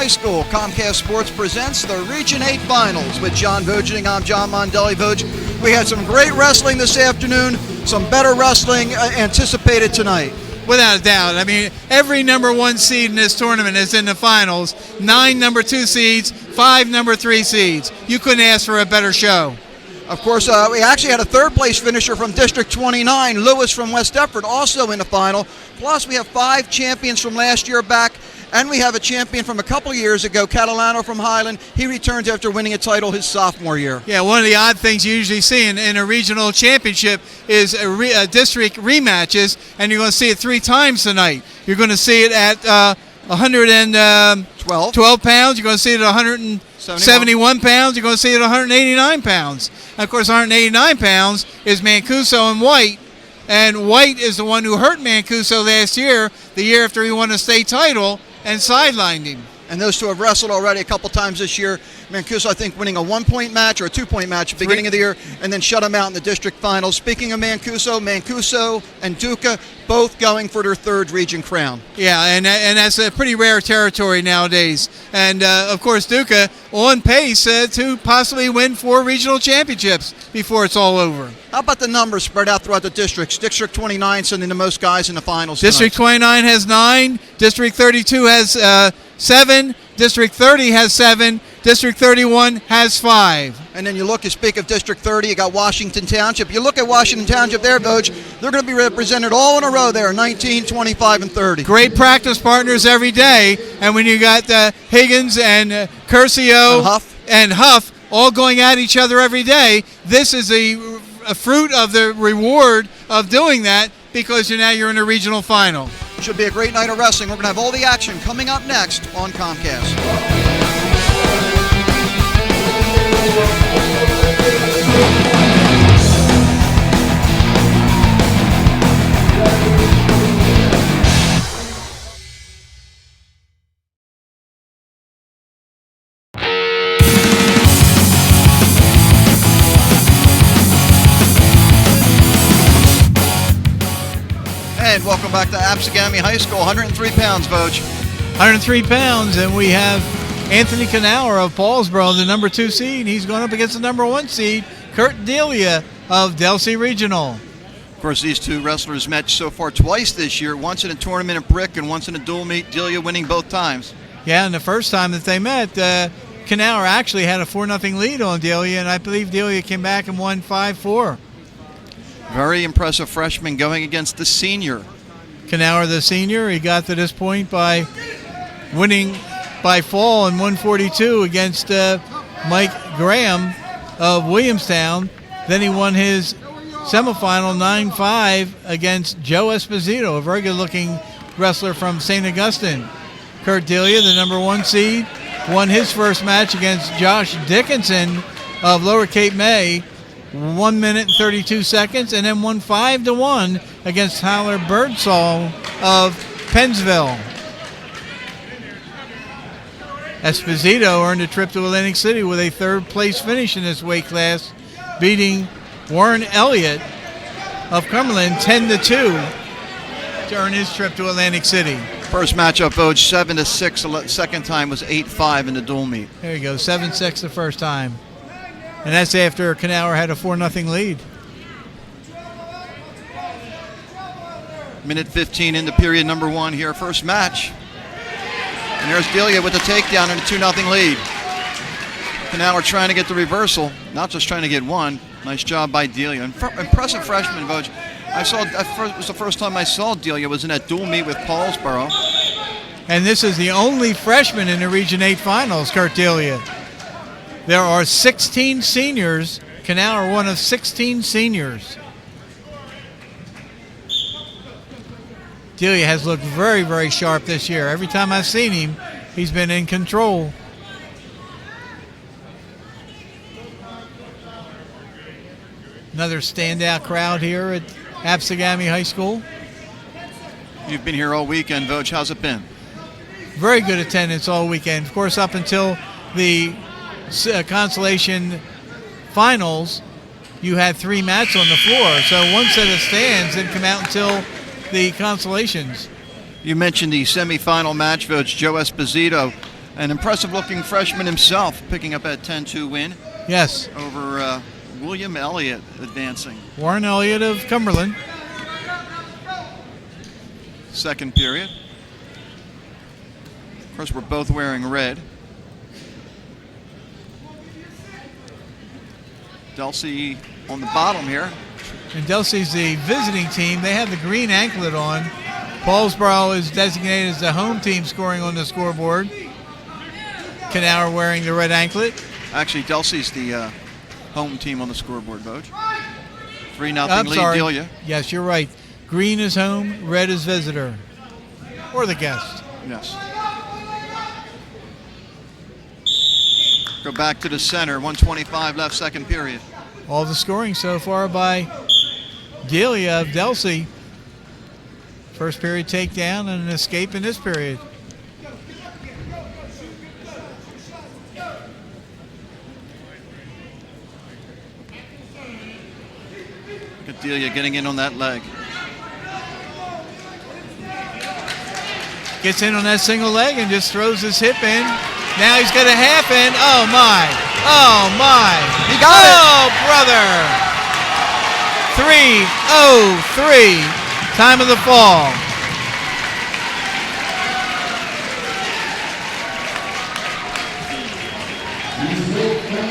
High School. Comcast Sports presents the Region 8 Finals with John Vogening. I'm John Mondelli. Voge, we had some great wrestling this afternoon, some better wrestling anticipated tonight. Without a doubt. I mean, every number one seed in this tournament is in the finals. 9 number 2 seeds, 5 number 3 seeds. You couldn't ask for a better show. Of course, we actually had a third-place finisher from District 29, Lewis from West Deptford, also in the final. Plus, we have 5 champions from last year back, and we have a champion from a couple years ago, Catalano from Highland. He returns after winning a title his sophomore year. Yeah, one of the odd things you usually see in a regional championship is district rematches, and you're going to see it 3 times tonight. You're going to see it at 112 pounds. You're going to see it at 171 pounds. You're going to see it at 189 pounds. And of course, 189 pounds is Mancuso and White. And White is the one who hurt Mancuso last year, the year after he won a state title, and sidelined him. And those two have wrestled already a couple times this year. Mancuso, I think, winning a 1-point match or a 2-point match at the beginning of the year, and then shut him out in the district finals. Speaking of Mancuso and Duca both going for their 3rd region crown. Yeah, and that's a pretty rare territory nowadays. And, of course, Duca on pace to possibly win 4 regional championships before it's all over. How about the numbers spread out throughout the districts? District 29 sending the most guys in the finals tonight. District 29 has 9. District 32 has 7. District 30 has 7. District 31 has 5. And then you look, you speak of District 30, you got Washington Township. You look at Washington Township there, Voge, they're going to be represented all in a row there, 19, 25, and 30. Great practice partners every day. And when you got Higgins and Curcio and Huff all going at each other every day, this is a fruit of the reward of doing that, because now you're in a regional final. Should be a great night of wrestling. We're going to have all the action coming up next on Comcast. And welcome back to Absegami High School. 103 pounds, Voge. 103 pounds, and we have Anthony Knauer of Paulsboro, the number 2 seed. He's going up against the number 1 seed, Kurt Delia of Delsea Regional. Of course, these two wrestlers met so far twice this year, once in a tournament at Brick and once in a dual meet, Delia winning both times. Yeah, and the first time that they met, Knauer actually had a 4-0 lead on Delia, and I believe Delia came back and won 5-4. Very impressive freshman going against the senior. Knauer, the senior, he got to this point by winning by fall in 142 against Mike Graham of Williamstown. Then he won his semifinal 9-5 against Joe Esposito, a very good-looking wrestler from St. Augustine. Kurt Delia, the number 1 seed, won his first match against Josh Dickinson of Lower Cape May, 1 minute and 32 seconds, and then won 5-1 against Tyler Birdsall of Pennsville. Esposito earned a trip to Atlantic City with a 3rd-place finish in this weight class, beating Warren Elliott of Cumberland 10-2 to earn his trip to Atlantic City. First matchup, Voge, 7-6. Second time was 8-5 in the dual meet. There you go, 7-6 the first time. And that's after Knauer had a 4-0 lead. Minute 15 into period number 1 here. First match. And there's Delia with the takedown and a 2-0 lead. Knauer trying to get the reversal, not just trying to get one. Nice job by Delia. Impressive freshman, Voge. It was the first time I saw Delia was in that dual meet with Paulsboro. And this is the only freshman in the Region 8 finals, Kurt Delia. There are 16 seniors. Knauer, one of 16 seniors. Delia has looked very, very sharp this year. Every time I've seen him, he's been in control. Another standout crowd here at Absegami High School. You've been here all weekend, Voge. How's it been? Very good attendance all weekend. Of course, up until the consolation finals, you had 3 mats on the floor. So one set of stands didn't come out until the consolations. You mentioned the semifinal match, Voge. Joe Esposito An impressive-looking freshman himself, picking up that 10-2 win Yes. over William Elliott, advancing. Warren Elliott of Cumberland. Second period. Of course, we're both wearing red. Delsey on the bottom here. And Delsey's the visiting team. They have the green anklet on. Paulsboro is designated as the home team scoring on the scoreboard. Canauer wearing the red anklet. Actually, Delsey's the home team on the scoreboard, Boj. 3-0 lead, sorry. Delia. Yes, you're right. Green is home, red is visitor. Or the guest. Yes. Go back to the center. 1:25 left, second period. All the scoring so far by Delia of Delsey. First period takedown and an escape in this period. Look at Delia getting in on that leg. Gets in on that single leg and just throws his hip in. Now he's got a half in. Oh, my. Oh, my. He got it. Oh, brother. 3-0-3. Time of the fall.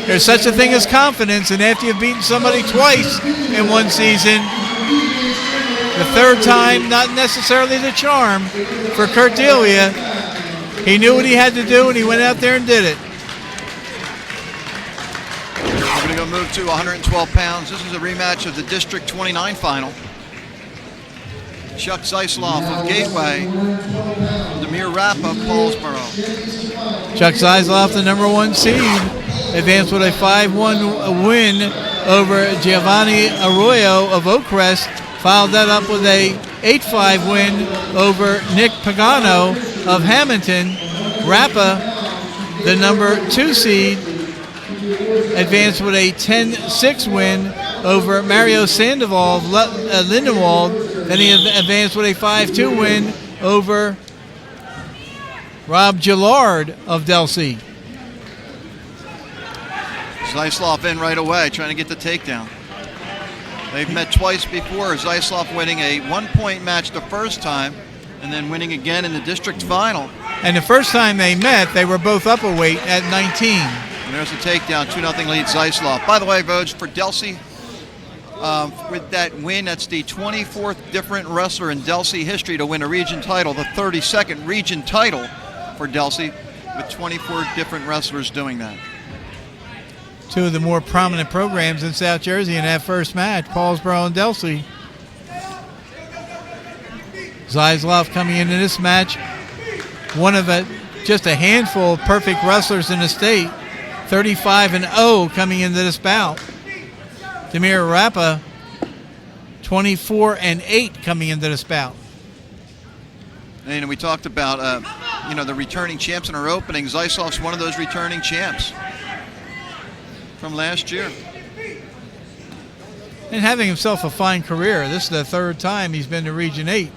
There's such a thing as confidence, and after you've beaten somebody twice in one season, the third time, not necessarily the charm for Kurt Delia. He knew what he had to do, and he went out there and did it. We're going to go move to 112 pounds. This is a rematch of the District 29 final. Chuck Zeisloff of Gateway, Demir Rapp of Paulsboro. Chuck Zeisloff, the number 1 seed, advanced with a 5-1 win over Giovanni Arroyo of Oakcrest. Followed that up with a 8-5 win over Nick Pagano of Hamilton. Rappa, the number 2 seed, advanced with a 10-6 win over Mario Sandoval of Lindenwald. Then he advanced with a 5-2 win over Rob Gillard of Delsey. Zeisloff in right away, trying to get the takedown. They've met twice before, Zeisloff winning a 1-point match the first time and then winning again in the district final. And the first time they met, they were both up a weight at 19. And there's a takedown, 2-0 lead Zeisloff. By the way, Voj, for Delsey, with that win, that's the 24th different wrestler in Delsey history to win a region title, the 32nd region title for Delsey, with 24 different wrestlers doing that. Two of the more prominent programs in South Jersey in that first match, Paulsboro and Delsey. Zeisloff coming into this match, one of just a handful of perfect wrestlers in the state, 35-0 coming into this bout. Demir Rappa, 24-8 coming into this bout. And we talked about, the returning champs in our opening. Zeisloff's one of those returning champs from last year. And having himself a fine career. This is the third time he's been to Region 8.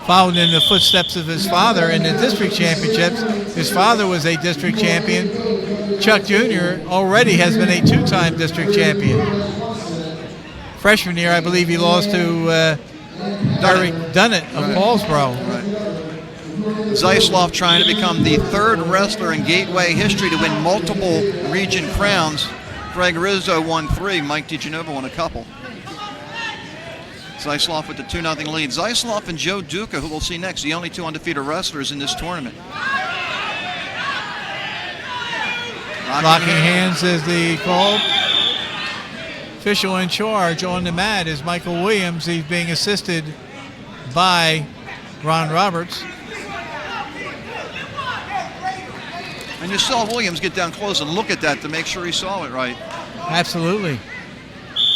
Followed in the footsteps of his father in the district championships. His father was a district champion. Chuck Jr. already has been a 2-time district champion. Freshman year, I believe he lost to Eric Dunnett of Paulsboro. Right. Zeisloff trying to become the third wrestler in Gateway history to win multiple region crowns. Greg Rizzo won 3. Mike DiGenova won a couple. Zeisloff with the 2-0 lead. Zeisloff and Joe Duca, who we'll see next, the only 2 undefeated wrestlers in this tournament. Locking hands is the call. Official in charge on the mat is Michael Williams. He's being assisted by Ron Roberts. And you saw Williams get down close and look at that to make sure he saw it right. Absolutely.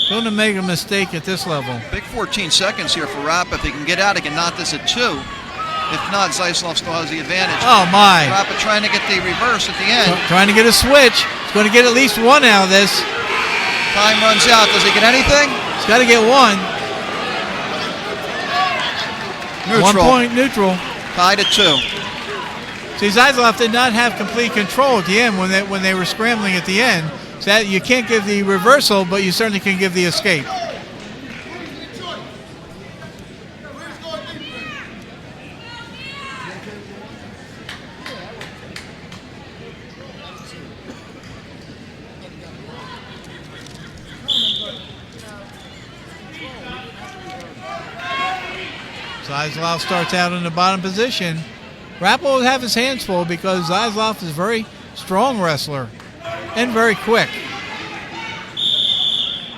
Don't make a mistake at this level. Big 14 seconds here for Rapp. If he can get out, he can knock this at 2. If not, Zeisloff still has the advantage. Oh, my. Rapp trying to get the reverse at the end. Trying to get a switch. He's going to get at least 1 out of this. Time runs out. Does he get anything? He's got to get one. Neutral. 1 point neutral. Tied at 2. See, Zaslav did not have complete control at the end when they were scrambling at the end. So that you can't give the reversal, but you certainly can give the escape. Zaslav starts out in the bottom position. Rappa will have his hands full because Zaslav is a very strong wrestler and very quick.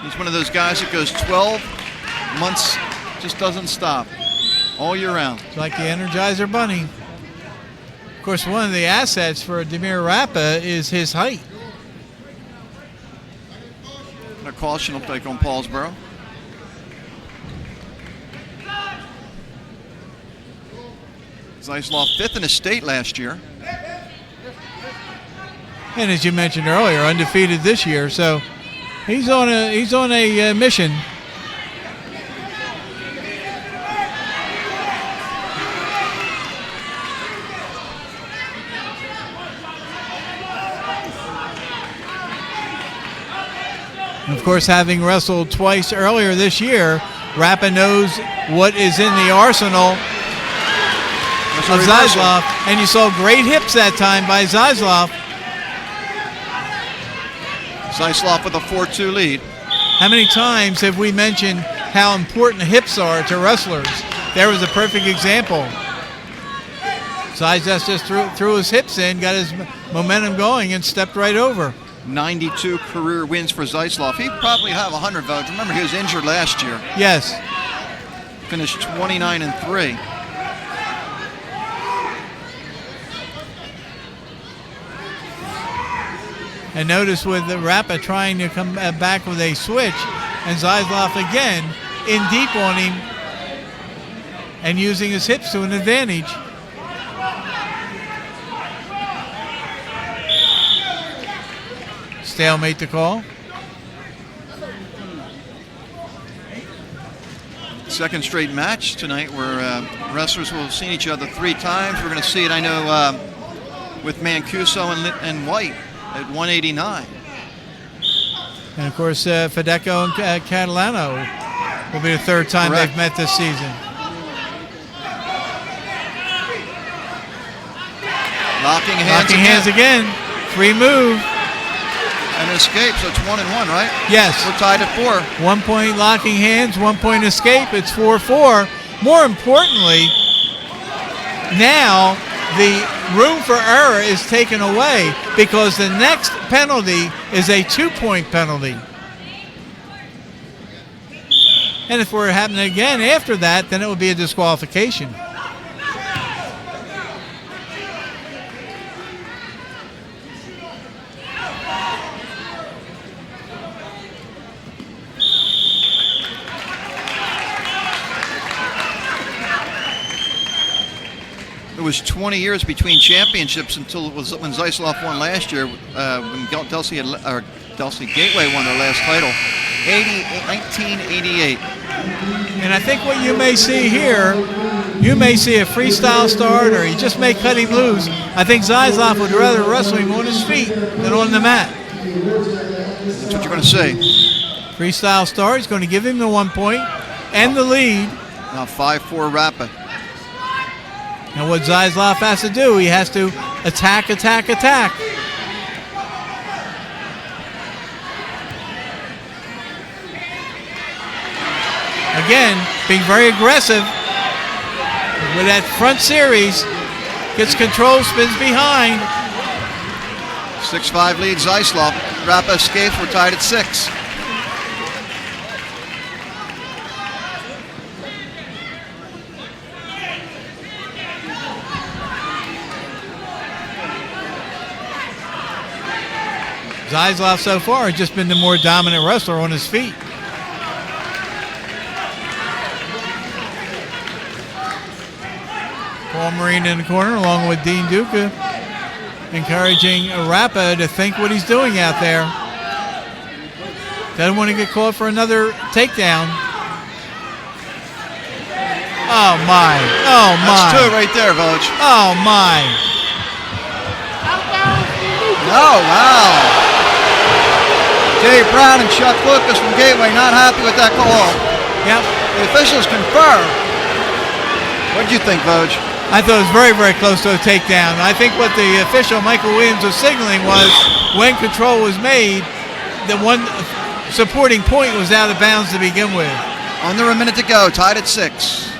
He's one of those guys that goes 12 months, just doesn't stop all year round. It's like the Energizer Bunny. Of course, one of the assets for Damir Rappa is his height. A caution will take on Paulsboro. Zaslav 5th in the state last year. And as you mentioned earlier, undefeated this year, so he's on a mission. And of course, having wrestled twice earlier this year, Rappa knows what is in the arsenal of Zaslav, and you saw great hips that time by Zaslav. Zaslav with a 4-2 lead. How many times have we mentioned how important hips are to wrestlers? There was a perfect example. Zaslav just threw his hips in, got his momentum going, and stepped right over. 92 career wins for Zaslav. He'd probably have 100 votes. Remember, he was injured last year. Yes. Finished 29-3. And notice with the Rappa trying to come back with a switch, and Zaslav again in deep on him and using his hips to an advantage. Stalemate the call. Second straight match tonight where wrestlers will have seen each other 3 times. We're going to see it, I know, with Mancuso and White at 189. And of course, Fedeco and Catalano will be the 3rd time Correct. they've met this season. Locking hands Locking hands again. Free move. And an escape, so it's 1-1, right? Yes. We're tied at 4. 1 point locking hands, 1 point escape. It's 4-4. More importantly, now the room for error is taken away because the next penalty is a 2-point penalty. And if we're happening again after that, then it would be a disqualification. It was 20 years between championships until it was when Zaslav won last year, when Delsey Gateway won their last title, 1988. And I think what you may see here, you may see a freestyle start or you just may cut him loose. I think Zaslav would rather wrestle him on his feet than on the mat. That's what you're going to see. Freestyle start is going to give him the 1 point and the lead. Now 5-4 Rappa. And what Zaslav has to do, he has to attack, attack, attack. Again, being very aggressive with that front series. Gets control, spins behind. 6-5 lead Zaslav. Rappa escapes, we're tied at 6. Zaslav so far has just been the more dominant wrestler on his feet. Paul Marine in the corner along with Dean Duca, encouraging Rappa to think what he's doing out there. Doesn't want to get caught for another takedown. Oh, my. Oh, my. That's 2 right there, Voj. Oh, my. Oh, wow. Dave Brown and Chuck Lucas from Gateway not happy with that call. Yep. The officials confirm. What did you think, Voj? I thought it was very, very close to a takedown. I think what the official, Michael Williams, was signaling was when control was made, the one supporting point was out of bounds to begin with. Under a minute to go, tied at 6.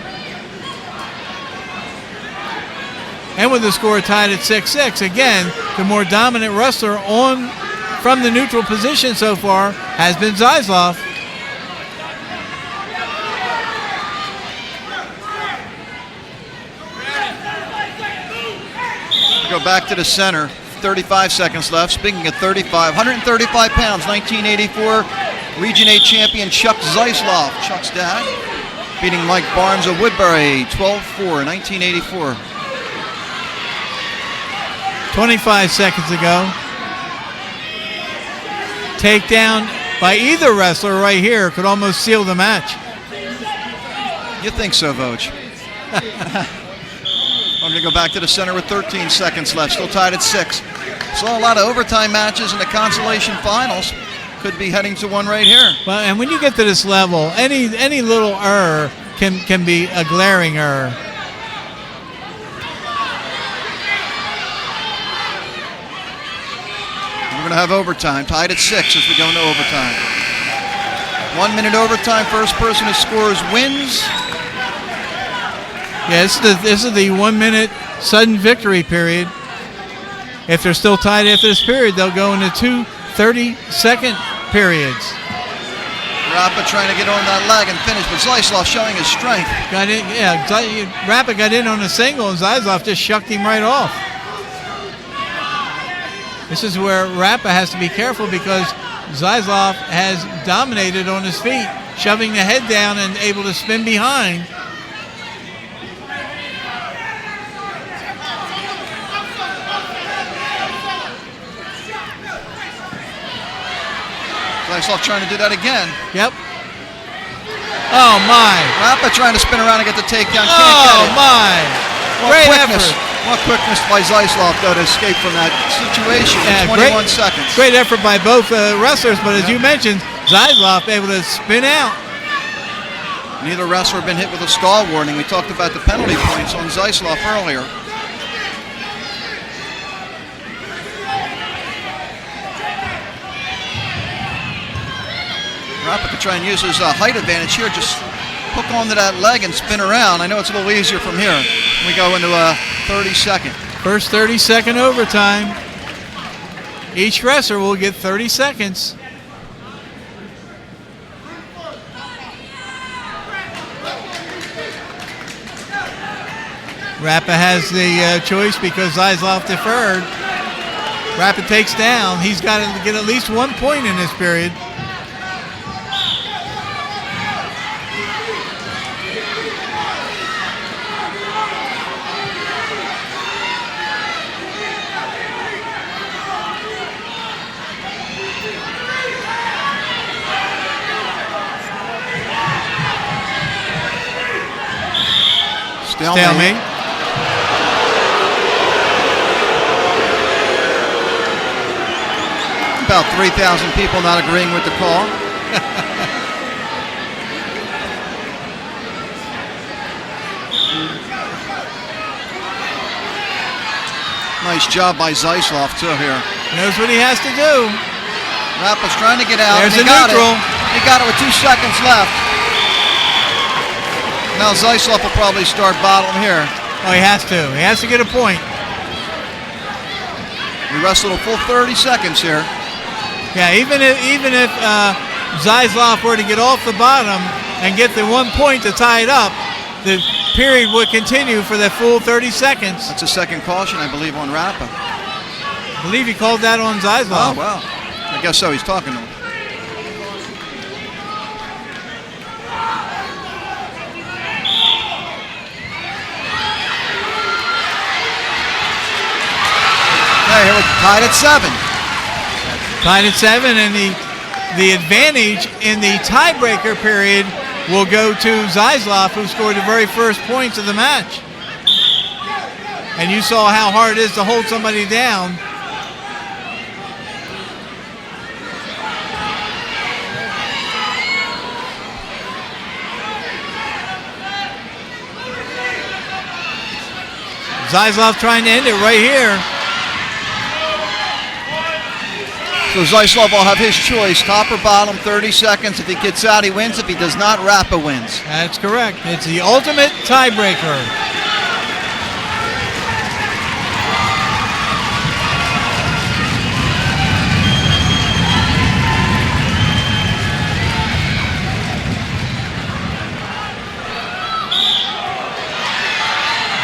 And with the score tied at 6-6, again, the more dominant wrestler on from the neutral position so far has been Zaslav. Go back to the center. 35 seconds left. Speaking of 135 pounds, 1984 Region 8 champion Chuck Zaslav, Chuck's dad, beating Mike Barnes of Woodbury 12-4, 1984. 25 seconds ago. Takedown by either wrestler right here could almost seal the match. You think so, Voj? I'm going to go back to the center with 13 seconds left. Still tied at 6. Saw a lot of overtime matches in the consolation finals. Could be heading to one right here. Well, and when you get to this level, any little error can be a glaring error. We're going to have overtime. Tied at 6 as we go into overtime. 1 minute overtime. First person who scores wins. Yeah, this is the 1 minute sudden victory period. If they're still tied after this period, they'll go into 2 30-second periods. Rappa trying to get on that leg and finish, but Zaslav showing his strength. Got in, yeah. Rappa got in on a single, and Zaslav just shucked him right off. This is where Rappa has to be careful because Zaslav has dominated on his feet, shoving the head down and able to spin behind. Zaslav trying to do that again. Yep. Oh, my. Rappa trying to spin around and get the takedown. Can't Oh, get it. my. Great effort. What quickness by Zaslav, though, to escape from that situation in 21 seconds. Great effort by both wrestlers, but as you mentioned, Zaslav able to spin out. Neither wrestler been hit with a stall warning. We talked about the penalty points on Zaslav earlier. Rappa could try and use his height advantage here. Just hook onto that leg and spin around. I know it's a little easier from here. We go into a 30-second. First 30-second overtime. Each wrestler will get 30 seconds. Rappa has the choice because Zaslav deferred. Rappa takes down. He's got to get at least 1 point in this period. Stalemate. About 3,000 people not agreeing with the call. Nice job by Zaslav too here. Knows what he has to do. Rappa's trying to get out. There's He a got neutral. He got it with 2 seconds left. Now Zaslav will probably start bottom here. Oh, he has to. He has to get a point. We wrestled a full 30 seconds here. Yeah, even if Zaslav were to get off the bottom and get the 1 point to tie it up, the period would continue for the full 30 seconds. That's a second caution, I believe, on Rappa. I believe he called that on Zaslav. Oh, well. I guess so. He's talking to him. Okay, here we're tied at 7. Tied at 7, and the the advantage in the tiebreaker period will go to Zaislov, who scored the very first points of the match. And you saw how hard it is to hold somebody down. Zaislov trying to end it right here. So Zaislov will have his choice, top or bottom, 30 seconds. If he gets out, he wins. If he does not, Rappa wins. That's correct. It's the ultimate tiebreaker.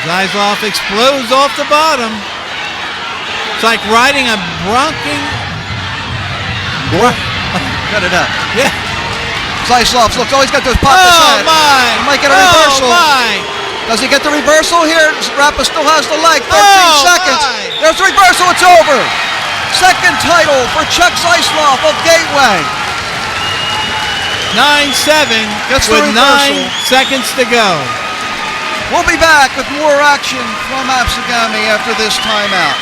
Zaislov explodes off the bottom. It's like riding a bronking. Cut it up. Yeah. Zaislov looks, he's got to pop his head. Oh, my. He might get a reversal. My. Does he get the reversal here? Rappa still has the leg. 13 seconds. My. There's the reversal. It's over. Second title for Chuck Zaislov of Gateway. 9-7 Gets with the 9 reversal. seconds to go. We'll be back with more action from Absegami after this timeout.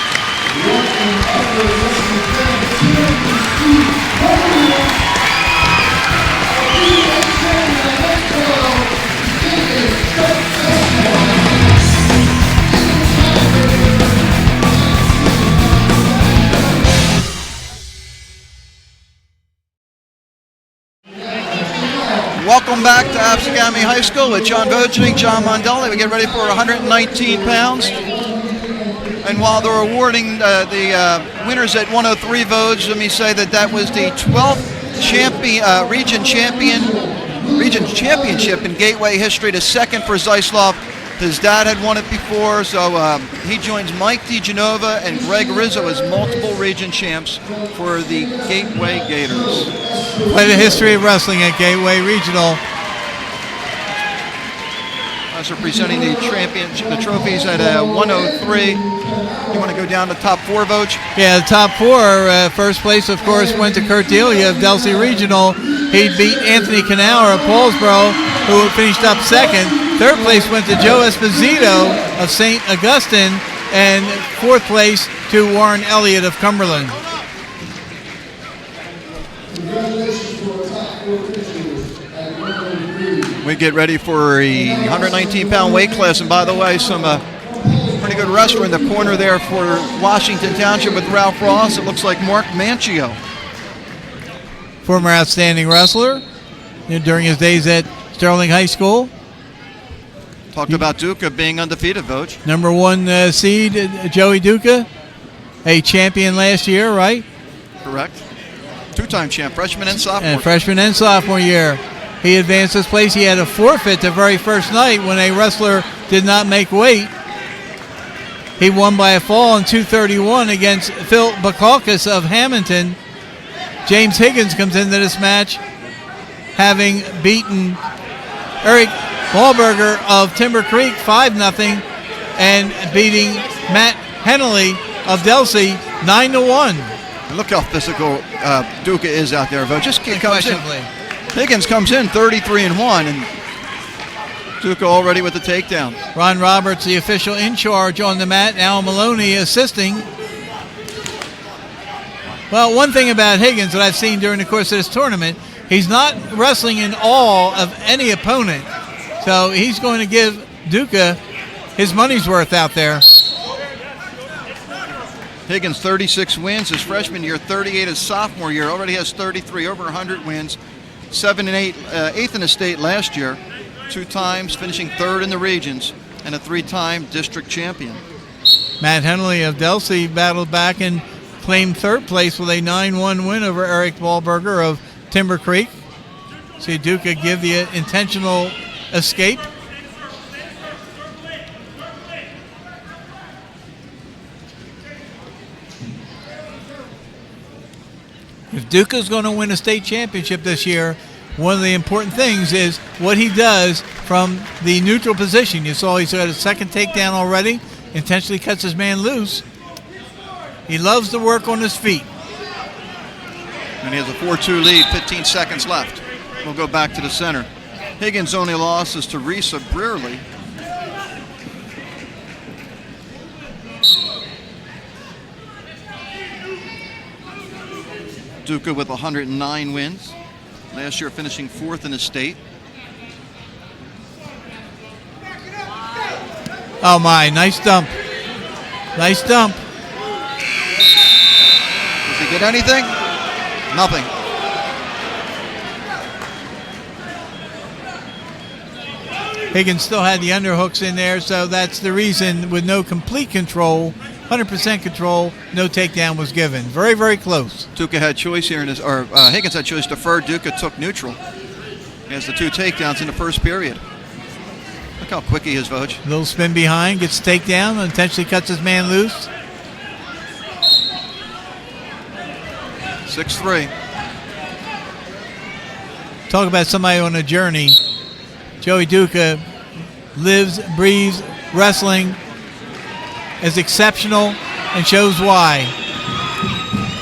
Welcome back to Absegami High School with John Vogening, John Mondelli. We get ready for 119 pounds. And while they're awarding the winners at 103 votes, let me say that was the 12th region championship in Gateway history, the second for Zaislov. His dad had won it before, so he joins Mike DiGenova and Greg Rizzo as multiple region champs for the Gateway Gators. Quite a history of wrestling at Gateway Regional. As they're presenting the trophies at 103. You want to go down to top 4 votes? Yeah, the top 4. First place, of course, went to Kurt Delia of Delsey Regional. He beat Anthony Canauer of Paulsboro, who finished up second. Third place went to Joe Esposito of St. Augustine, and fourth place to Warren Elliott of Cumberland. We get ready for a 119-pound weight class, and by the way, some pretty good wrestler in the corner there for Washington Township with Ralph Ross. It looks like Mark Manchio. Former outstanding wrestler during his days at Sterling High School. Talked about Duca being undefeated, Vogue. Number 1 seed, Joey Duca, a champion last year, right? Correct. Two-time champ, freshman and sophomore. And freshman and sophomore year. He advanced this place. He had a forfeit the very first night when a wrestler did not make weight. He won by a fall in 231 against Phil Bacalcus of Hamilton. James Higgins comes into this match having beaten Eric Wahlberger of Timber Creek 5-0 and beating Matt Henley of Delsey 9-1. And look how physical Duca is out there, Vogue. Just comes in. Higgins comes in 33-1, and Duca already with the takedown. Ron Roberts, the official in charge on the mat. Al Maloney assisting. Well, one thing about Higgins that I've seen during the course of this tournament, he's not wrestling in awe of any opponent. So he's going to give Duca his money's worth out there. Higgins, 36 wins his freshman year, 38 his sophomore year. Already has 33, over 100 wins. 7 and 8, 8th in the state last year. 2 times finishing 3rd in the regions, and a 3-time district champion. Matt Henley of Delsey battled back and claimed 3rd place with a 9-1 win over Eric Wahlberger of Timber Creek. See Duca give the intentional escape. If Duca's going to win a state championship this year, one of the important things is what he does from the neutral position. You saw he's got a second takedown already, intentionally cuts his man loose. He loves to work on his feet. And he has a 4-2 lead, 15 seconds left. We'll go back to the center. Higgins' only loss is to Risa Brearley. Duca with 109 wins. Last year finishing 4th in the state. Oh my, nice dump. Nice dump. Does he get anything? Nothing. Higgins still had the underhooks in there, so that's the reason with no complete control, 100% control, no takedown was given. Very, very close. Duca had choice here, Higgins had choice deferred. Duca took neutral. He has the 2 takedowns in the first period. Look how quick he is, Voj. Little spin behind, gets takedown, intentionally cuts his man loose. 6-3. Talk about somebody on a journey. Joey Duca lives, breathes wrestling, is exceptional, and shows why.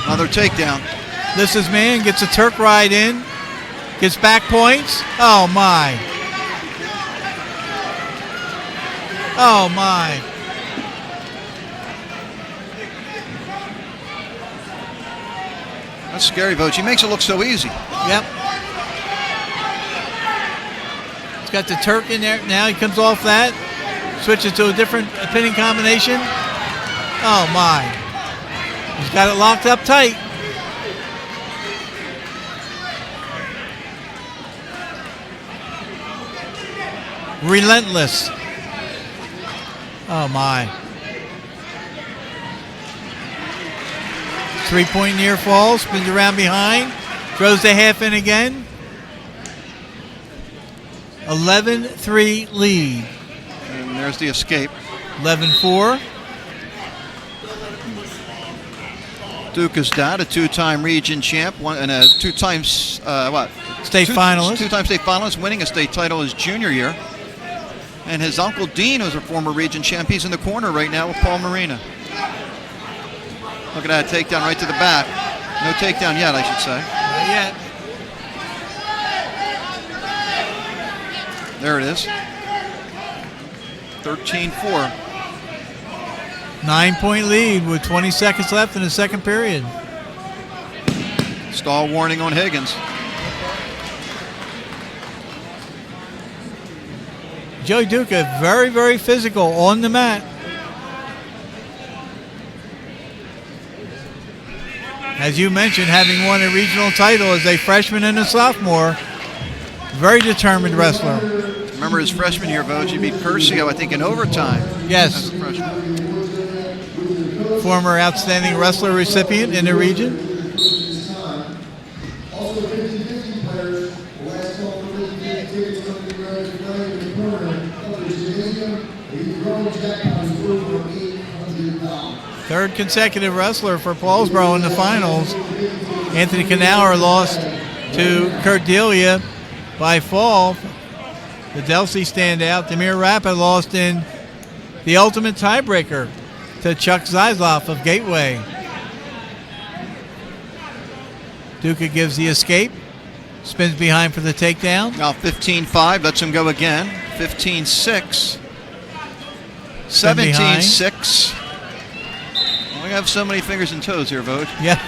Another takedown. This is man, gets a Turk ride in, gets back points. Oh my. Oh my. That's scary, Voj. He makes it look so easy. Yep. He's got the Turk in there. Now he comes off that. Switches to a different pinning combination. Oh my. He's got it locked up tight. Relentless. Oh my. 3-point near fall, spins around behind, throws the half in again. 11-3 lead. And there's the escape. 11-4. Duca's dad, a 2-time region champ, and a 2-time State finalist. 2-time state finalist, winning a state title his junior year. And his uncle Dean was a former region champ. He's in the corner right now with Paul Marina. Look at that takedown right to the back. No takedown yet, I should say. Not yet. There it is. 13-4. 9-point lead with 20 seconds left in the second period. Stall warning on Higgins. Joey Duca, very, very physical on the mat. As you mentioned, having won a regional title as a freshman and a sophomore, very determined wrestler. Remember his freshman year, Voj, he beat Curcio, I think, in overtime. Yes. As a freshman. Former outstanding wrestler recipient in the region. Third consecutive wrestler for Paulsboro in the finals. Anthony Knauer lost to Kurt Delia by fall. The Delsey standout. Demir Rapid lost in the ultimate tiebreaker to Chuck Zysloff of Gateway. Duca gives the escape. Spins behind for the takedown. Now 15-5, lets him go again. 15-6. 17-6. We have so many fingers and toes here, Voj. Yeah.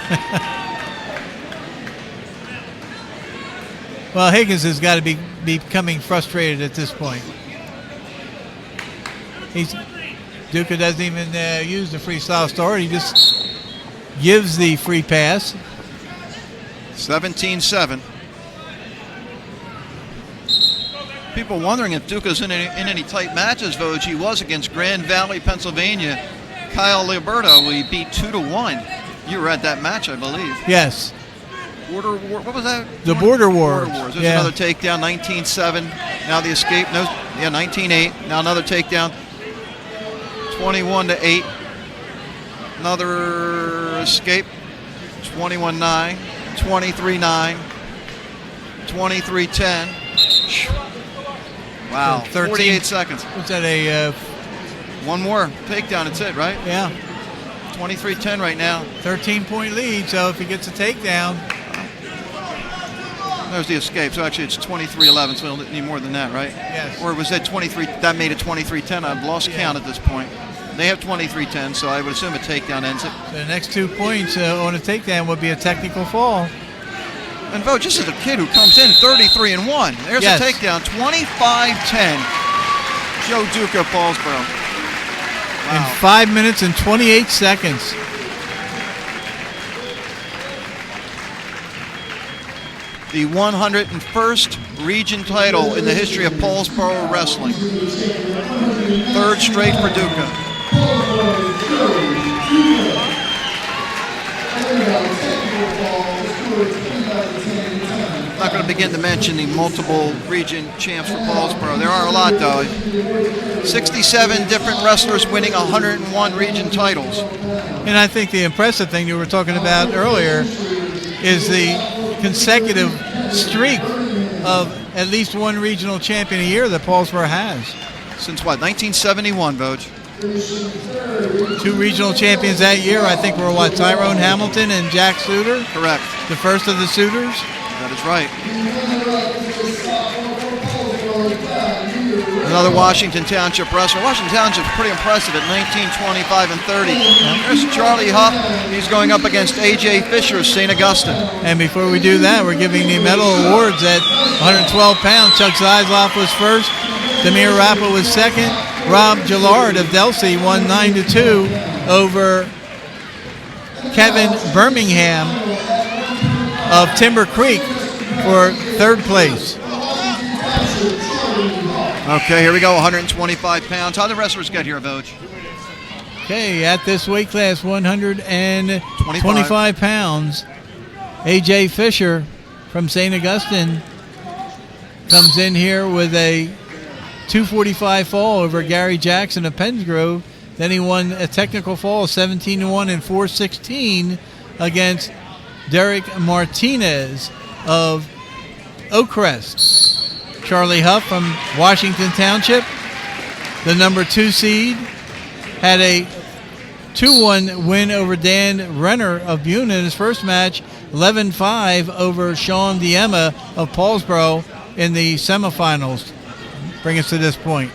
Well, Higgins has got to be becoming frustrated at this point. Duca doesn't even use the freestyle start. He just gives the free pass. 17-7. People wondering if Duca's in any tight matches, Voj. He was against Grand Valley, Pennsylvania. Kyle Liberto, we beat 2-1. You were at that match, I believe. Yes. Border War, what was that? The Border Wars. Border Wars. There's yeah. another takedown, 19-7. Now the escape. 19-8. Now another takedown, 21-8. Another escape, 21-9, 23-9, 23-10. Wow, 48 seconds. What's that, a... One more takedown, that's it, right? Yeah. 23-10 right now. 13-point lead, so if he gets a takedown, There's the escape. So actually it's 23-11, so we'll need more than that, right? Yes. Or was that 23? That made it 23-10. I've lost count at this point. They have 23-10, so I would assume a takedown ends it. So the next 2 points on a takedown would be a technical fall. And Vogt, this is a kid who comes in 33-1. There's Yes. a takedown, 25-10. Joe Duca of Paulsboro. In Wow. 5 minutes and 28 seconds. The 101st region title in the history of Paulsboro wrestling. Third straight for Duca. I'm not going to begin to mention the multiple region champs for Paulsboro. There are a lot, though. 67 different wrestlers winning 101 region titles. And I think the impressive thing you were talking about earlier is the consecutive streak of at least one regional champion a year that Paulsboro has. Since what, 1971, Vogt? 2 regional champions that year, I think, were what, Tyrone Hamilton and Jack Suter? Correct. The first of the Suters? That is right. Another Washington Township wrestler. Washington Township's pretty impressive at 19, 25, and 30. There's Charlie Huff. He's going up against A.J. Fisher of St. Augustine. And before we do that, we're giving the medal awards at 112 pounds. Chuck Zeisloff was first. Demir Rappa was second. Rob Gillard of Delsey won 9-2 over Kevin Birmingham of Timber Creek for third place. Okay, here we go, 125 pounds. How do the wrestlers get here, Vogt? Okay, at this weight class, 125 pounds, A.J. Fisher from St. Augustine comes in here with a 245 fall over Gary Jackson of Pensgrove. Then he won a technical fall, 17-1 and 416 against Derek Martinez of Oakcrest. Charlie Huff from Washington Township, the number 2 seed, had a 2-1 win over Dan Renner of Buna in his first match, 11-5 over Sean Diema of Paulsboro in the semifinals. Bring us to this point.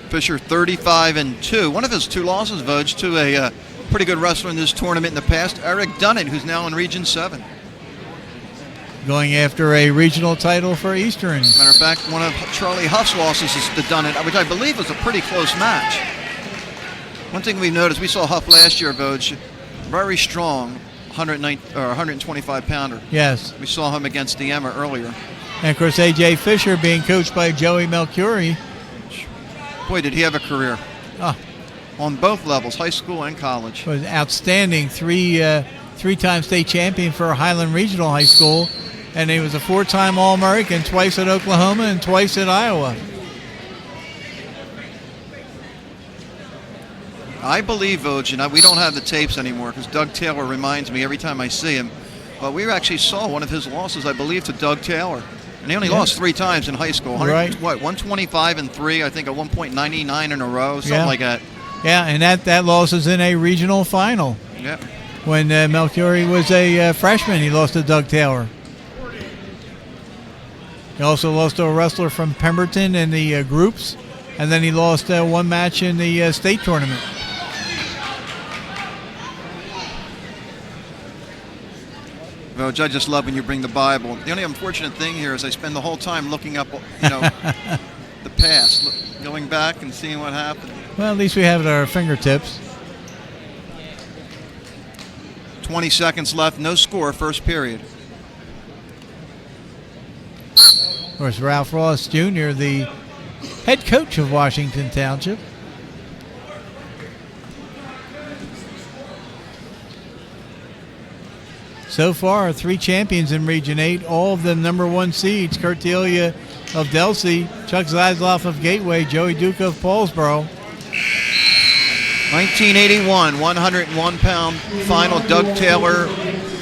Fisher 35-2. One of his 2 losses, Vogt, to a pretty good wrestler in this tournament in the past, Eric Dunnett, who's now in Region 7. Going after a regional title for Eastern. Matter of fact, one of Charlie Huff's losses is to Dunnett, which I believe was a pretty close match. One thing we noticed, we saw Huff last year, Vogt, very strong, 125-pounder. Yes. We saw him against Diema earlier. And of course, A.J. Fisher being coached by Joey Melchiori. Boy, did he have a career. On both levels, high school and college. Was outstanding, three-time state champion for Highland Regional High School, and he was a 4-time All-American, twice at Oklahoma and twice at Iowa. I believe, Vogt, and we don't have the tapes anymore because Doug Taylor reminds me every time I see him, but we actually saw one of his losses, I believe, to Doug Taylor. And he only lost 3 times in high school. Right. What, 125-3, I think, at 1.99 in a row, something like that. Yeah, and that loss is in a regional final. Yeah. When Melchiori was a freshman, he lost to Doug Taylor. He also lost to a wrestler from Pemberton in the groups, and then he lost 1 match in the state tournament. Well, I just love when you bring the Bible. The only unfortunate thing here is I spend the whole time looking up, the past, going back and seeing what happened. Well, at least we have it at our fingertips. 20 seconds left, no score, first period. Of course, Ralph Ross Jr., the head coach of Washington Township. So far, 3 champions in Region 8, all of them number 1 seeds. Kurt Delia of Delsey, Chuck Zeisloff of Gateway, Joey Duca of Paulsboro. 1981, 101-pound final, Doug Taylor,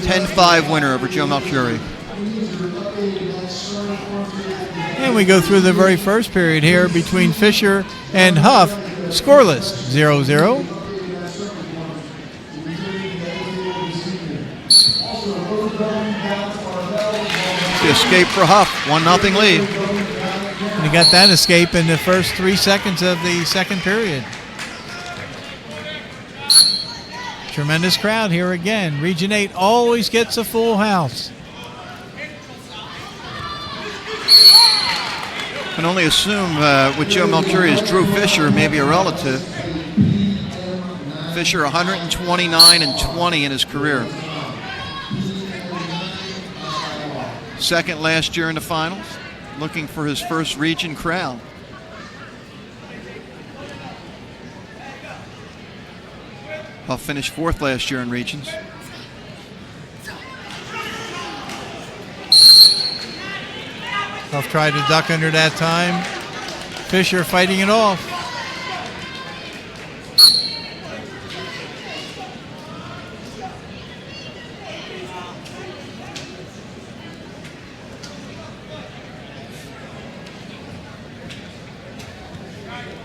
10-5 winner over Joe Melchiori. And we go through the very first period here between Fisher and Huff, scoreless, 0-0. The escape for Huff, 1-0 lead. And he got that escape in the first 3 seconds of the second period. Tremendous crowd here again. Region 8 always gets a full house. Can only assume with Joe Melcuria's Drew Fisher, maybe a relative. Fisher 129-20 in his career. Second last year in the finals, looking for his first region crown. Huff finished fourth last year in regions. Huff tried to duck under that time. Fisher fighting it off.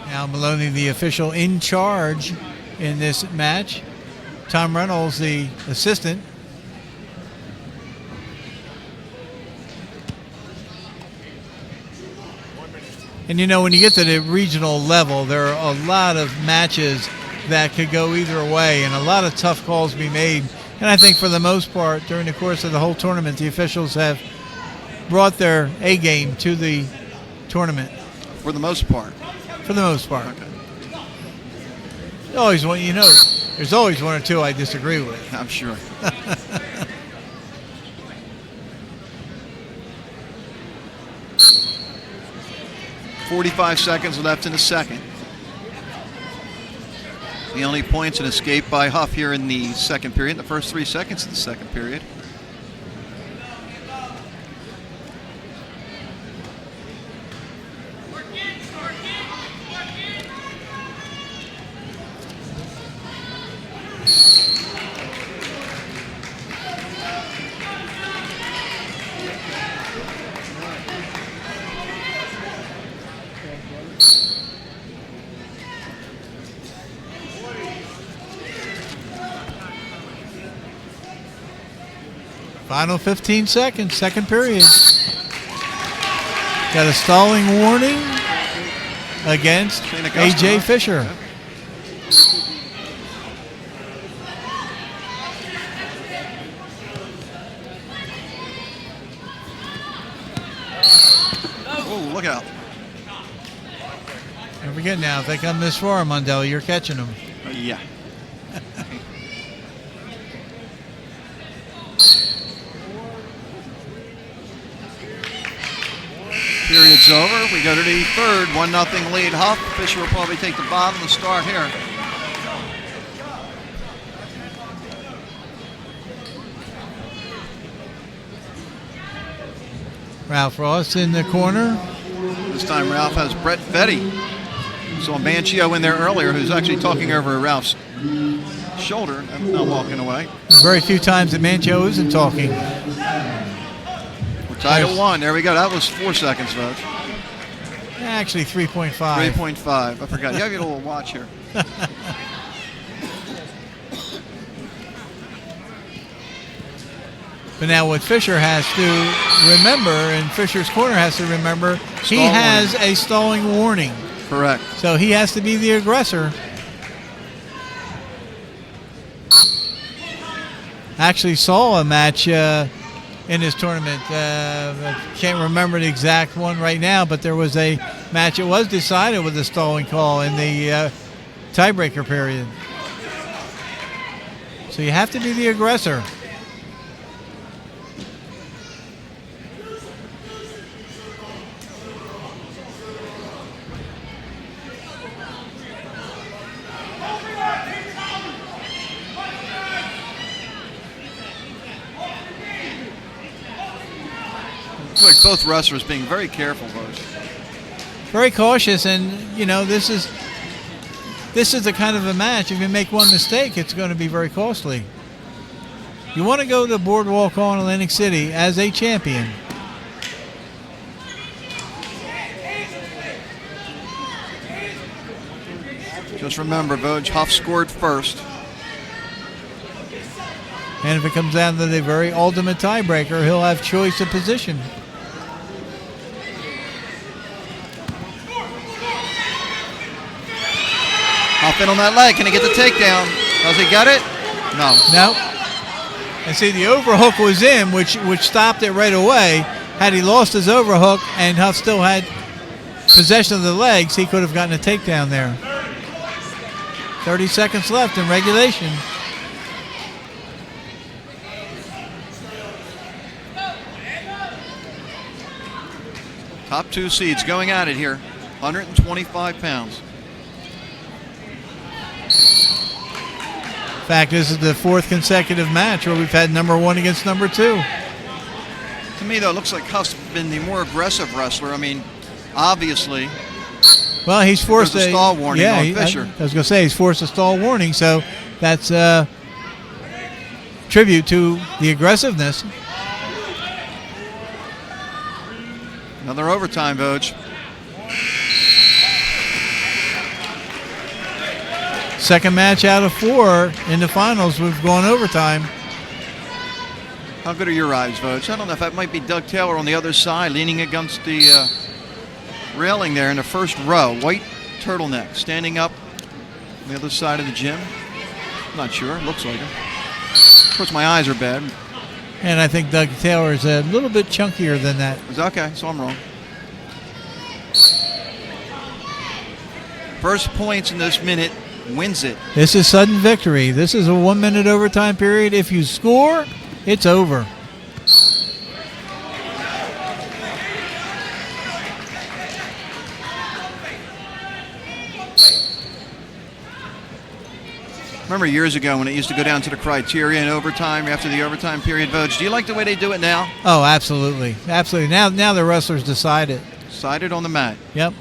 Now Maloney, the official in charge in this match. Tom Reynolds, the assistant. And you know, when you get to the regional level, there are a lot of matches that could go either way and a lot of tough calls to be made. And I think for the most part, during the course of the whole tournament, the officials have brought their A game to the tournament. For the most part. For the most part. Okay. Always one, you know, there's always one or two I disagree with. I'm sure. 45 seconds left in the second. The only points an escape by Huff here in the second period, the first 3 seconds of the second period. Final 15 seconds, second period. Got a stalling warning against A.J. Fisher. Oh, look out. Don't forget now, if they come this far, Mundell, you're catching them. Yeah. Period's over. We go to the third. 1-0 lead Huff. Fisher will probably take the bottom and start here. Ralph Ross in the corner. This time Ralph has Brett Vetty. Saw Manchio in there earlier, who's actually talking over Ralph's shoulder, not walking away. Very few times that Manchio isn't talking. Tied at 1. There we go. That was 4 seconds, folks. Actually, 3.5. 3.5. I forgot. You have your little watch here. But now what Fisher has to remember, and Fisher's corner has to remember, he has a stalling warning. Correct. So he has to be the aggressor. Actually saw a match in this tournament. I can't remember the exact one right now, but there was a match. It was decided with a stalling call in the tiebreaker period. So you have to be the aggressor. Like both wrestlers being very careful, folks. Very cautious, and you know this is the kind of a match. If you make one mistake, it's going to be very costly. You want to go to Boardwalk Hall in Atlantic City as a champion. Just remember, Voj, Huff scored first. And if it comes down to the very ultimate tiebreaker, he'll have choice of position. Huff in on that leg. Can he get the takedown? Does he get it? No. No. And see, the overhook was in, which stopped it right away. Had he lost his overhook and Huff still had possession of the legs, he could have gotten a takedown there. 30 seconds left in regulation. Top two seeds going at it here. 125 pounds. In fact, this is the fourth consecutive match where we've had number one against number two. To me, though, it looks like Huff's been the more aggressive wrestler. I mean, obviously. Well, he's forced a stall warning on Fisher. I was going to say he's forced a stall warning, so that's a tribute to the aggressiveness. Another overtime, Voj. Second match out of 4 in the finals. We've gone overtime. How good are your eyes, Voj? I don't know if that might be Doug Taylor on the other side, leaning against the railing there in the first row. White turtleneck, standing up on the other side of the gym. Not sure. Looks like it. Of course, my eyes are bad. And I think Doug Taylor is a little bit chunkier than that. Okay, so I'm wrong. First points in this minute wins it. This is sudden victory. This is a 1 minute overtime period. If you score, it's over. Remember years ago when it used to go down to the criteria in overtime after the overtime period votes? Do you like the way they do it now? Oh, absolutely. Absolutely. Now the wrestlers decide it. Decided on the mat. Yep.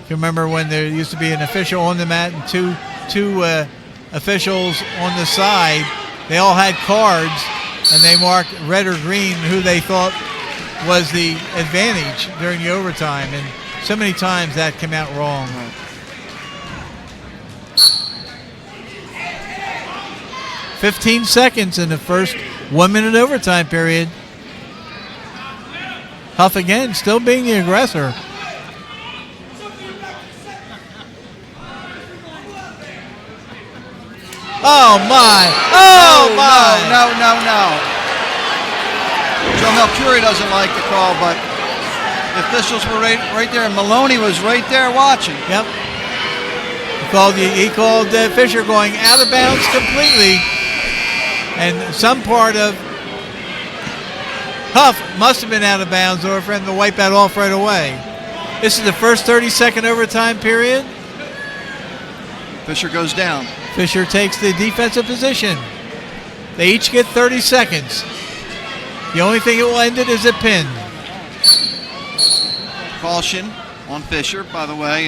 You remember when there used to be an official on the mat and two officials on the side. They all had cards, and they marked red or green who they thought was the advantage during the overtime. And so many times that came out wrong. Right. 15 seconds in the first 1 minute overtime period. Huff again, still being the aggressor. Oh my! Oh my! No. Joe Melchiori doesn't like the call, but the officials were right there. Maloney was right there watching. Yep. He called Fisher going out of bounds completely. And some part of Huff must have been out of bounds or for him to wipe that off right away. This is the first 30-second overtime period. Fisher goes down. Fisher takes the defensive position. They each get 30 seconds. The only thing that will end it is a pin. Caution on Fisher, by the way.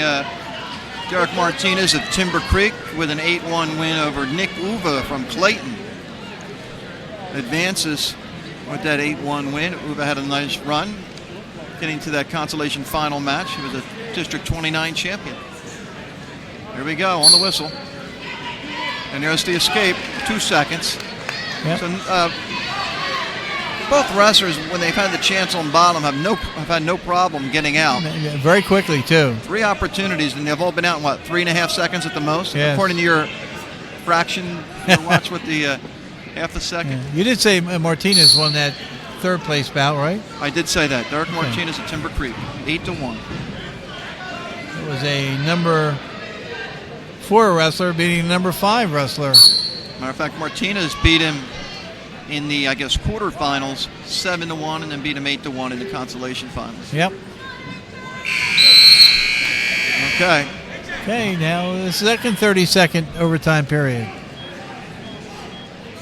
Derek Martinez of Timber Creek with an 8-1 win over Nick Uva from Clayton. Advances with that 8-1 win. Uva had a nice run getting to that consolation final match. He was a District 29 champion. Here we go on the whistle. And there's the escape, 2 seconds. Yep. So both wrestlers, when they've had the chance on bottom, have had no problem getting out. Very quickly, too. 3 opportunities, and they've all been out in, 3.5 seconds at the most? Yes. According to your fraction, your watch with the half a second. Yeah. You did say Martinez won that third place bout, right? I did say that. Derek Martinez at Timber Creek, 8-1. It was a number 4 wrestler beating a number 5 wrestler. Matter of fact, Martinez beat him in the, quarterfinals, 7-1, and then beat him 8-1 in the consolation finals. Yep. Okay. Okay, now the second 30-second overtime period.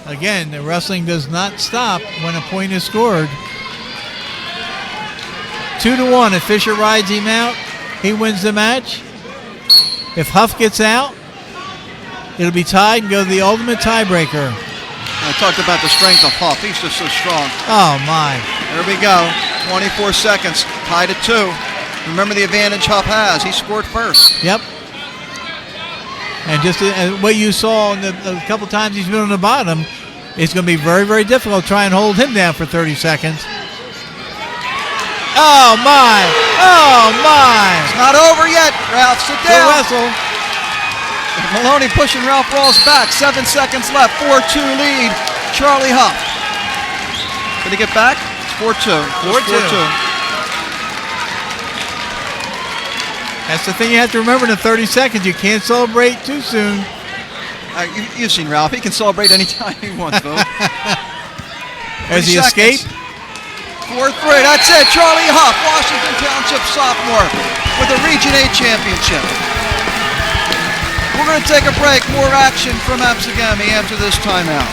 Again, the wrestling does not stop when a point is scored. 2-1. If Fisher rides him out, he wins the match. If Huff gets out, it'll be tied and go to the ultimate tiebreaker. I talked about the strength of Huff. He's just so strong. Oh, my. There we go. 24 seconds. Tied at 2. Remember the advantage Huff has. He scored first. Yep. And just what you saw in a couple times he's been on the bottom, it's going to be very, very difficult to try and hold him down for 30 seconds. Oh, my. Oh, my. It's not over yet, Ralph. Sit The down. wrestle. Maloney pushing Ralph Rawls back. 7 seconds left. 4-2 lead. Charlie Huff. Did he get back? It's 4-2. 4-2. That's the thing you have to remember in the 30 seconds. You can't celebrate too soon. You've seen Ralph. He can celebrate anytime he wants, though. As he escaped. 4-3. That's it. Charlie Huff, Washington Township sophomore, with a Region 8 championship. We're going to take a break. More action from Absegami after this timeout.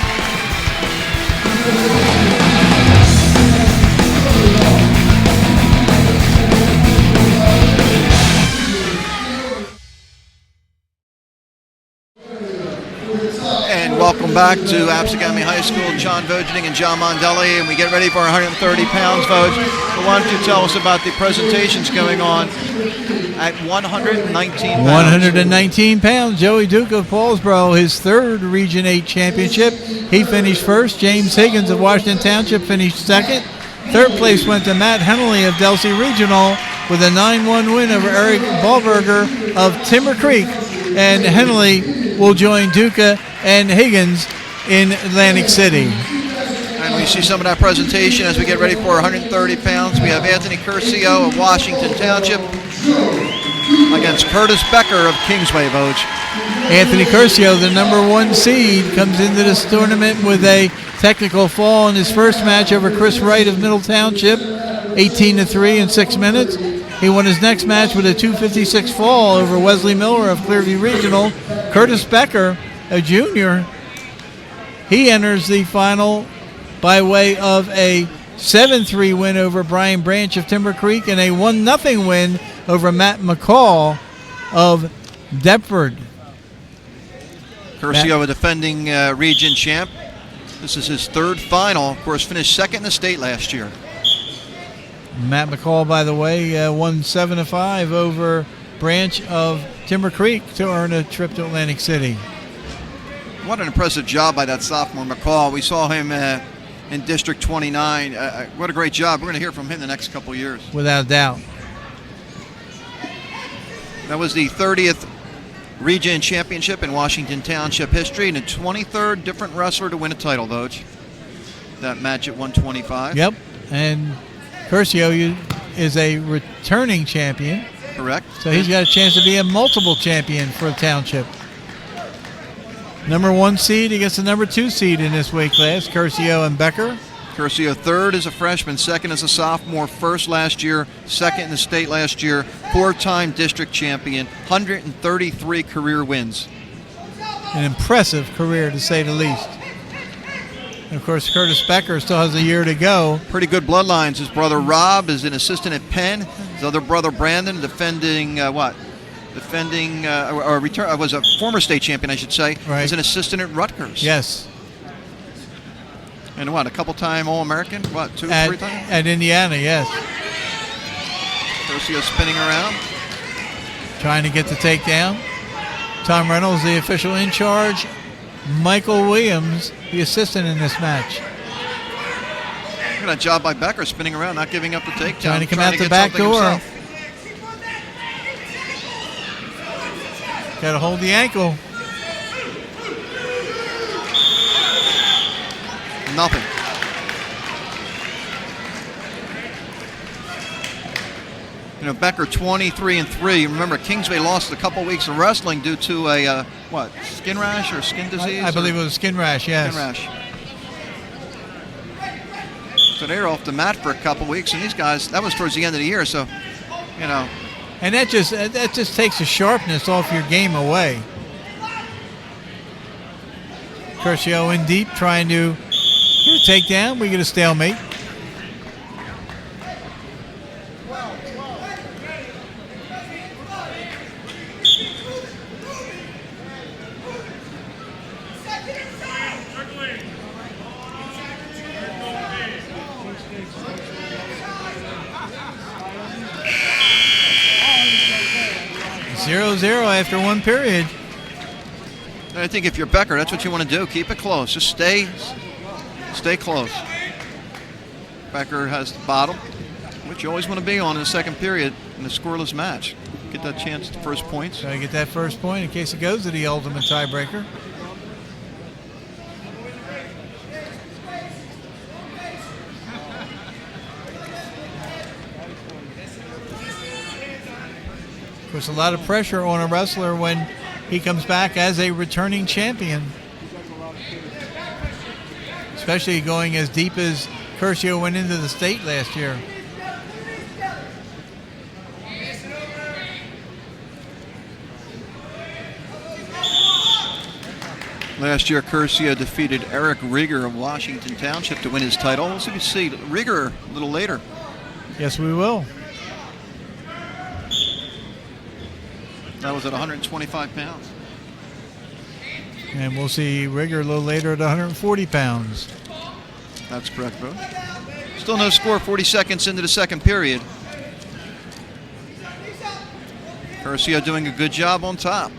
And welcome back to Absegami High School. John Vogening and John Mondelli, and we get ready for 130 pounds, Vogue. So why don't you tell us about the presentations going on at 119 pounds? 119 pounds. Joey Duke of Paulsboro, his third Region 8 championship. He finished first. James Higgins of Washington Township finished second. Third place went to Matt Henley of Delsey Regional with a 9-1 win over Eric Ballberger of Timber Creek. And Henley will join Duca and Higgins in Atlantic City. And we see some of that presentation as we get ready for 130 pounds. We have Anthony Curcio of Washington Township against Curtis Becker of Kingsway, Vogue. Anthony Curcio, the number 1 seed, comes into this tournament with a technical fall in his first match over Chris Wright of Middle Township, 18-3 in 6 minutes. He won his next match with a 256 fall over Wesley Miller of Clearview Regional. Curtis Becker, a junior, he enters the final by way of a 7-3 win over Brian Branch of Timber Creek and a 1-0 win over Matt McCall of Deptford. Curcio, a defending region champ. This is his third final. Of course, finished second in the state last year. Matt McCall, by the way, won 7-5 over Branch of Timber Creek to earn a trip to Atlantic City. What an impressive job by that sophomore McCall. We saw him in District 29. What a great job. We're going to hear from him the next couple years. Without a doubt. That was the 30th Region Championship in Washington Township history and the 23rd different wrestler to win a title, Vogue. That match at 125. Yep, and Curcio is a returning champion. Correct. So he's got a chance to be a multiple champion for the township. Number 1 seed against the number 2 seed in this weight class, Curcio and Becker. Curcio third as a freshman, second as a sophomore, first last year, second in the state last year, 4-time district champion, 133 career wins. An impressive career, to say the least. And of course, Curtis Becker still has a year to go. Pretty good bloodlines. His brother Rob is an assistant at Penn. His other brother Brandon, defending was a former state champion, I should say. Right. Is an assistant at Rutgers. Yes. And a couple-time All-American? 2 or 3 times? At Indiana, yes. Curcio spinning around. Trying to get the takedown. Tom Reynolds, the official in charge. Michael Williams, the assistant in this match. Look at that job by Becker, spinning around, not giving up the takedown. Trying to come out the back door. Got to hold the ankle. Nothing. Becker 23-3. Remember, Kingsway lost a couple weeks of wrestling due to a skin rash or skin disease? I believe it was skin rash. Yes. Skin rash. So they were off the mat for a couple weeks, and these guys, that was towards the end of the year. So, and that just takes the sharpness off your game away. Curcio in deep, trying to get a takedown. We get a stalemate. Zero after one period. I think if you're Becker, that's what you want to do. Keep it close. Just stay Stay close. Becker has the bottom, which you always want to be on in the second period in a scoreless match. Get that chance at the first points. Try to get that first point in case it goes to the ultimate tiebreaker. Of course, a lot of pressure on a wrestler when he comes back as a returning champion. Especially going as deep as Curcio went into the state last year. Last year, Curcio defeated Eric Rieger of Washington Township to win his title. We'll see Rieger a little later. Yes, we will. That was at 125 pounds. And we'll see Rieger a little later at 140 pounds. That's correct, bro. Still no score 40 seconds into the second period. Curcio doing a good job on top.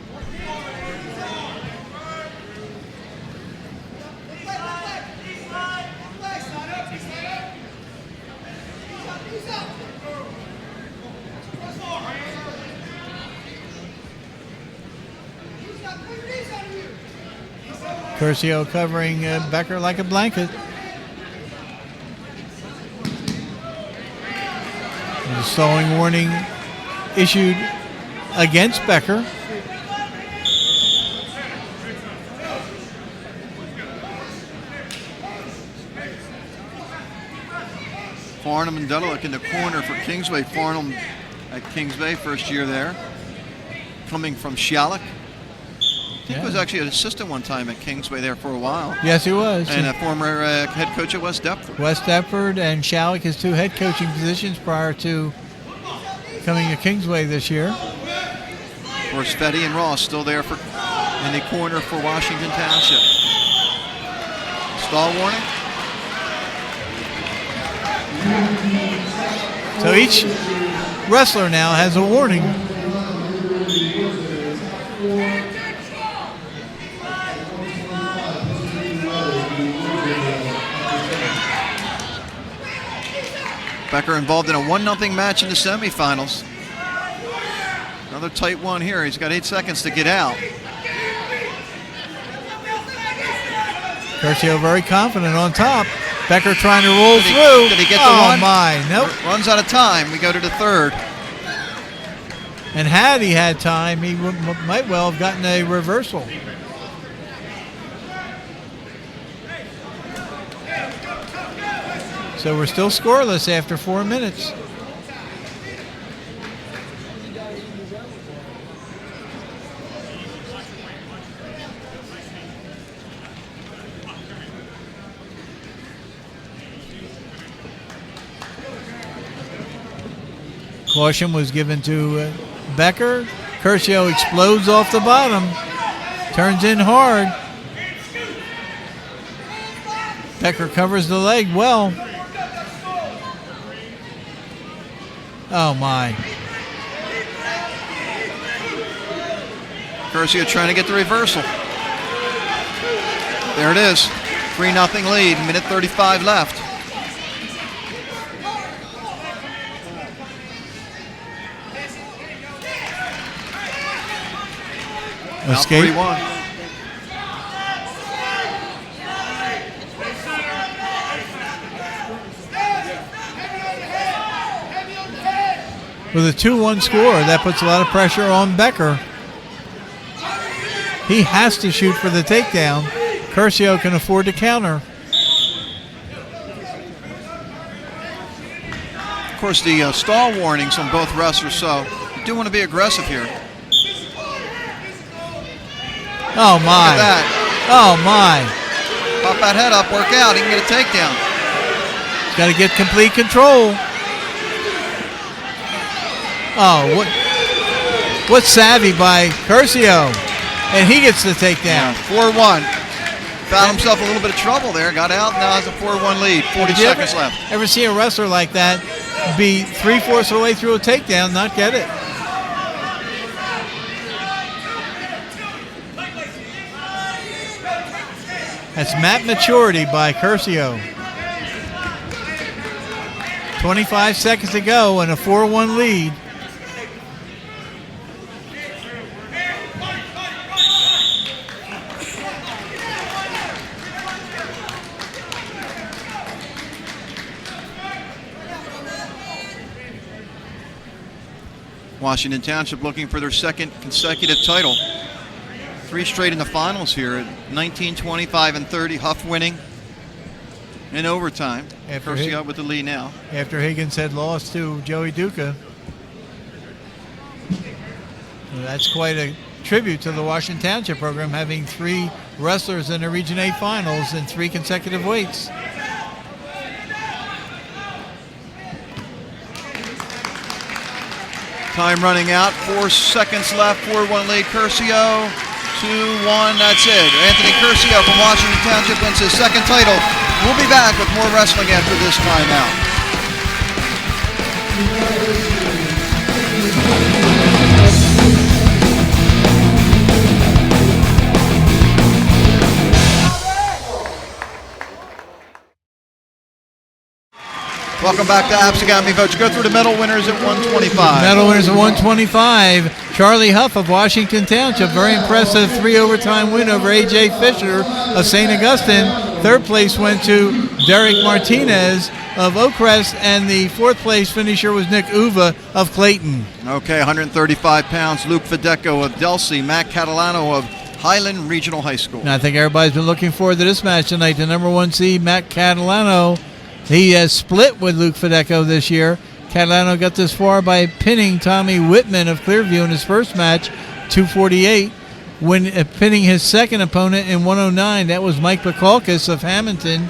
Curcio covering Becker like a blanket. A stalling warning issued against Becker. Farnham and Dudlick in the corner for Kingsway. Farnham at Kingsway, first year there. Coming from Shalleck. I think he was actually an assistant one time at Kingsway there for a while. Yes, he was. And a former head coach at West Deptford. West Deptford and Shalleck, his two head coaching positions prior to coming to Kingsway this year. Of course, Fetty and Ross still there for in the corner for Washington Township. Stall warning. So each wrestler now has a warning. Becker involved in a 1-0 match in the semifinals. Another tight one here. He's got 8 seconds to get out. Curcio very confident on top. Becker trying to roll through. Did he get the one? Oh my, nope. Runs out of time. We go to the third. And had he had time, he might well have gotten a reversal. So we're still scoreless after 4 minutes. Caution was given to Becker. Curcio explodes off the bottom. Turns in hard. Becker covers the leg well. Oh my. Curcio trying to get the reversal. There it is. 3-0 lead. Minute 35 left. Escape. 3-1. With a 2-1 score, that puts a lot of pressure on Becker. He has to shoot for the takedown. Curcio can afford to counter. Of course, the stall warnings on both wrestlers, so you do want to be aggressive here. Oh my. Look at that. Oh my. Pop that head up, work out, he can get a takedown. He's got to get complete control. Oh, what savvy by Curcio. And he gets the takedown. 4-1. Found himself a little bit of trouble there, got out, now has a 4-1 lead. 40 seconds left. Ever see a wrestler like that be 3/4 of the way through a takedown, not get it? That's Mat Maturity by Curcio. 25 seconds to go and a 4-1 lead. Washington Township looking for their second consecutive title. 3 straight in the finals here at 19, 25, and 30. Huff winning in overtime. Curcio with the lead now. After Higgins had lost to Joey Duca. Well, that's quite a tribute to the Washington Township program, having 3 wrestlers in the Region 8 finals in 3 consecutive weights. Time running out, 4 seconds left, 4-1 lead, Curcio, 2-1, that's it. Anthony Curcio from Washington Township wins his second title. We'll be back with more wrestling after this timeout. Welcome back to Absegami, folks. Go through the medal winners at 125. Medal winners at 125. Charlie Huff of Washington Township. Very impressive 3 overtime win over A.J. Fisher of St. Augustine. 3rd place went to Derek Martinez of Oakcrest, and the 4th place finisher was Nick Uva of Clayton. Okay, 135 pounds. Luke Fedecco of Delsey. Matt Catalano of Highland Regional High School. And I think everybody's been looking forward to this match tonight. The number 1 seed, Matt Catalano. He has split with Luke Fedecco this year. Catalano got this far by pinning Tommy Whitman of Clearview in his first match, 248. When pinning his second opponent in 109, that was Mike Pekalkis of Hamilton.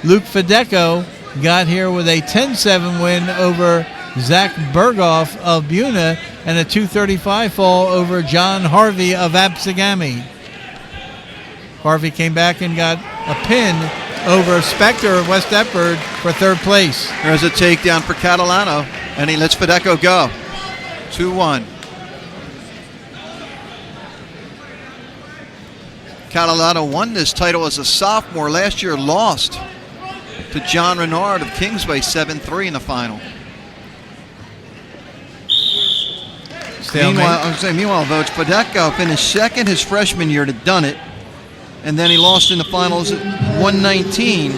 Luke Fedecco got here with a 10-7 win over Zach Berghoff of Buna and a 235 fall over John Harvey of Absegami. Harvey came back and got a pin over Spector of West Deptford for 3rd place. There's a takedown for Catalano, and he lets Fedecco go. 2-1. Catalano won this title as a sophomore. Last year lost to John Renard of Kingsway 7-3 in the final. Meanwhile, votes Fedecco finished second his freshman year to done it. And then he lost in the finals at 119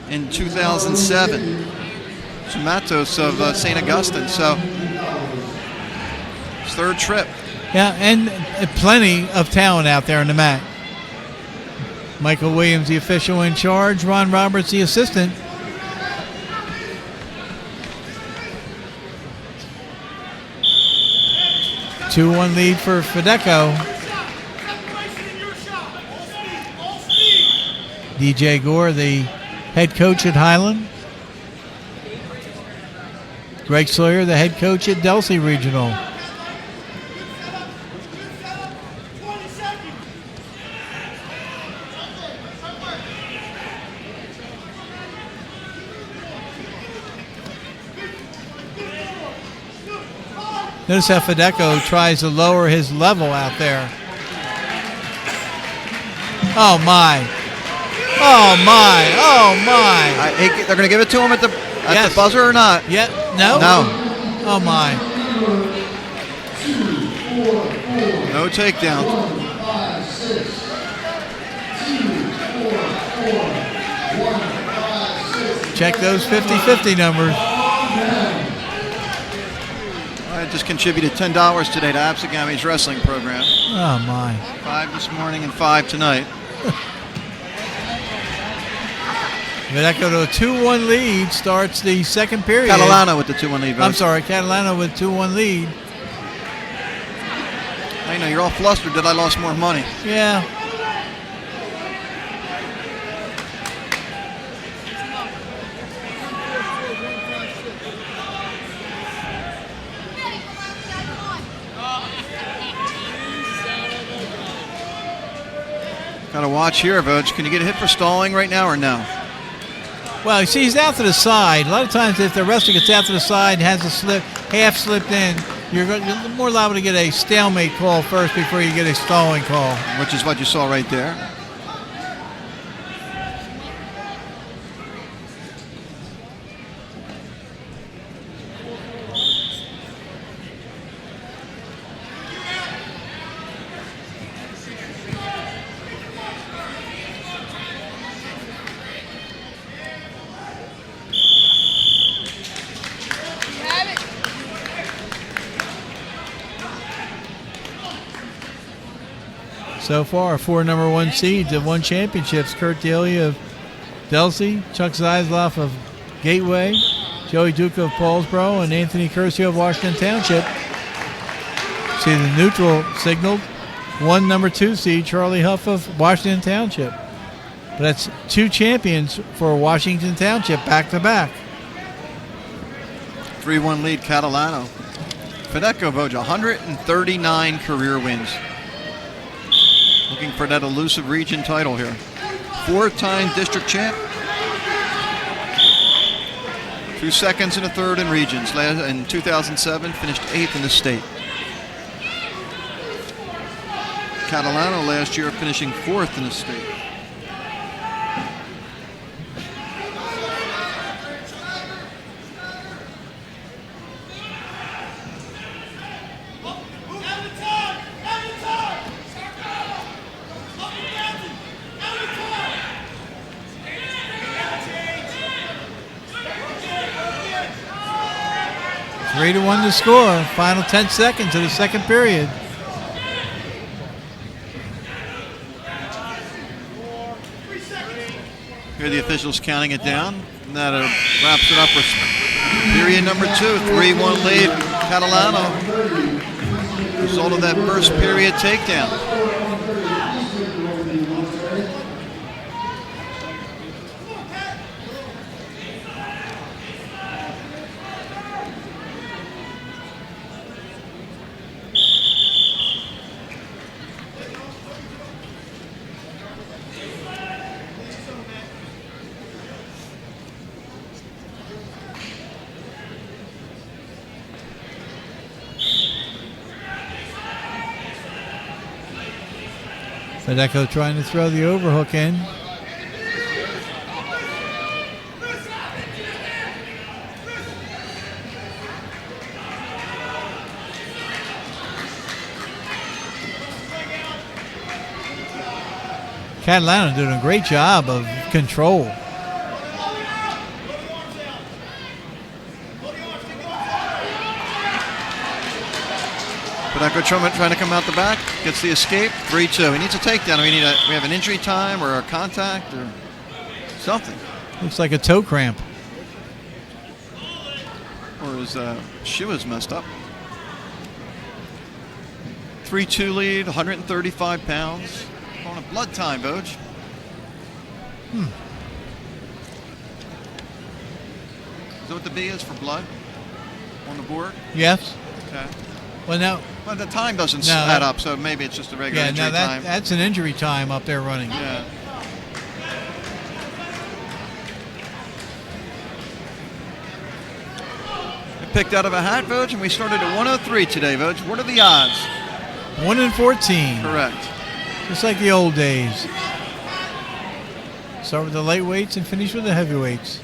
in 2007 to Matos of St. Augustine. So, his 3rd trip. Yeah, and plenty of talent out there in the mat. Michael Williams, the official in charge. Ron Roberts, the assistant. A 2-1 lead for Fedecco. DJ Gore, the head coach at Highland. Greg Sawyer, the head coach at Delsey Regional. Notice how Fedecco tries to lower his level out there. Oh, my. Oh, my. Oh, my. They're going to give it to him at the buzzer or not? Yeah. No? No. Oh, my. No takedown. Check those 50-50 numbers. I just contributed $10 today to Absegami's wrestling program. Oh, my. 5 this morning and 5 tonight. Fedecco to a 2-1 lead, starts the second period. Catalano with the 2-1 lead. I'm sorry, Catalano with 2-1 lead. I know, you're all flustered that I lost more money. Yeah. Got to watch here, Voge. Can you get a hit for stalling right now or no? Well, you see, he's out to the side. A lot of times if the wrestler gets out to the side and has a slip, half slipped in, you're more liable to get a stalemate call first before you get a stalling call. Which is what you saw right there. So far, 4 number 1 seeds have won championships. Kurt Daly of Delsey, Chuck Zeisloff of Gateway, Joey Duke of Paulsboro, and Anthony Curcio of Washington Township. See the neutral signaled. 1 number 2 seed, Charlie Huff of Washington Township. But that's 2 champions for Washington Township back-to-back. 3-1 lead, Catalano. Federico Voja, 139 career wins. Looking for that elusive region title here. 4-time district champ. 2 seconds and a third in regions. In 2007, finished 8th in the state. Catalano last year finishing 4th in the state. Three to 1 to score. Final 10 seconds of the second period. Here are the officials counting it down. And that wraps it up for period number 2. 3-1 lead, Catalano. Result of that first period takedown. Federico trying to throw the overhook in. Catalano doing a great job of control. Federico trying to come out the back, gets the escape. 3-2. He needs a takedown. We have an injury time or a contact or something. Looks like a toe cramp. Or his shoe was messed up. 3-2 lead, 135 pounds. On a blood time, Boj. Is that what the B is for blood on the board? Yes. Okay. Well, now. Well, the time doesn't add up, so maybe it's just a regular injury time. That's an injury time up there running. Yeah. It picked out of a hat, Boj, and we started at 103 today, Boj. What are the odds? 1-14. Correct. Just like the old days. Start with the light weights and finish with the heavyweights.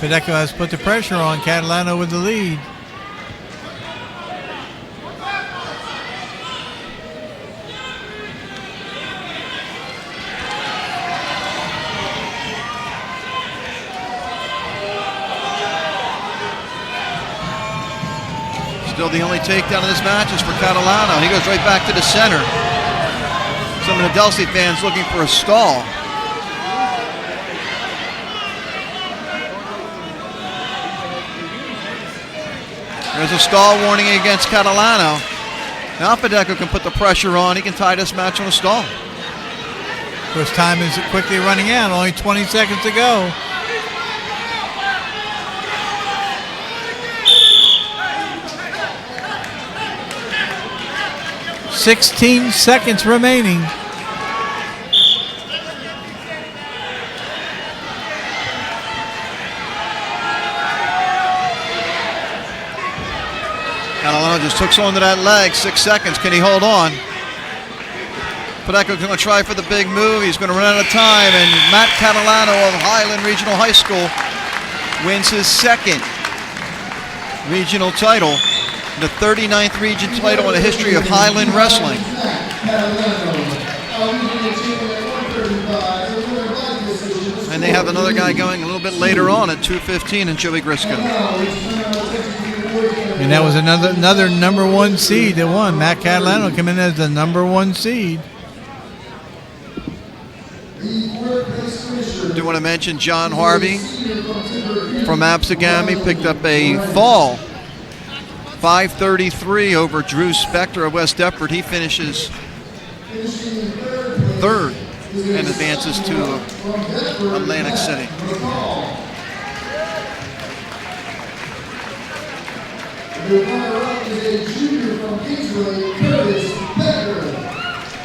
Federico has put the pressure on. Catalano with the lead. Still the only takedown of this match is for Catalano. He goes right back to the center. Some of the Delsey fans looking for a stall. There's a stall warning against Catalano. Now Federico can put the pressure on. He can tie this match on a stall. Of course, time is quickly running out. Only 20 seconds to go. "16 seconds remaining." Catalano just hooks onto that leg. 6 seconds. Can he hold on? Federico's going to try for the big move. He's going to run out of time. And Matt Catalano of Highland Regional High School wins his second regional title, the 39th region title in the history of Highland Wrestling. And they have another guy going a little bit later on at 2:15 in Joey Grisco. And that was another number one seed that won. Matt Catalano came in as the number one seed. I do want to mention John Harvey from Absegami picked up a fall 5:33 over Drew Spector of West Deptford. He finishes third and advances to Atlantic City.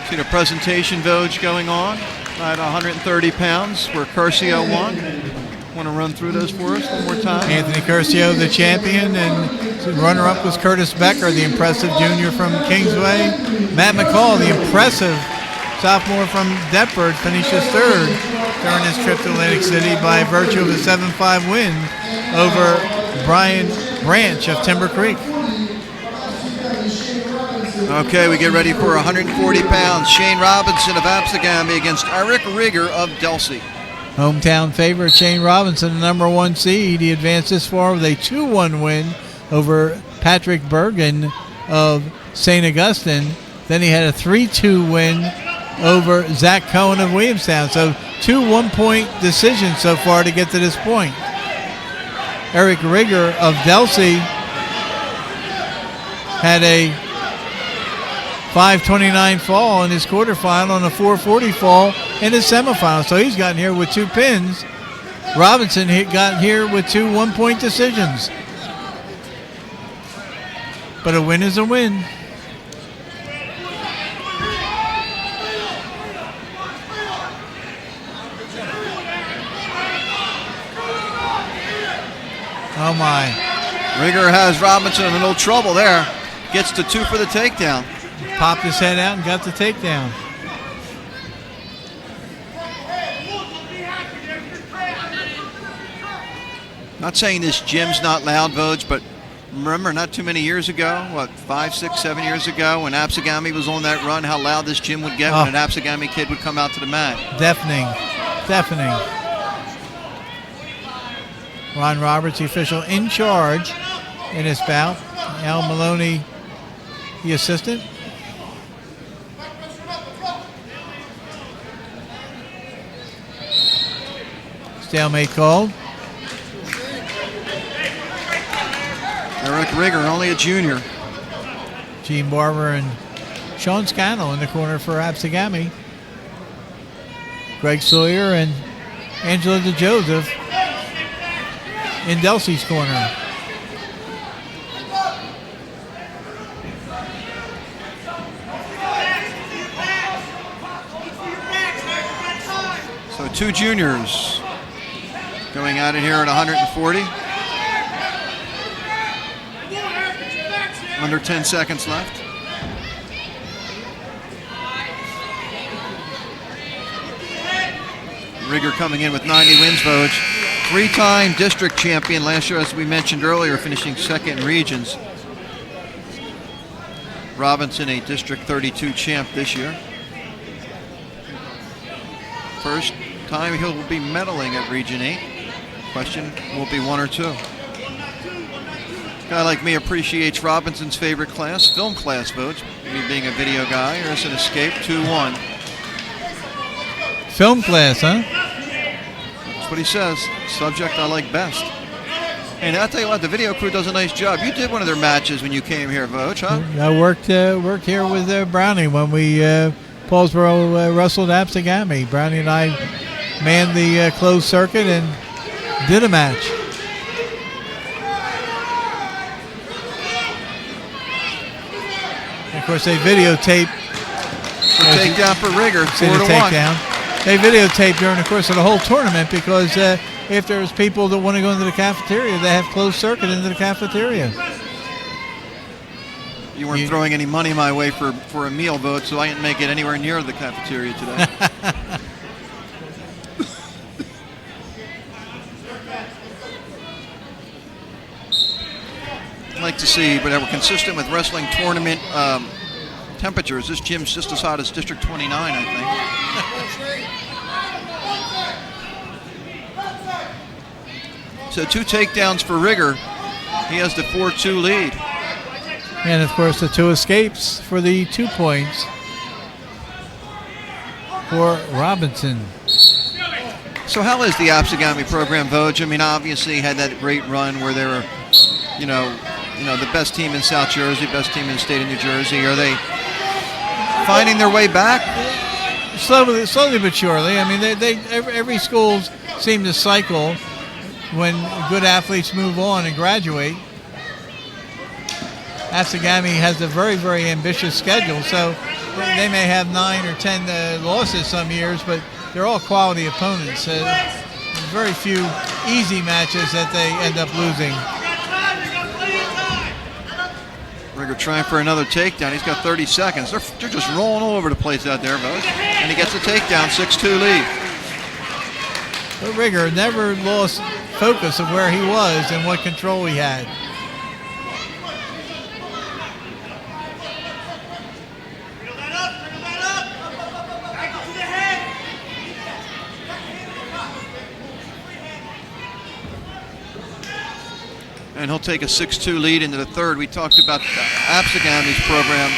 See the presentation vote going on at 130 pounds where Curcio won. Want to run through those for us one more time? Anthony Curcio, the champion, and the runner-up was Curtis Becker, the impressive junior from Kingsway. Matt McCall, the impressive sophomore from Deptford, finishes third during his trip to Atlantic City by virtue of a 7-5 win over Brian Branch of Timber Creek. Okay, we get ready for 140 pounds. Shane Robinson of Absegami against Eric Rigger of Delsey. Hometown favorite Shane Robinson, the number one seed. He advanced this far with a 2-1 win over Patrick Bergen of St. Augustine. Then he had a 3-2 win over Zach Cohen of Williamstown. So 2 one-point decisions so far to get to this point. Eric Rigger of Delsey had a 5:29 fall in his quarterfinal and a 4:40 fall in his semifinal. So he's gotten here with 2 pins. Robinson got here with 2 one-point decisions. But a win is a win. Oh my. Rigger has Robinson in a little trouble there. Gets to 2 for the takedown. Popped his head out and got the takedown. Not saying this gym's not loud, Voge, but remember not too many years ago, 5, 6, 7 years ago, when Absegami was on that run, how loud this gym would get when an Absegami kid would come out to the mat. Deafening. Ron Roberts, the official in charge in this bout. Al Maloney, the assistant. Stalemate called. Eric Rigger, only a junior. Gene Barber and Sean Scannell in the corner for Absegami. Greg Sawyer and Angela DeJoseph in Delsey's corner. So 2 juniors going at it here at 140. Under 10 seconds left. Rigger coming in with 90 wins, Voge. 3-time district champion last year, as we mentioned earlier, finishing second in regions. Robinson, a District 32 champ this year. First time he'll be medaling at Region 8. Question, will it be 1 or 2? A guy like me appreciates Robinson's favorite class, film class, Voge. Me being a video guy, here's an escape, 2-1. Film class, huh? That's what he says. Subject I like best. And I'll tell you what, the video crew does a nice job. You did one of their matches when you came here, Voge, huh? I worked here with Brownie when we Paulsboro wrestled Absegami. Brownie and I manned the closed circuit and did a match. And of course, they videotape. Takedown for Rigger, 4-1. They videotape during the course of the whole tournament because if there's people that want to go into the cafeteria, they have closed circuit into the cafeteria. You weren't throwing any money my way for a meal, Vote, so I didn't make it anywhere near the cafeteria today. I'd like to see, but we're consistent with wrestling tournament temperatures. This gym's just as hot as District 29, I think. So 2 takedowns for Rigger. He has the 4-2 lead. And, of course, the 2 escapes for the 2 points for Robinson. So how is the Absegami program, Voj? I mean, obviously had that great run where they were, you know, the best team in South Jersey, best team in the state of New Jersey. Are they finding their way back? Slowly but surely. I mean, every school seems to cycle when good athletes move on and graduate. Absegami has a very, very ambitious schedule, so they may have 9 or 10 losses some years, but they're all quality opponents. There's very few easy matches that they end up losing. Rigger trying for another takedown. He's got 30 seconds. They're just rolling all over the place out there, Voj. And he gets a takedown, 6-2 lead. But Rigger never lost focus of where he was and what control he had. And he'll take a 6-2 lead into the third. We talked about Absegami's program.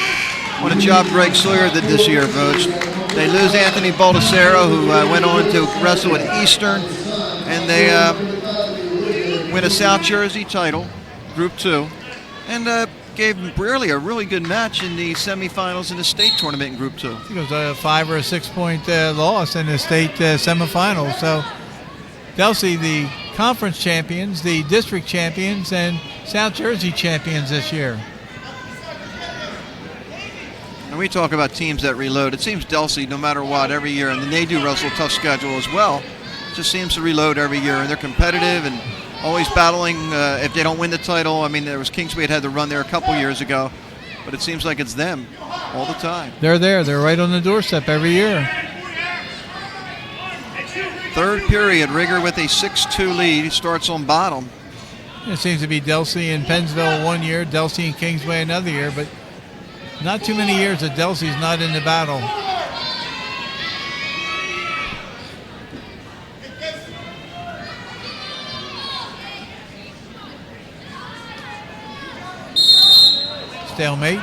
What a job Greg Sawyer did this year, Voj. They lose Anthony Baldessaro, who went on to wrestle at Eastern, and they win a South Jersey title, Group 2, and gave Brearley a really good match in the semifinals in the state tournament in Group 2. I think it was a 5 or a 6 point loss in the state semifinals. So Delsey, the conference champions, the district champions, and South Jersey champions this year. And we talk about teams that reload. It seems Delsey, no matter what, every year, and they do wrestle a tough schedule as well, just seems to reload every year, and they're competitive and always battling if they don't win the title. I mean, there was Kingsway had the run there a couple years ago, but it seems like it's them all the time. They're there. They're right on the doorstep every year. Third period, Rigger with a 6-2 lead. He starts on bottom. It seems to be Delsey and Pennsville one year, Delsey and Kingsway another year, but not too many years that Delsey's not in the battle. Stalemate.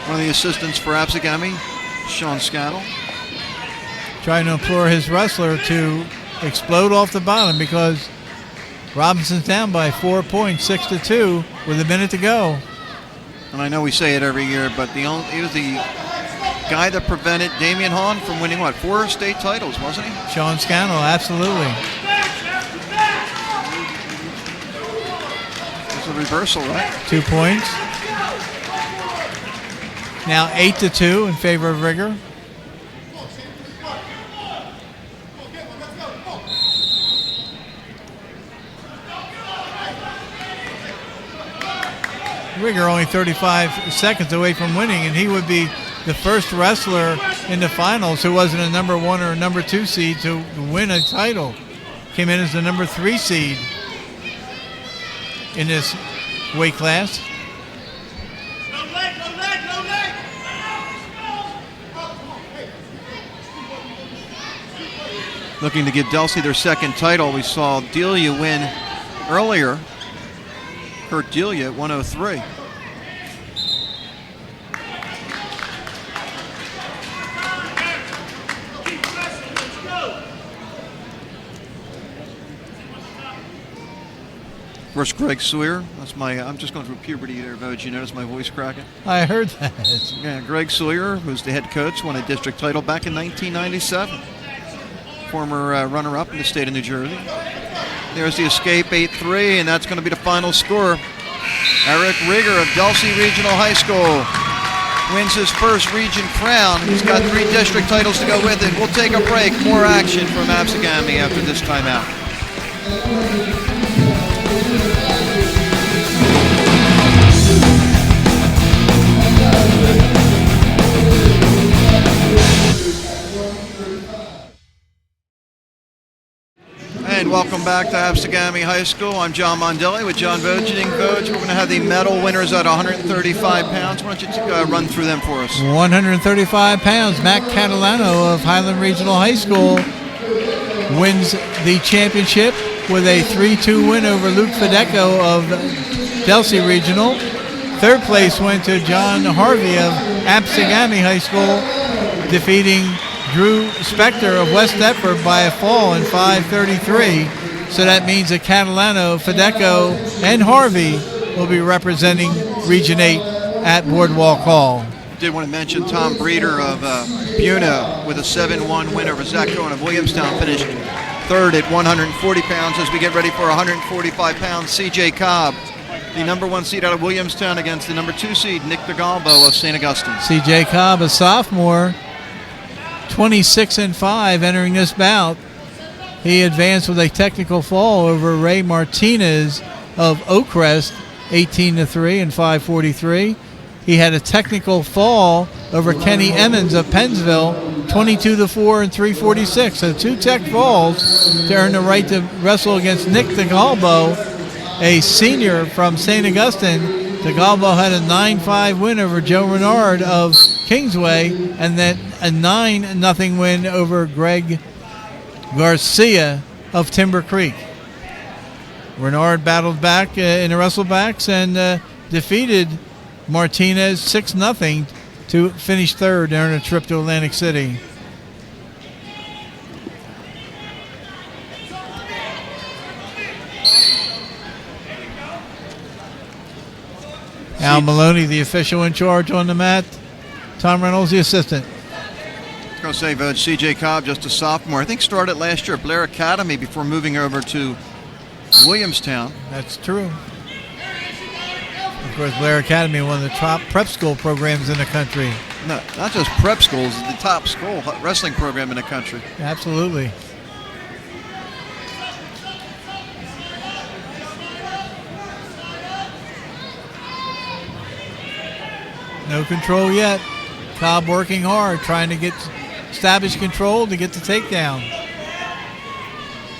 One of the assistants for Absegami, Sean Scannell. Trying to implore his wrestler to explode off the bottom because Robinson's down by 4 points, 6-2, with a minute to go. And I know we say it every year, but he was the guy that prevented Damian Hahn from winning, 4 state titles, wasn't he? Sean Scannell, absolutely. It's a reversal, right? 2 points. Now 8-2 in favor of Rigger. Rigger only 35 seconds away from winning, and he would be the first wrestler in the finals who wasn't a number 1 or a number 2 seed to win a title. Came in as the number 3 seed in this weight class. Looking to give Delsey their second title. We saw Delia win earlier. Kurt Delia at 103. Of course, Greg Sawyer. That's I'm just going through puberty there, Voj. You notice my voice cracking? I heard that. Yeah, Greg Sawyer, who's the head coach, won a district title back in 1997. Former runner-up in the state of New Jersey. There's the escape, 8-3, and that's going to be the final score. Eric Rigger of Delsey Regional High School wins his first region crown. He's got 3 district titles to go with it. We'll take a break. More action from Absegami after this timeout. And welcome back to Absegami High School. I'm John Mondelli with John Vogening. Voj, we're going to have the medal winners at 135 pounds. Why don't you run through them for us? 135 pounds, Matt Catalano of Highland Regional High School wins the championship with a 3-2 win over Luke Fedecco of Delsea Regional. Third place went to John Harvey of Absegami High School, defeating Drew Spector of West Deptford by a fall in 5:33. So that means that Catalano, Fedecco, and Harvey will be representing Region 8 at Boardwalk Hall. Did want to mention Tom Breeder of Buna with a 7-1 win over Zach Cohen of Williamstown, finished third at 140 pounds as we get ready for 145 pounds. CJ Cobb, the number 1 seed out of Williamstown, against the number 2 seed Nick DeGalbo of St. Augustine. CJ Cobb, a sophomore, 26-5 entering this bout. He advanced with a technical fall over Ray Martinez of Oakcrest, 18-3 and 5:43. He had a technical fall over Kenny Emmons of Pennsville, 22-4 and 3:46. So 2 tech falls to earn the right to wrestle against Nick DeGalbo, a senior from St. Augustine. DeGalbo had a 9-5 win over Joe Renard of Kingsway, and then a 9-0 win over Greg Garcia of Timber Creek. Renard battled back in the wrestlebacks and defeated Martinez 6-0 to finish third and earn a trip to Atlantic City. Al Maloney, the official in charge on the mat. Tom Reynolds, the assistant. I was going to say, CJ Cobb, just a sophomore. I think started last year at Blair Academy before moving over to Williamstown. That's true. Of course, Blair Academy, one of the top prep school programs in the country. No, not just prep schools, the top school wrestling program in the country. Absolutely. No control yet. Cobb working hard, trying to establish control to get the takedown.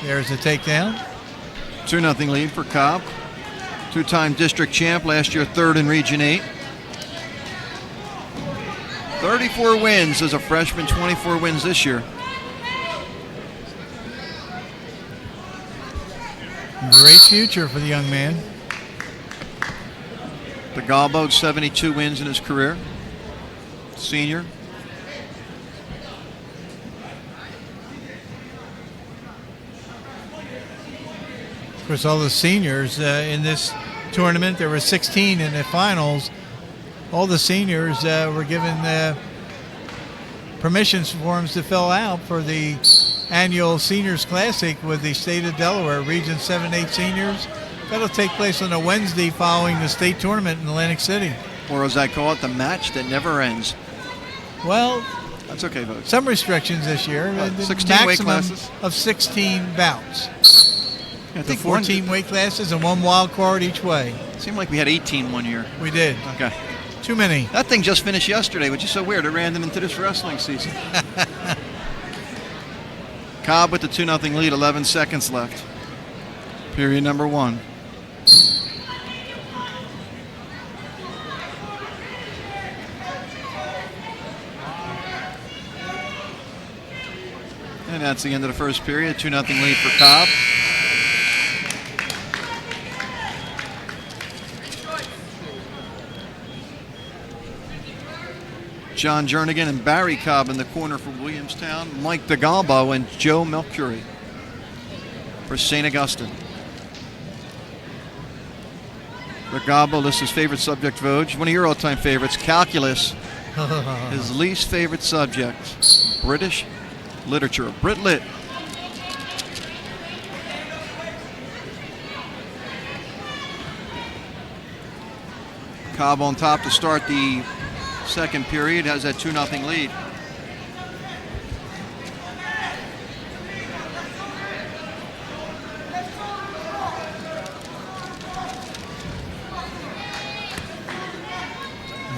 There's the takedown. 2-0 lead for Cobb. 2-time district champ, last year third in Region 8. 34 wins as a freshman, 24 wins this year. Great future for the young man. DeGalbo, 72 wins in his career. Senior. Of course, all the seniors in this tournament, there were 16 in the finals. All the seniors were given permission forms to fill out for the annual Seniors Classic with the state of Delaware, Region 7-8 seniors. That'll take place on a Wednesday following the state tournament in Atlantic City. Or as I call it, the match that never ends. Well, that's okay, folks. Some restrictions this year. 16 weight classes of 16 bouts. I think 14 weight classes and 1 wild card each way. It seemed like we had 18 one year. We did. Okay. Too many. That thing just finished yesterday, which is so weird. It ran them into this wrestling season. Cobb with the 2-0 lead, 11 seconds left. Period number 1. And that's the end of the first period. 2-0 lead for Cobb. John Jernigan and Barry Cobb in the corner for Williamstown. Mike DeGalbo and Joe Melcury for St. Augustine. DeGalbo lists his favorite subject, Vogue. One of your all-time favorites, calculus. His least favorite subject, British literature. Brit Lit. Cobb on top to start the second period, has that 2-0 lead.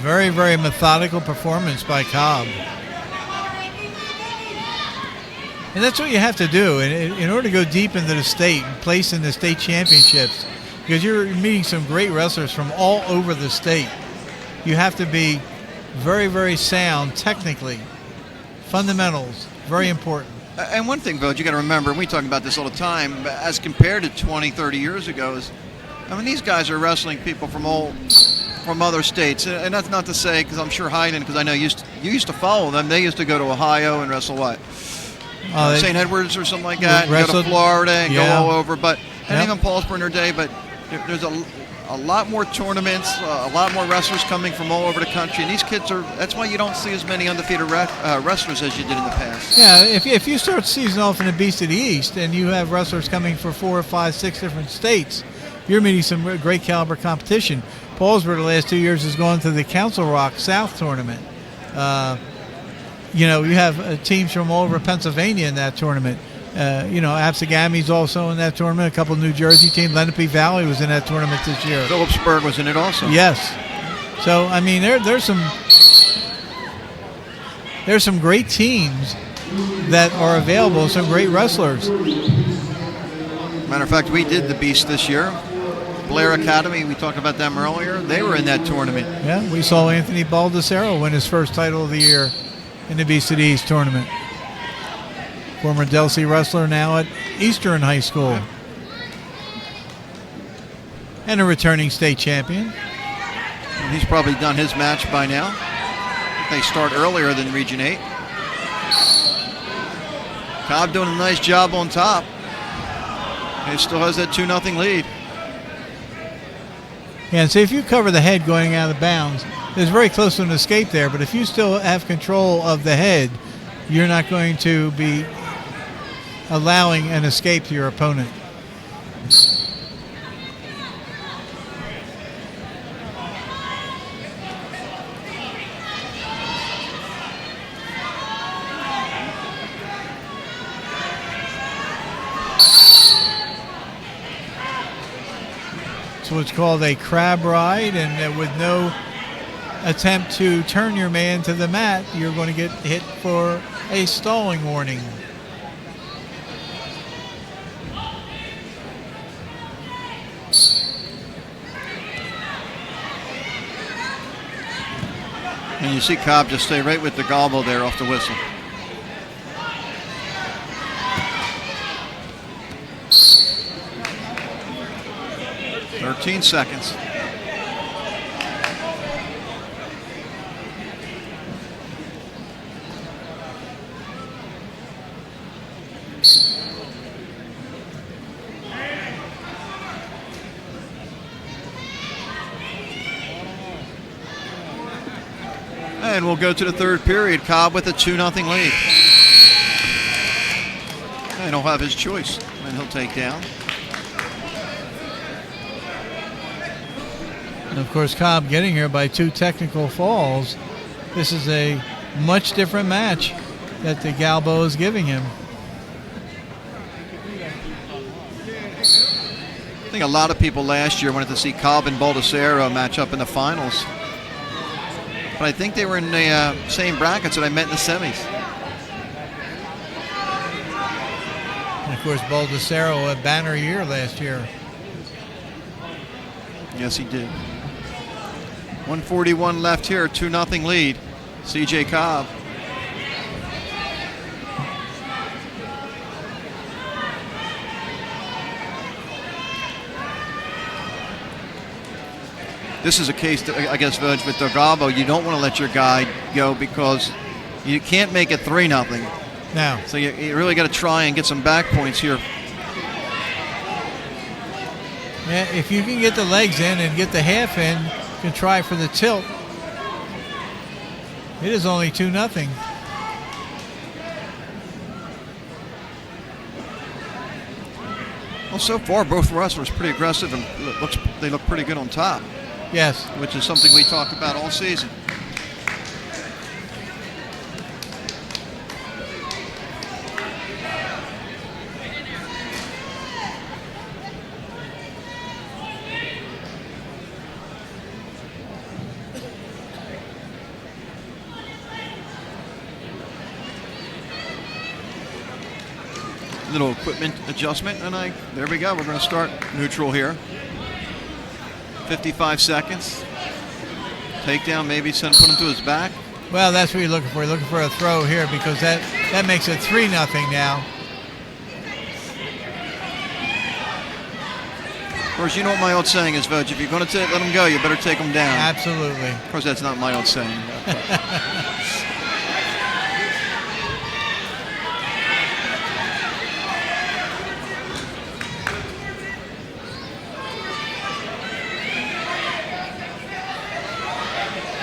Very, very methodical performance by Cobb. And that's what you have to do in order to go deep into the state and place in the state championships, because you're meeting some great wrestlers from all over the state. You have to be very, very sound technically. Fundamentals, very important. And one thing, Voj, you got to remember, and we talk about this all the time, as compared to 20, 30 years ago, is, I mean, these guys are wrestling people from other states. And that's not to say, because I'm sure Hayden, because I know you used to follow them, they used to go to Ohio and wrestle what? St. Edwards or something like that, and go to Florida and go all over. And even Paulsboro in their day, but there's a lot more tournaments, a lot more wrestlers coming from all over the country, and these kids that's why you don't see as many undefeated wrestlers as you did in the past. Yeah, if you start the season off in the Beast of the East and you have wrestlers coming from 4, 5, 6 different states, you're meeting some great caliber competition. Paulsboro the last 2 years has gone to the Council Rock South tournament. You have teams from all over Pennsylvania in that tournament. Absegami's also in that tournament. A couple of New Jersey teams. Lenape Valley was in that tournament this year. Phillipsburg was in it also. Yes. So I mean, there's some great teams that are available. Some great wrestlers. Matter of fact, we did the Beast this year. Blair Academy, we talked about them earlier. They were in that tournament. Yeah, we saw Anthony Baldessaro win his first title of the year in the Beast of the East tournament. Former Delsea wrestler, now at Eastern High School. And a returning state champion. And he's probably done his match by now. They start earlier than Region 8. Cobb doing a nice job on top. He still has that 2-0 lead. Yeah, and so if you cover the head going out of bounds, there's very close to an escape there, but if you still have control of the head, you're not going to be allowing an escape to your opponent. So it's called a crab ride, and with no attempt to turn your man to the mat, you're going to get hit for a stalling warning. And you see Cobb just stay right with the gobble there off the whistle. "13 seconds. And we'll go to the third period. Cobb with a 2-0 lead. And he'll have his choice, and he'll take down. And of course, Cobb getting here by 2 technical falls. This is a much different match that the Galbo is giving him. I think a lot of people last year wanted to see Cobb and Baldessaro match up in the finals. But I think they were in the same brackets that I met in the semis. And of course, Baldessaro, a banner year last year. Yes, he did. 1:41 left here, 2-0 lead. CJ Cobb. This is a case, that, I guess, Voj, with Delgado, you don't want to let your guy go because you can't make it 3-0. Now. So you really got to try and get some back points here. Yeah, if you can get the legs in and get the half in, you can try for the tilt. It is only 2-0. Well, so far, both wrestlers pretty aggressive and they look pretty good on top. Yes. Which is something we talk about all season. Little equipment adjustment, and there we go. We're going to start neutral here. 55 seconds. Takedown, maybe put him to his back. Well, that's what you're looking for. You're looking for a throw here because that That makes it 3-0 now. Of course, you know what my old saying is, Vogue. If you're going to let them go, you better take them down. Absolutely. Of course, that's not my old saying.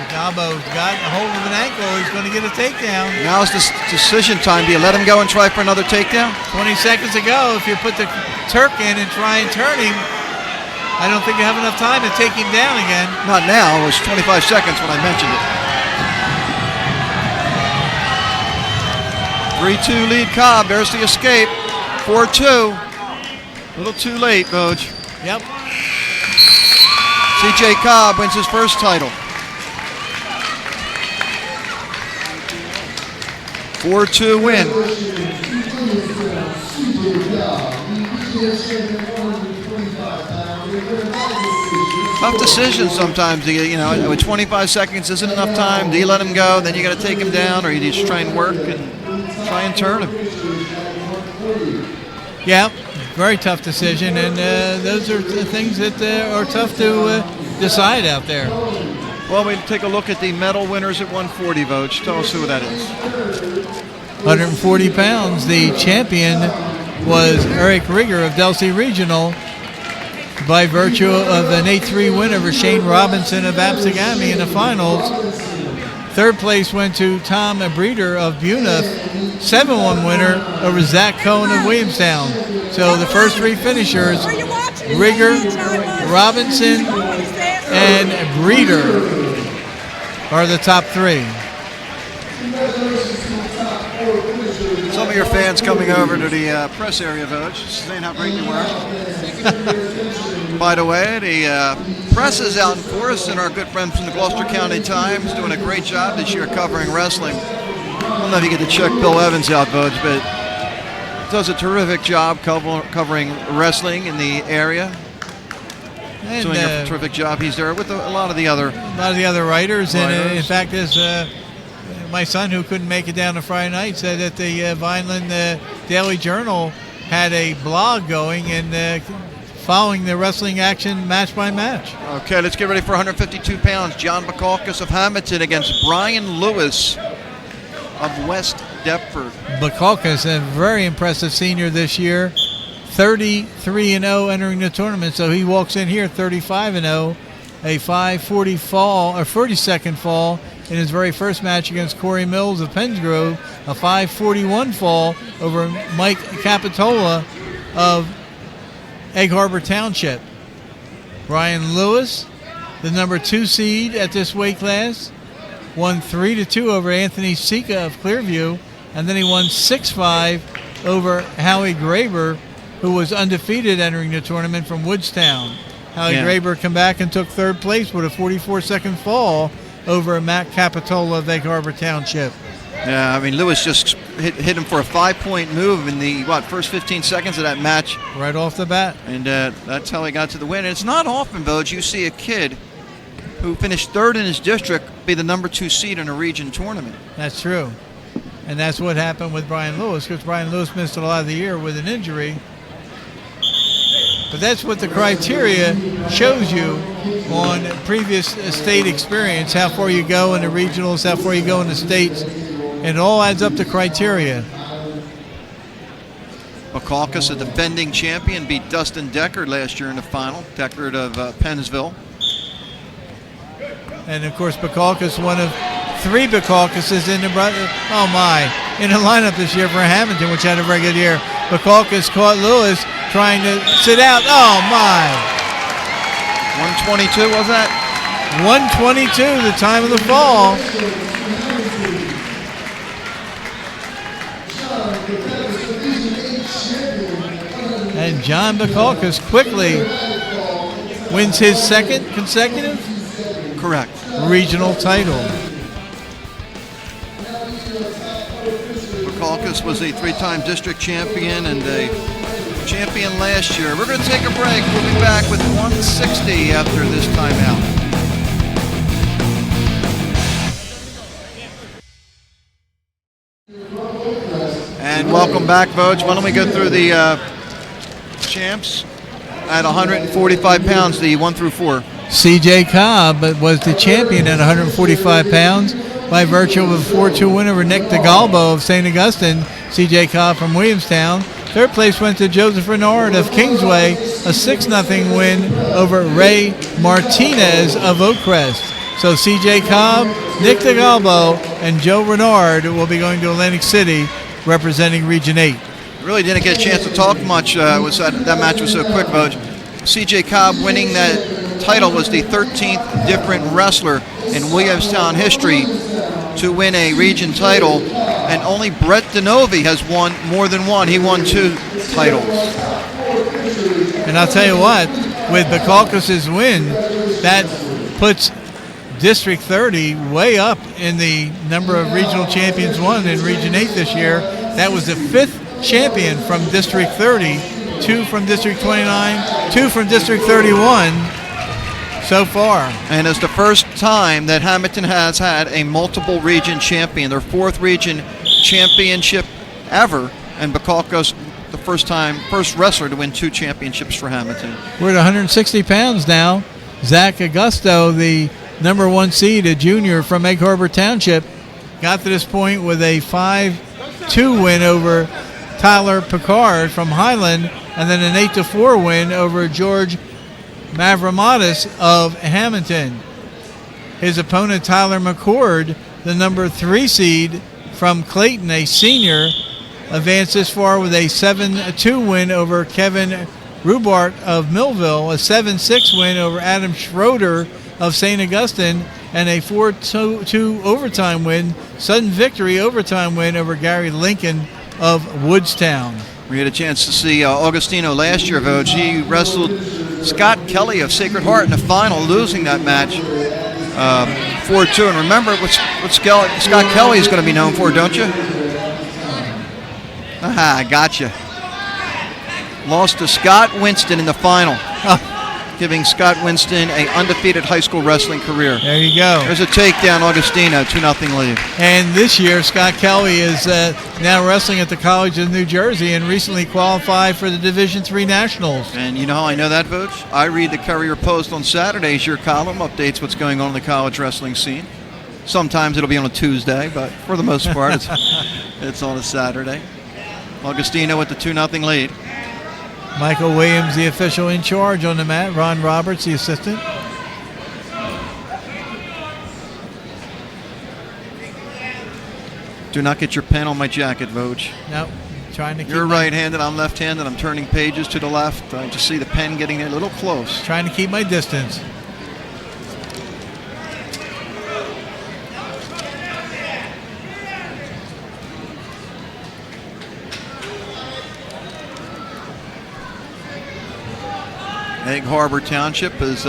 Gabo's got a hold of an ankle. He's going to get a takedown. Now's the decision time. Do you let him go and try for another takedown? 20 seconds ago, if you put the Turk in and try and turn him, I don't think you have enough time to take him down again. Not now. It was 25 seconds when I mentioned it. 3-2 lead Cobb. There's the escape. 4-2. A little too late, Vogue. Yep. CJ Cobb wins his first title. 4-2 win. Tough decision sometimes. With 25 seconds isn't enough time. Do you let him go? Then you got to take him down, or you just try and work and try and turn him. Yeah, very tough decision, and those are the things that are tough to decide out there. Well, we take a look at the medal winners at 140 votes. Tell us who that is. 140 pounds. The champion was Eric Rieger of Delsey Regional by virtue of an 8-3 win over Shane Robinson of Absegami in the finals. Third place went to Tom Breeder of Buna, 7-1 winner over Zach Cohen of Williamstown. So the first three finishers, Rieger, Robinson, and Breeder, are the top three. Some of your fans coming over to the press area, Village, saying how great you were. By the way, the press is out in force, and our good friends from the Gloucester County Times doing a great job this year covering wrestling. I don't know if you get to check Bill Evans out, Village, but does a terrific job covering wrestling in the area. And, doing a terrific job. He's there with a lot of the other writers. And in fact, as my son, who couldn't make it down to Friday night, said that the Vineland Daily Journal had a blog going and following the wrestling action match by match. Okay, let's get ready for 152 pounds. John Bukakis of Hamilton against Brian Lewis of West Deptford. Bukakis, a very impressive senior this year. 33-0 entering the tournament, so he walks in here 35-0, a 540 fall or 42nd fall in his very first match against Corey Mills of Pensgrove, a 541 fall over Mike Capitola of Egg Harbor Township. Brian Lewis, the number 2 seed at this weight class, won 3-2 over Anthony Sika of Clearview, and then he won 6-5 over Howie Graber, who was undefeated entering the tournament from Woodstown. Howie Graber come back and took third place with a 44-second fall over Matt Capitola of Egg Harbor Township. Yeah, I mean, Lewis just hit him for a 5-point move in the, first 15 seconds of that match. Right off the bat. And that's how he got to the win. And it's not often, Village, you see a kid who finished third in his district be the number 2 seed in a region tournament. That's true. And that's what happened with Brian Lewis, because Brian Lewis missed a lot of the year with an injury. But that's what the criteria shows you on previous state experience, how far you go in the regionals, how far you go in the states, and it all adds up to criteria. Bukakis, a defending champion, beat Dustin Deckard last year in the final. Deckard of Pennsville. And of course, Bukakis, one of 3 Bukakises in the lineup this year for Hamilton, which had a very good year. Bukakis caught Lewis trying to sit out. Oh my! 122 was that? 122, the time of the fall. And John Bukakis quickly wins his second consecutive regional title. Bukakis was a 3-time district champion and a champion last year. We're going to take a break. We'll be back with 160 after this timeout. back, Vogue. Why don't we go through the champs at 145 pounds, the 1 through 4. C.J. Cobb was the champion at 145 pounds by virtue of a 4-2 win over Nick DeGalbo of St. Augustine. C.J. Cobb from Williamstown. Third place went to Joseph Renard of Kingsway, a 6-0 win over Ray Martinez of Oakcrest. So C.J. Cobb, Nick DeGalbo, and Joe Renard will be going to Atlantic City representing Region 8. Really didn't get a chance to talk much. That match was so quick, Vogue. C.J. Cobb winning that title was the 13th different wrestler in Williamstown history to win a region title, and only Brett Denovi has won more than one. He won 2 titles. And I'll tell you what, with Bacalcas' win, that puts District 30 way up in the number of regional champions won in Region 8 this year. That was the 5th champion from District 30, 2 from District 29, 2 from District 31 so far. And it's the first time that Hamilton has had a multiple region champion, their 4th region championship ever, and Bacalcas the first wrestler to win 2 championships for Hamilton. We're at 160 pounds now. Zach Augusto, the number 1 seed, a junior from Egg Harbor Township, got to this point with a 5-2 win over Tyler Picard from Highland, and then an 8-4 win over George Mavramatis of Hamilton. His opponent, Tyler McCord, the number 3 seed from Clayton, a senior, advanced this far with a 7-2 win over Kevin Rubart of Millville, a 7-6 win over Adam Schroeder of St. Augustine, and a 4-2 overtime win, sudden victory overtime win over Gary Lincoln of Woodstown. We had a chance to see Augustino last year, Vogue. He wrestled Scott Kelly of Sacred Heart in the final, losing that match 4-2. And remember what Scott Kelly is going to be known for, don't you? Aha, gotcha. Lost to Scott Winston in the final, giving Scott Winston an undefeated high school wrestling career. There you go. There's a takedown, Augustino, 2-0 lead. And this year, Scott Kelly is now wrestling at the College of New Jersey and recently qualified for the Division III Nationals. And you know how I know that, Vogue? I read the Courier Post on Saturdays. Your column updates what's going on in the college wrestling scene. Sometimes it'll be on a Tuesday, but for the most part, it's on a Saturday. Augustino with the 2-0 lead. Michael Williams, the official in charge on the mat. Ron Roberts, the assistant. Do not get your pen on my jacket, Vogue. No, trying to keep You're right-handed, I'm left-handed. I'm turning pages to the left. I just see the pen getting a little close. Trying to keep my distance. Egg Harbor Township has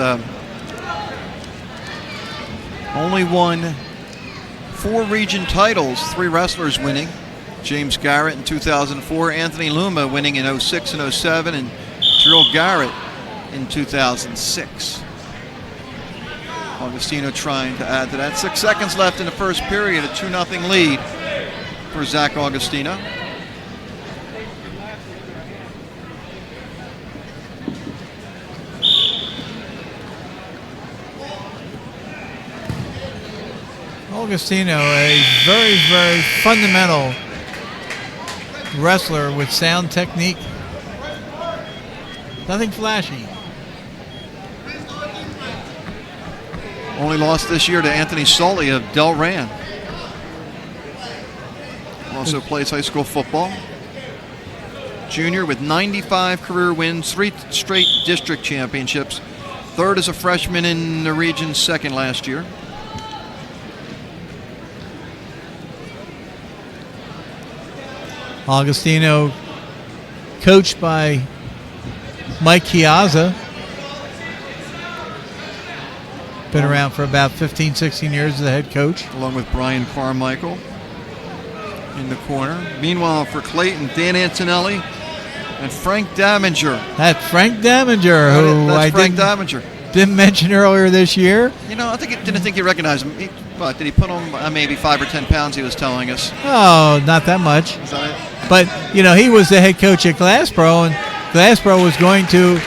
only won 4 region titles, 3 wrestlers winning. James Garrett in 2004, Anthony Luma winning in 06 and 07, and Terrell Garrett in 2006. Augustino trying to add to that. 6 seconds left in the first period, a 2-0 lead for Zach Augustino. Augustino, a very, very fundamental wrestler with sound technique. Nothing flashy. Only lost this year to Anthony Sully of Delran. Also plays high school football. Junior with 95 career wins, 3 straight district championships. 3rd as a freshman in the region, 2nd last year. Augustino, coached by Mike Chiazza. Been around for about 15, 16 years as the head coach. Along with Brian Carmichael in the corner. Meanwhile, for Clayton, Dan Antonelli and Frank Daminger. That's Frank Daminger, who That's Frank Daminger. Didn't mention earlier this year. You know, didn't think you recognized him. Did he put on maybe 5 or 10 pounds, he was telling us? Oh, not that much. Is that it? But, he was the head coach at Glassboro, and Glassboro was going to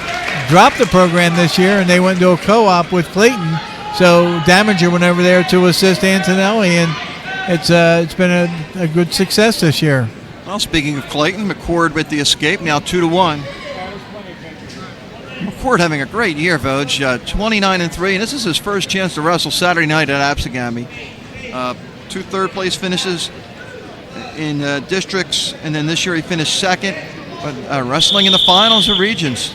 drop the program this year, and they went into a co-op with Clayton. So Damager went over there to assist Antonelli, and it's been a good success this year. Well, speaking of Clayton, McCord with the escape, now 2-1. McCord having a great year, Voj. 29-3, and this is his first chance to wrestle Saturday night at Absegami. 2 third-place finishes in districts, and then this year he finished second. But wrestling in the finals of regions.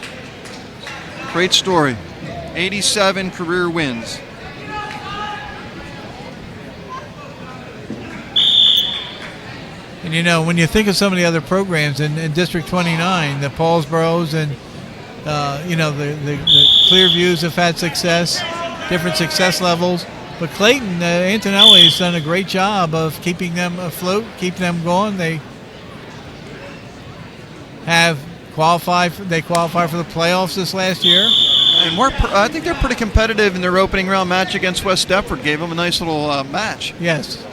Great story. 87 career wins. And when you think of some of the other programs in District 29, the Paulsboroughs and the Clearviews have had success, different success levels. But Clayton, Antonelli has done a great job of keeping them afloat, keeping them going. They have qualified. They qualified for the playoffs this last year. And I think they're pretty competitive in their opening round match against West Deptford. Gave them a nice little match. Yes.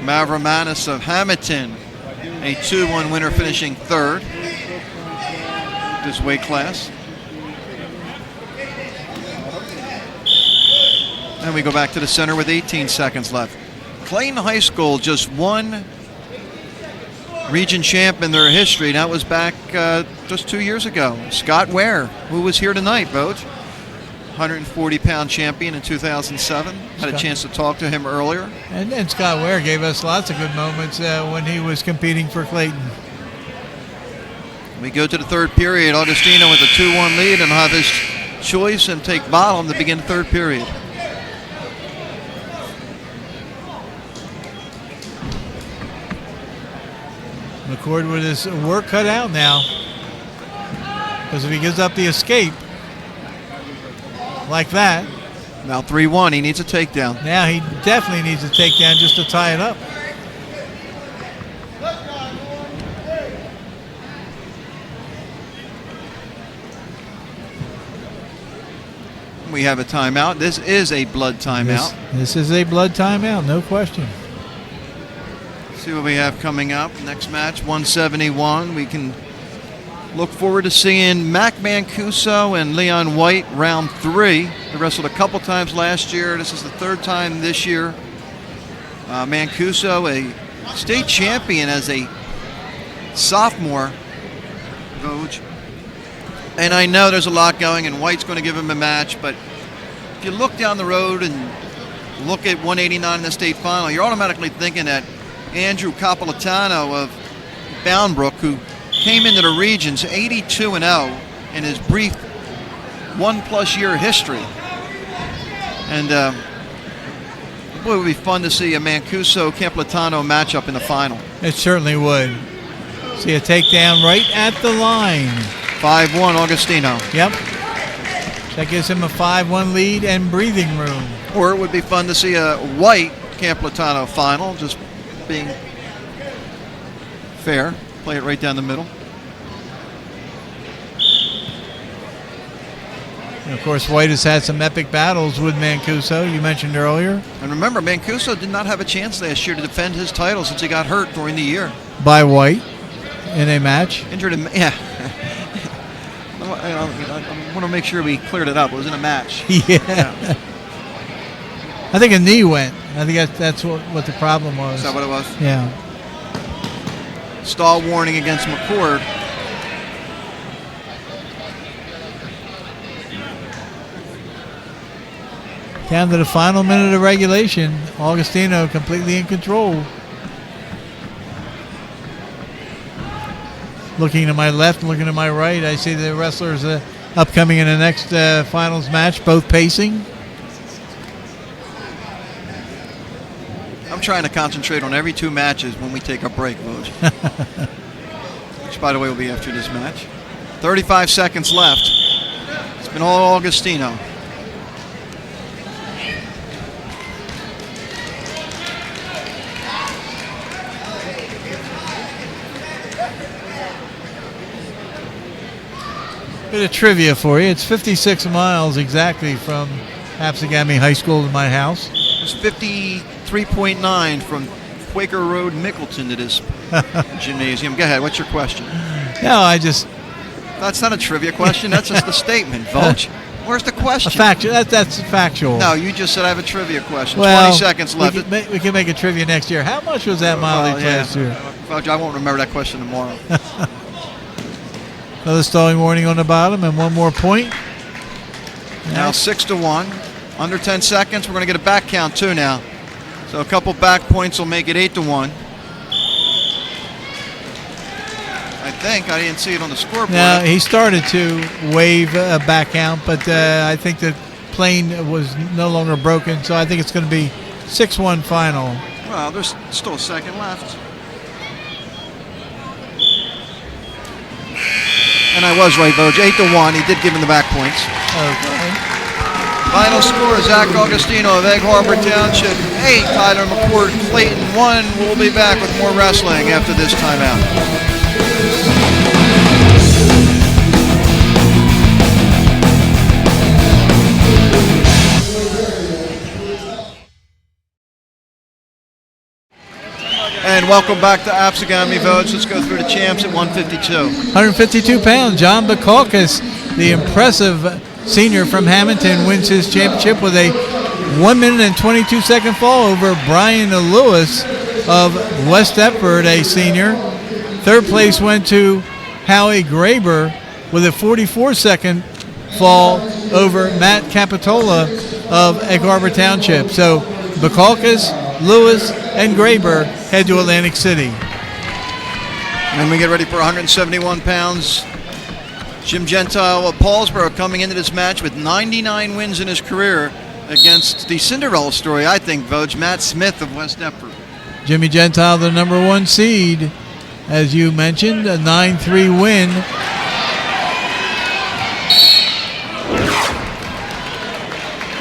Mavramanis of Hamilton, a 2-1 winner, finishing third. This weight class. And we go back to the center with 18 seconds left. Clayton High School just one region champ in their history. That was back just 2 years ago. Scott Ware, who was here tonight, Boach. 140-pound champion in 2007. Had a chance to talk to him earlier. And Scott Ware gave us lots of good moments when he was competing for Clayton. We go to the third period. Augustino with a 2-1 lead and have his choice and take bottom to begin the third period. McCord with his work cut out now. Because if he gives up the escape like that. Now 3-1, he needs a takedown. Now he definitely needs a takedown just to tie it up. We have a timeout. This is a blood timeout. This is a blood timeout, no question. See what we have coming up. Next match, 171. We can look forward to seeing Mac Mancuso and Leon White round 3. They wrestled a couple times last year. This is the third time this year. Mancuso, a state champion as a sophomore. Voj. And I know there's a lot going, and White's going to give him a match, but if you look down the road and look at 189 in the state final, you're automatically thinking that Andrew Capolatano of Boundbrook, who came into the regions 82-0 in his brief 1+ year history. And boy, it would be fun to see a Mancuso-Capolatano matchup in the final. It certainly would. See a takedown right at the line. 5-1 Augustino. Yep. That gives him a 5-1 lead and breathing room. Or it would be fun to see a White Capolatano final, just being fair. Play it right down the middle. And of course, White has had some epic battles with Mancuso, you mentioned earlier. And remember, Mancuso did not have a chance last year to defend his title since he got hurt during the year. By White in a match. Injured him, yeah. I want to make sure we cleared it up. It was in a match. Yeah. I think a knee went. I think that's what the problem was. Is that what it was? Yeah. Stall warning against McCord. Down to the final minute of regulation. Augustino completely in control. Looking to my left, looking to my right, I see the wrestlers upcoming in the next finals match, both pacing. I'm trying to concentrate on every 2 matches when we take a break, Voj. Which, by the way, will be after this match. 35 seconds left. It's been all Augustino. Bit of trivia for you. It's 56 miles exactly from Absegami High School to my house. It's 53.9 from Quaker Road, Mickleton to this gymnasium. Go ahead. What's your question? No, That's not a trivia question. That's just a statement, Voch. Where's the question? That's factual. No, you just said I have a trivia question. Well, 20 seconds left. We can make a trivia next year. How much was that mileage last year? Voch, I won't remember that question tomorrow. Another stalling warning on the bottom and one more point. Now 6-1. Under 10 seconds. We're going to get a back count too now. So a couple back points will make it 8-1. I think. I didn't see it on the scoreboard. Now, he started to wave a back count, but I think the plane was no longer broken, so I think it's going to be 6-1 final. Well, there's still a second left. And I was right, Vogue. 8-1. He did give him the back points. Okay. Final score, Zach Augustino of Egg Harbor Township 8, Tyler McCord, Clayton 1. We'll be back with more wrestling after this timeout. And welcome back to Absegami Votes. Let's go through the champs at 152. 152 pounds, John Bukakis, the impressive senior from Hamilton, wins his championship with a 1 minute and 22 second fall over Brian Lewis of West Deptford, a senior. Third place went to Howie Graber with a 44 second fall over Matt Capitola of Egg Harbor Township. So Bukakis, Lewis, and Graber head to Atlantic City. And we get ready for 171 pounds. Jim Gentile of Paulsboro coming into this match with 99 wins in his career against the Cinderella story, I think, Vogue, Matt Smith of West Deptford. Jimmy Gentile, the number 1 seed, as you mentioned, a 9-3 win.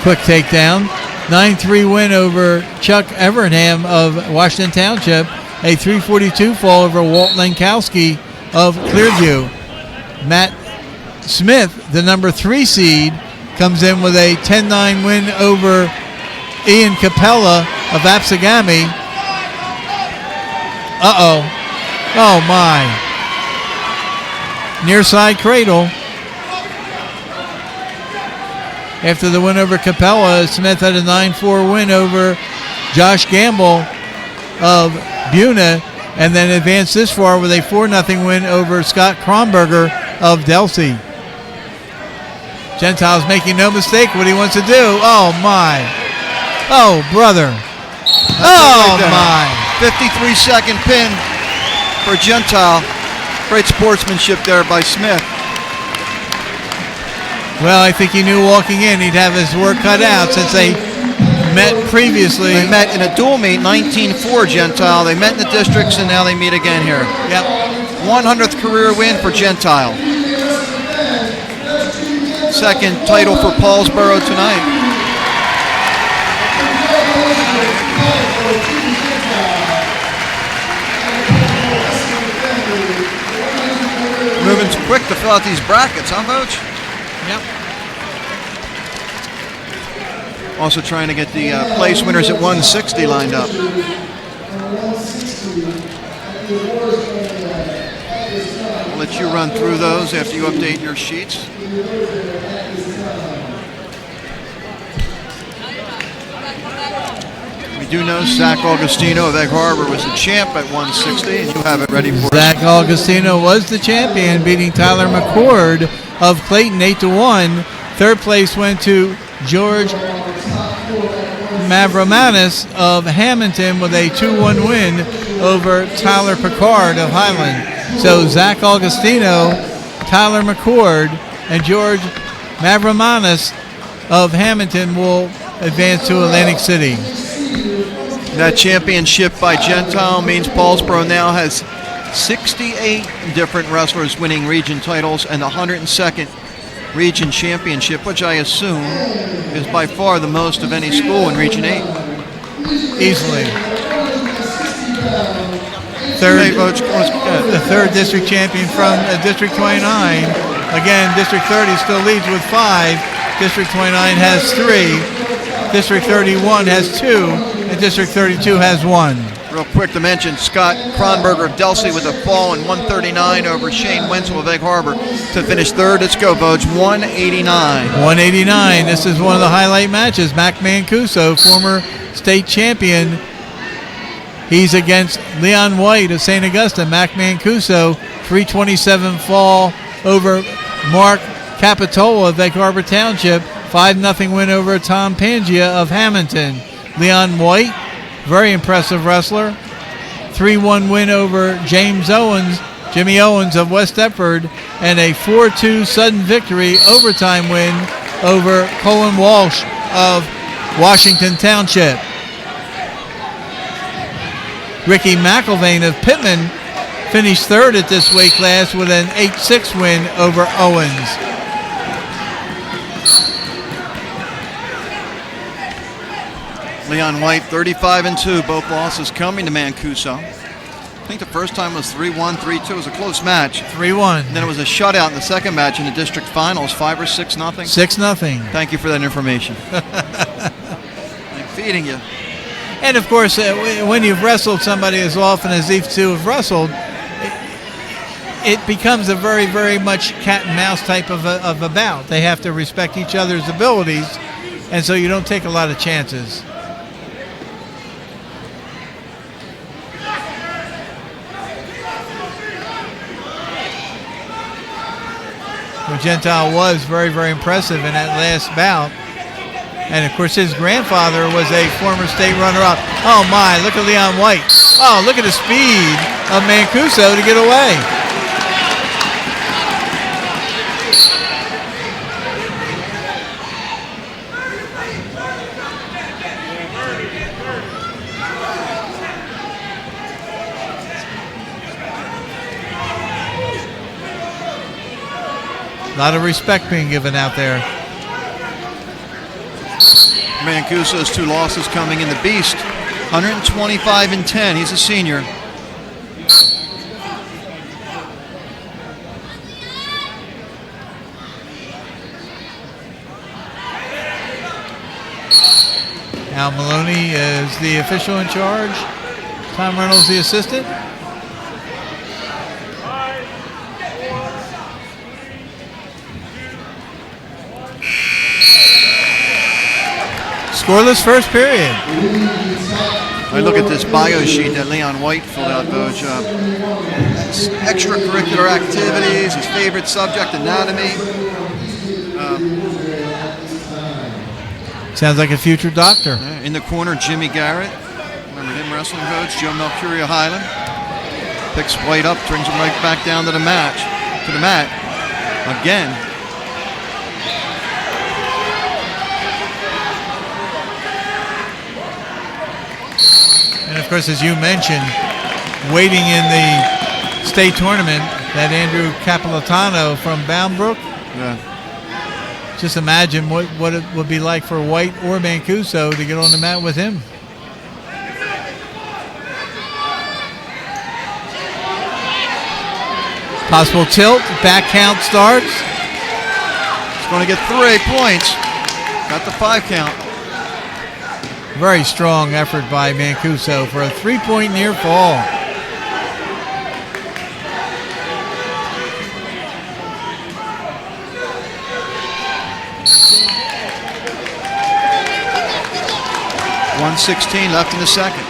Quick takedown. 9-3 win over Chuck Evernham of Washington Township. A 342 fall over Walt Lankowski of Clearview. Matt Smith, the number 3 seed, comes in with a 10-9 win over Ian Capella of Absegami. Uh-oh. Oh, my. Near side cradle. After the win over Capella, Smith had a 9-4 win over Josh Gamble of Buna, and then advanced this far with a 4-0 win over Scott Kronberger of Delsey. Gentile's making no mistake what he wants to do. Oh, my. Oh, brother. Oh, my. 53-second pin for Gentile. Great sportsmanship there by Smith. Well, I think he knew walking in he'd have his work cut out since they met previously. They met in a dual meet, 19-4 Gentile. They met in the districts, and now they meet again here. Yep. 100th career win for Gentile. Second title for Paulsboro tonight. Moving quick to fill out these brackets, huh, Voach? Yep. Also trying to get the place winners at 160 lined up. I'll let you run through those after you update your sheets. We do know Zach Augustino of Egg Harbor was the champ at 160, and you have it ready for Zach Augustino was the champion, beating Tyler McCord of Clayton 8-1. Third place went to George Mavromanis of Hamilton with a 2-1 win over Tyler Picard of Highland. So Zach Augustino, Tyler McCord, and George Mavromanis of Hamilton will advance to Atlantic City. That championship by Gentile means Paulsboro now has 68 different wrestlers winning region titles and the 102nd region championship, which I assume is by far the most of any school in Region 8. Easily. The third district champion from District 29. Again, District 30 still leads with 5. District 29 has 3. District 31 has 2. And District 32 has 1. Real quick to mention, Scott Kronberger of Delsey with a fall in 139 over Shane Wenzel of Egg Harbor to finish third. Let's go, Vogue. 189. 189. This is one of the highlight matches. Mac Mancuso, former state champion. He's against Leon White of St. Augustine. Mac Mancuso, 327 fall over Mark Capitola of Egg Harbor Township. 5-0 win over Tom Pangia of Hamilton. Leon White, very impressive wrestler. 3-1 win over James Owens, Jimmy Owens of West Deptford, and a 4-2 sudden victory overtime win over Colin Walsh of Washington Township. Ricky McIlvain of Pittman finished third at this weight class with an 8-6 win over Owens. Leon White, 35-2, both losses coming to Mancuso. I think the first time was 3-1, 3-2. It was a close match. 3-1. Then it was a shutout in the second match in the district finals, 5 or 6-0. 6-0. Thank you for that information. I'm feeding you. And of course, when you've wrestled somebody as often as these two have wrestled, it becomes a very, very much cat and mouse type of a bout. They have to respect each other's abilities, and so you don't take a lot of chances. Gentile was very, very impressive in that last bout. And, of course, his grandfather was a former state runner-up. Oh, my, look at Leon White. Oh, look at the speed of Mancuso to get away. A lot of respect being given out there. Mancuso's 2 losses coming in the Beast. 125-10. He's a senior. Al Maloney is the official in charge. Tom Reynolds the assistant. Scoreless first period. I look at this bio sheet that Leon White filled out, Vogue. Extracurricular activities, his favorite subject, anatomy. Sounds like a future doctor. In the corner, Jimmy Garrett. Remember him wrestling, Vogue? Joe Melcuria Highland. Picks White up, brings him right back down to the mat. Again. And, of course, as you mentioned, waiting in the state tournament, that Andrew Capolitano from Boundbrook. Yeah. Just imagine what it would be like for White or Mancuso to get on the mat with him. Possible tilt, back count starts. He's going to get 3 points. Got the 5 count. Very strong effort by Mancuso for a 3-point near fall. .116 left in the second.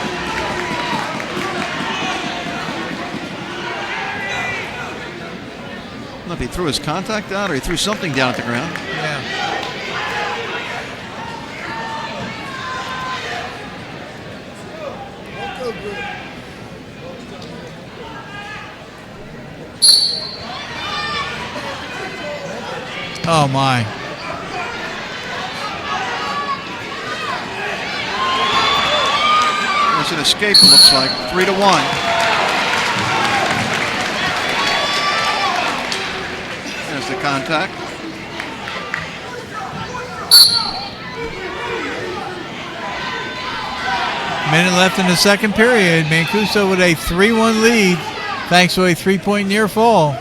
I don't know if he threw his contact out or he threw something down at the ground. Yeah. Oh, my. There's an escape, it looks like. 3-1. There's the contact. Minute left in the second period. Mancuso with a 3-1 lead thanks to a 3-point near fall.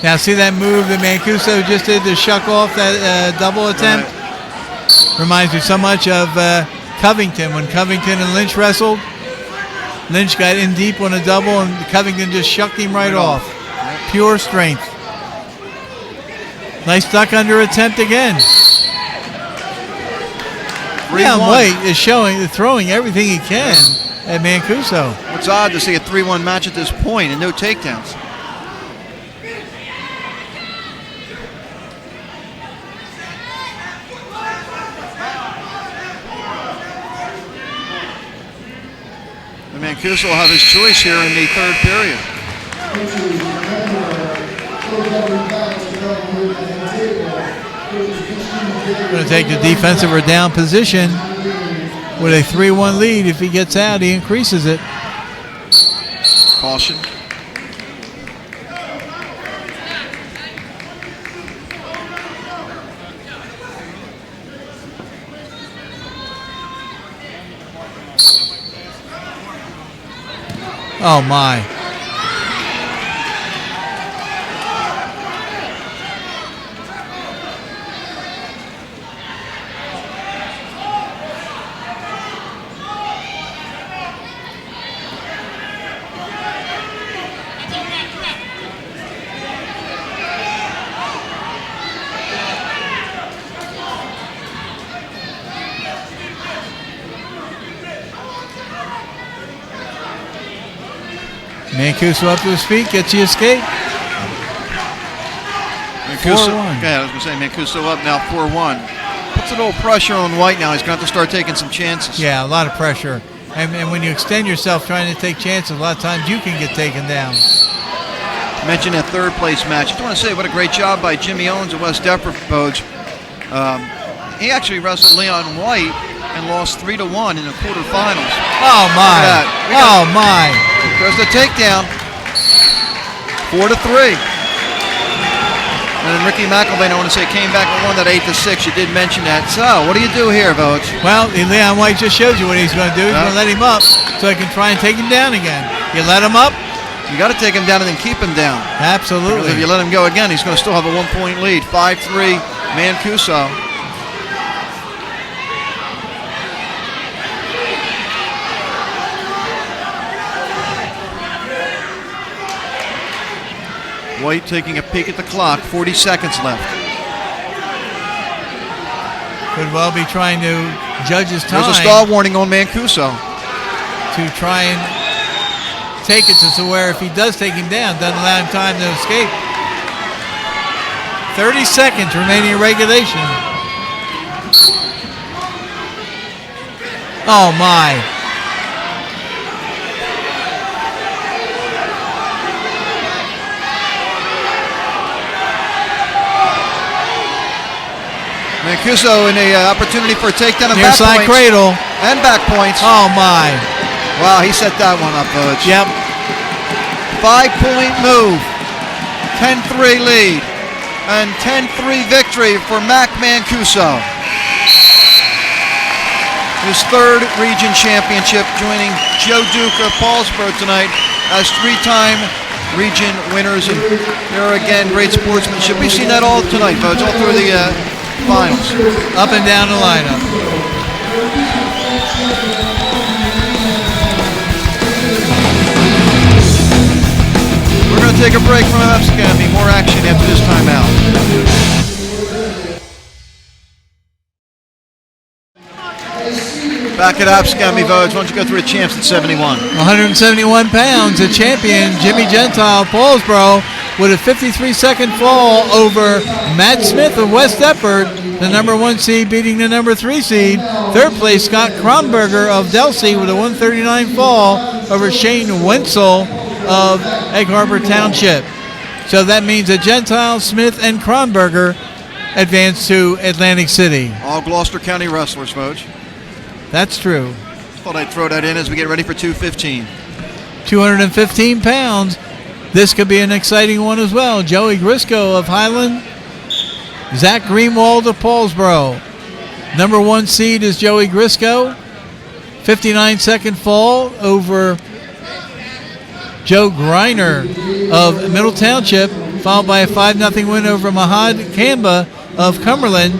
Now see that move that Mancuso just did to shuck off that double attempt? Right. Reminds me so much of Covington. When Covington and Lynch wrestled, Lynch got in deep on a double and Covington just shucked him right off. Pure strength. Nice duck under attempt again. Leon White is throwing everything he can at Mancuso. It's odd to see a 3-1 match at this point and no takedowns. And Mancuso will have his choice here in the third period. Going to take the defensive or down position with a 3-1 lead. If he gets out, he increases it. Caution. Oh my. Mancuso up to his feet, gets the escape. Mancuso, 4-1. yeah, I was going to say Mancuso up now 4-1. Puts a little pressure on White now. He's going to have to start taking some chances. Yeah, a lot of pressure. And when you extend yourself trying to take chances, a lot of times you can get taken down. Mentioned that third place match. I just want to say what a great job by Jimmy Owens of West Deptford, Boge. He actually wrestled Leon White and lost 3-1 in the quarterfinals. Oh my! Oh my! There's the takedown. 4-3. And then Ricky McElvain, I want to say, came back and won that 8-6. You did mention that. So, what do you do here, Vogue? Well, Leon White just showed you what he's going to do. He's going to let him up so he can try and take him down again. You let him up. You got to take him down and then keep him down. Absolutely. Because if you let him go again, he's going to still have a 1-point lead. 5-3, Mancuso. White taking a peek at the clock, 40 seconds left. Could well be trying to judge his time. There's a stall warning on Mancuso. To try and take it to where if he does take him down, doesn't allow him time to escape. 30 seconds remaining in regulation. Oh my. Mancuso in a opportunity for a takedown and near back side points. cradle. And back points. Oh my. Wow, he set that one up, Butch. Yep. 5-point move. 10-3 lead. And 10-3 victory for Mac Mancuso. His third region championship, joining Joe Duke of Paulsboro tonight as three-time region winners. And there are again great sportsmanship. We've seen that all tonight, Butch, all through the finals. Up and down the lineup. We're going to take a break from Absegami. More action after this timeout. Back at Absegami, Vogue. Why don't you go through the champs at 71? 171 pounds, the champion, Jimmy Gentile, Paulsboro, with a 53-second fall over Matt Smith of West Deptford, the number 1 seed beating the number 3 seed. Third place, Scott Kronberger of Delsey with a 139 fall over Shane Wenzel of Egg Harbor Township. So that means that Gentile, Smith, and Kronberger advance to Atlantic City. All Gloucester County wrestlers, Vogue. That's true. Thought I'd throw that in as we get ready for 215. 215 pounds. This could be an exciting one as well. Joey Grisco of Highland. Zach Greenwald of Paulsboro. Number 1 seed is Joey Grisco. 59-second fall over Joe Greiner of Middle Township. followed by a 5-0 win over Mahad Kamba of Cumberland.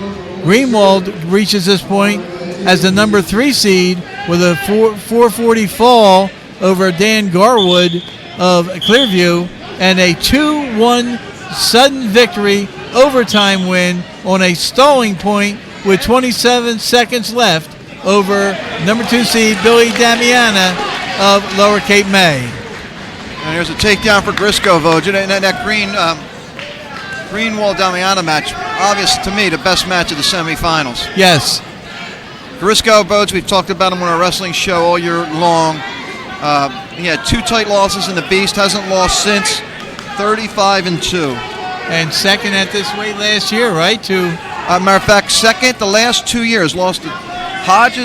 Greenwald reaches this point as the number 3 seed with a 440 fall over Dan Garwood of Clearview and a 2-1 sudden victory overtime win on a stalling point with 27 seconds left over number 2 seed Billy Damiana of Lower Cape May. And there's a takedown for Grisco, Vogt. And that Greenwald-Damiana match, obvious to me, the best match of the semifinals. Yes. Grisco, Vogt, we've talked about him on our wrestling show all year long. He had 2 tight losses in the Beast, hasn't lost since, 35-2. And second at this weight last year, right? Matter of fact, second the last 2 years. Lost to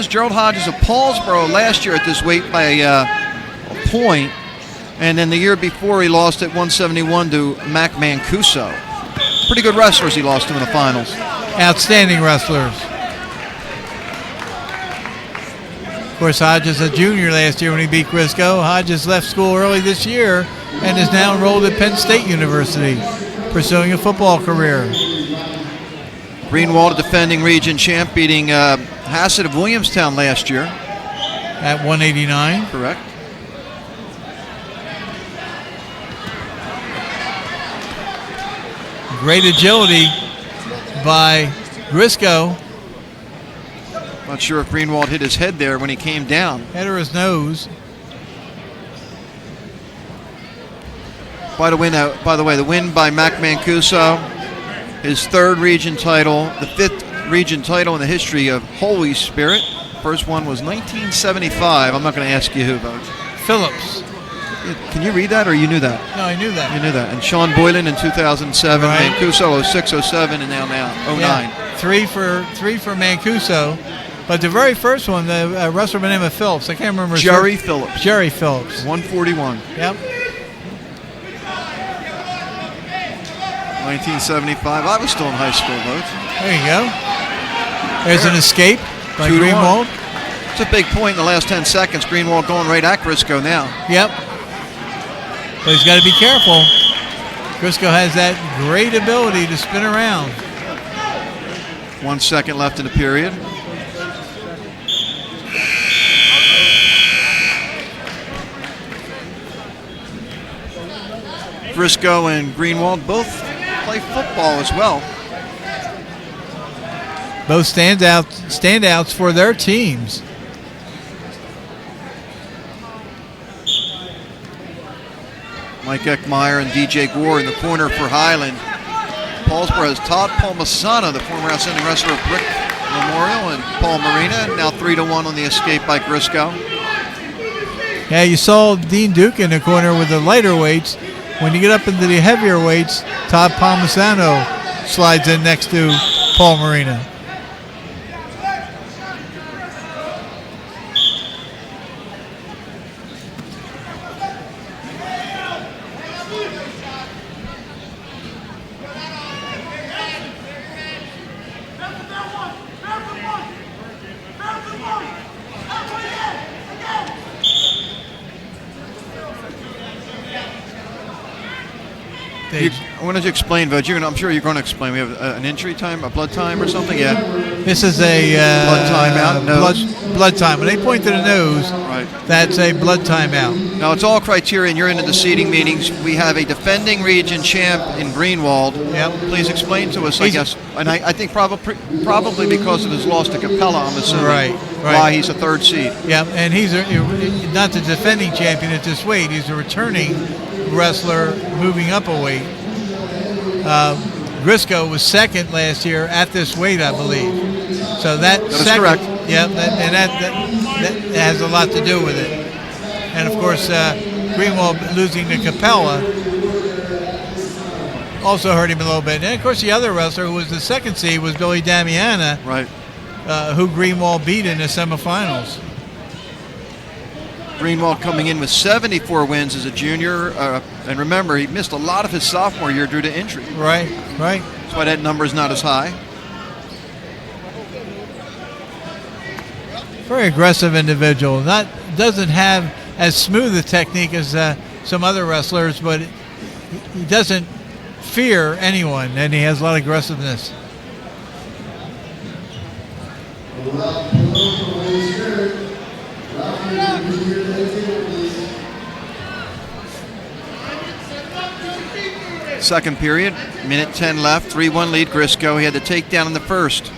Gerald Hodges of Paulsboro last year at this weight by a point. And then the year before he lost at 171 to Mac Mancuso. Pretty good wrestlers he lost to in the finals. Outstanding wrestlers. Of course, Hodges a junior last year when he beat Grisco. Hodges left school early this year and is now enrolled at Penn State University, pursuing a football career. Greenwald, a defending region champ, beating Hassett of Williamstown last year. At 189. Correct. Great agility by Grisco. Not sure if Greenwald hit his head there when he came down. Head or his nose. By the way, the win by Mac Mancuso, his 3rd region title, the 5th region title in the history of Holy Spirit. First one was 1975. I'm not going to ask you who, Vogt. Phillips. Can you read that, or you knew that? No, I knew that. You knew that. And Sean Boylan in 2007, right. Mancuso 06, 07, and now 09. Yeah, 3 for Mancuso. But the very first one, the wrestler by the name of Phillips, I can't remember his Jerry first. Phillips. Jerry Phillips. 141. Yep. 1975. I was still in high school, Vogt. There you go. There's an escape by 2-1. Greenwald. It's a big point in the last 10 seconds. Greenwald going right at Grisco now. Yep. But he's got to be careful. Grisco has that great ability to spin around. 1 second left in the period. Grisco and Greenwald both play football as well. Both standouts for their teams. Mike Eckmeyer and DJ Gore in the corner for Highland. Paulsboro has Todd Palmasano, the former outstanding wrestler of Brick Memorial, and Paul Marina, now 3-1 on the escape by Grisco. Yeah, you saw Dean Duke in the corner with the lighter weights. When you get up into the heavier weights, Todd Palmasano slides in next to Paul Marina. I wanted to explain, Vogt. I'm sure you're going to explain. We have an injury time, a blood time or something? Yeah. This is a blood timeout. Blood time. When they point to the nose, right, that's a blood timeout. Now, it's all criteria, and you're into the seating meetings. We have a defending region champ in Greenwald. Yep. Please explain to us, I guess. And I think probably because of his loss to Capella, I'm assuming, right. why he's a 3rd seed. Yeah, and he's not the defending champion at this weight. He's a returning wrestler moving up a weight. Grisco was 2nd last year at this weight, I believe. So that is second, correct. Yeah, that has a lot to do with it. And of course, Greenwald losing to Capella also hurt him a little bit. And of course, the other wrestler who was the 2nd seed was Billy Damiana, right, who Greenwald beat in the semifinals. Greenwald coming in with 74 wins as a junior. And remember, he missed a lot of his sophomore year due to injury. Right. That's why that number is not as high. Very aggressive individual. Doesn't have as smooth a technique as some other wrestlers, but he doesn't fear anyone, and he has a lot of aggressiveness. Second period, minute 10 left, 3-1 lead Grisco. He had the takedown in the first.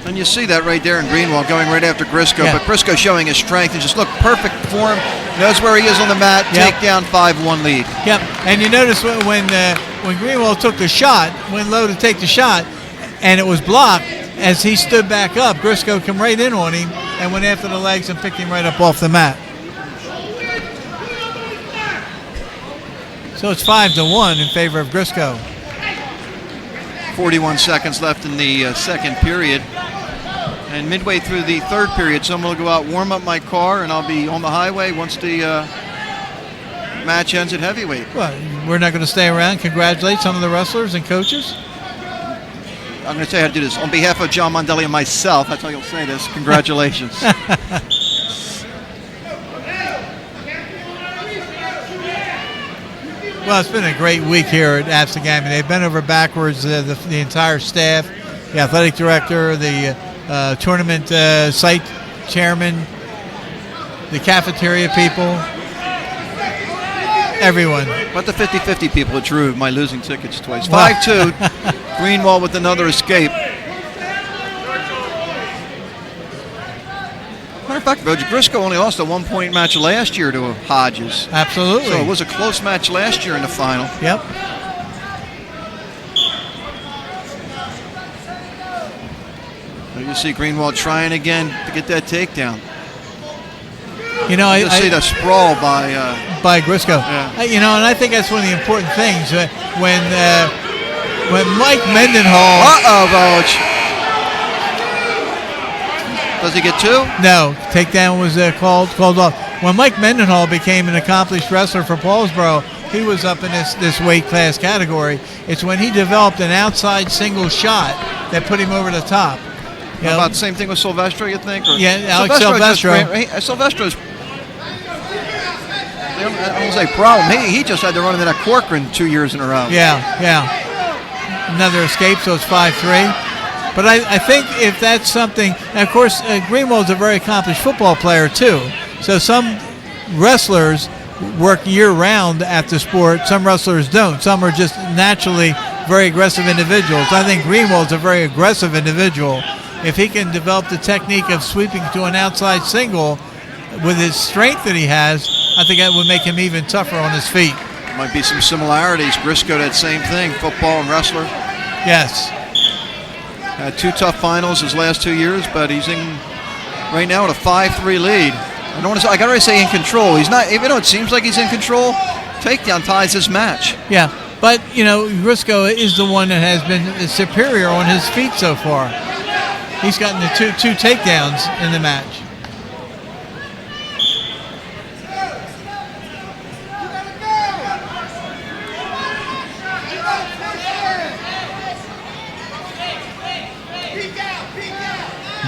And you see that right there in Greenwald going right after Grisco. Yeah. But Grisco showing his strength and just look perfect form. Knows where he is on the mat. Yep. Takedown, 5-1 lead. Yep. And you notice when Greenwald took the shot, went low to take the shot, and it was blocked, as he stood back up, Grisco came right in on him and went after the legs and picked him right up off the mat. So it's 5-1 in favor of Grisco. 41 seconds left in the second period. And midway through the third period, someone will go out, warm up my car, and I'll be on the highway once the match ends at heavyweight. Well, we're not going to stay around. Congratulate some of the wrestlers and coaches. I'm going to tell you how to do this. On behalf of John Mondelli and myself, that's how you'll say this. Congratulations. Well, it's been a great week here at Absegami. They've been over backwards, the entire staff, the athletic director, the tournament site chairman, the cafeteria people, everyone. But the 50-50 people at Drew, my losing tickets twice. Wow. 5-2, Greenwald with another escape. Matter of fact, Grisco only lost a 1-point match last year to Hodges. Absolutely. So it was a close match last year in the final. Yep. You see Greenwald trying again to get that takedown. You know, You see the sprawl by Grisco. Yeah. You know, and I think that's one of the important things. When Mike Mendenhall. Voch. Does he get two? No, takedown was called off. When Mike Mendenhall became an accomplished wrestler for Paulsboro, he was up in this weight class category. It's when he developed an outside single shot that put him over the top. You know? About the same thing with Silvestro, you think? Or Yeah, Alex Silvestro. Silvestro's, I don't say problem. He just had to run into that Corcoran 2 years in a row. Yeah. Another escape, so it's 5-3. But I think if that's something, and of course, Greenwald's a very accomplished football player too. So some wrestlers work year-round at the sport. Some wrestlers don't. Some are just naturally very aggressive individuals. I think Greenwald's a very aggressive individual. If he can develop the technique of sweeping to an outside single with his strength that he has, I think that would make him even tougher on his feet. Might be some similarities. Grisco, that same thing, football and wrestler. Yes. Had two tough finals his last 2 years, but he's in right now with a 5-3 lead. I got to say in control. He's not, even though it seems like he's in control, takedown ties this match. Yeah, but you know, Grisco is the one that has been superior on his feet so far. He's gotten the two takedowns in the match.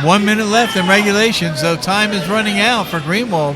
One minute left in regulation, so time is running out for Greenwald.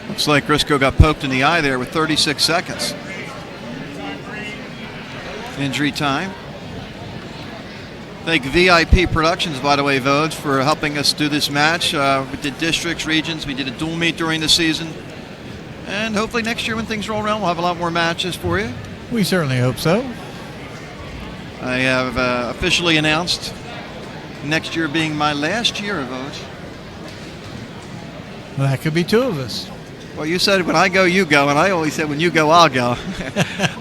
Looks like Grisco got poked in the eye there with 36 seconds. Injury time. Thank VIP Productions, by the way, Vogue, for helping us do this match. We did districts, regions, we did a dual meet during the season. And hopefully next year when things roll around, we'll have a lot more matches for you. We certainly hope so. I have officially announced next year being my last year of Vogue. Well, that could be two of us. Well, you said when I go, you go, and I always said when you go, I'll go.